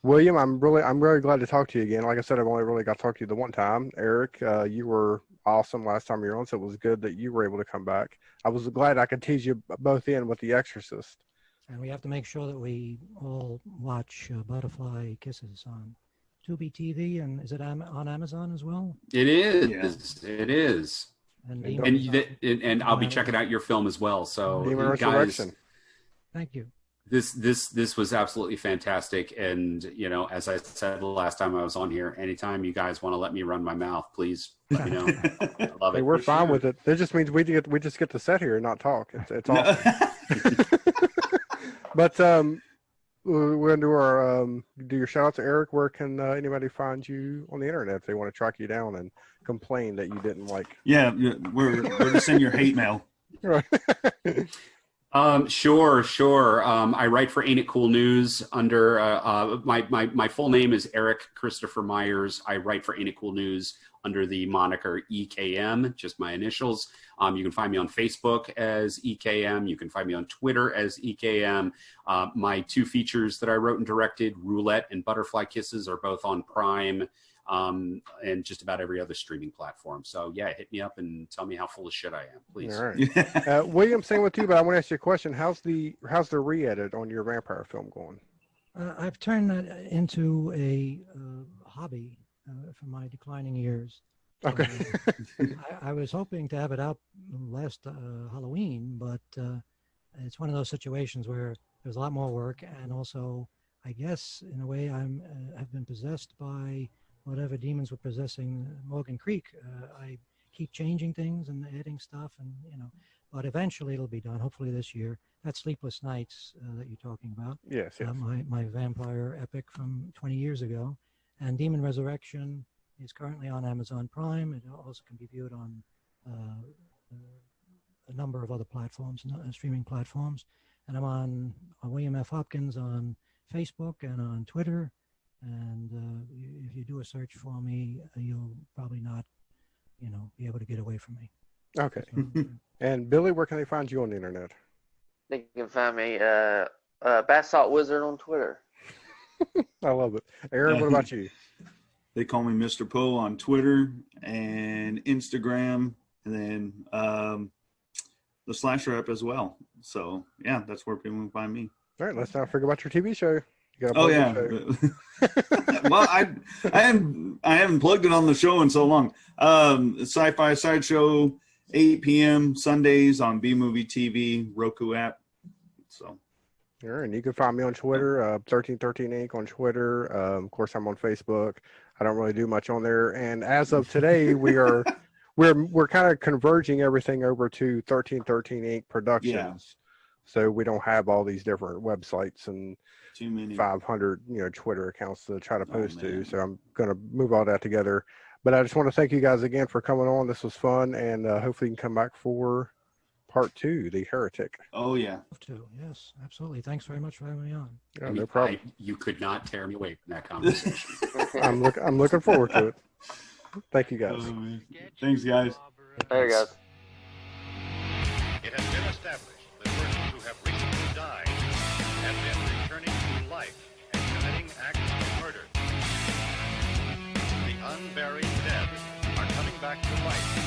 William, I'm really glad to talk to you again. Like I said, I've only really got to talk to you the one time. Eric, you were awesome last time you were on, so it was good that you were able to come back. I was glad I could tease you both in with The Exorcist. And we have to make sure that we all watch Butterfly Kisses on Tubi TV, and is it on Amazon as well? It is. Yeah. It is. And And I'll be checking out your film as well. So Demon guys, Resurrection. Thank you. this was absolutely fantastic. And you know, as I said the last time I was on here, anytime you guys want to let me run my mouth, please, you know, I love Hey, it. we're For fine sure. with it. It just means we just get to sit here and not talk. It's awesome. But we're going to do our do your shout out to Eric. Where can anybody find you on the internet if they want to track you down and complain that you didn't like? Yeah, we're to send your hate mail. Right. Sure. I write for Ain't It Cool News under my full name is Erik Christopher Myers. I write for Ain't It Cool News under the moniker EKM, just my initials. You can find me on Facebook as EKM. You can find me on Twitter as EKM. My 2 features that I wrote and directed, Roulette and Butterfly Kisses, are both on Prime and just about every other streaming platform. So yeah, hit me up and tell me how full of shit I am, please. All right. William, same with you, but I want to ask you a question. How's the re-edit on your vampire film going? I've turned that into a hobby for my declining years. Okay. I was hoping to have it out last Halloween, but it's one of those situations where there's a lot more work, and also, I guess, in a way, I've been possessed by whatever demons were possessing Morgan Creek. I keep changing things and adding stuff, and but eventually it'll be done. Hopefully this year. That's Sleepless Nights that you're talking about. Yes. My vampire epic from 20 years ago, and Demon Resurrection is currently on Amazon Prime. It also can be viewed on a number of other platforms, streaming platforms. And I'm on William F. Hopkins on Facebook and on Twitter. And if you do a search for me, you'll probably not, be able to get away from me. Okay. So, And Billy, where can they find you on the internet? They can find me Bath Salt Wizard on Twitter. I love it. Aaron, what about you? They call me Mr. Poe on Twitter and Instagram, and then the Slasher app as well. So yeah, that's where people can find me. All right, let's now figure about your TV show. You got Oh yeah. Well, I haven't plugged it on the show in so long. Sci-Fi Sideshow, 8 p.m. Sundays on B Movie TV, Roku app. So. Sure, and you can find me on Twitter, 1313 Inc. on Twitter. Of course, I'm on Facebook. I don't really do much on there. And as of today, we're kind of converging everything over to 1313 Inc. Productions. Yeah. So we don't have all these different websites and Too many. 500 Twitter accounts to try to post to. So I'm going to move all that together. But I just want to thank you guys again for coming on. This was fun, and hopefully you can come back for part 2, The Heretic. Oh yeah. Yes, absolutely. Thanks very much for having me on. Yeah, no problem. You could not tear me away from that conversation. I'm looking forward to it. Thank you guys. Thanks, guys. There you go. It has been established that persons who have recently died have been returning to life and committing acts of murder. The unburied dead are coming back to life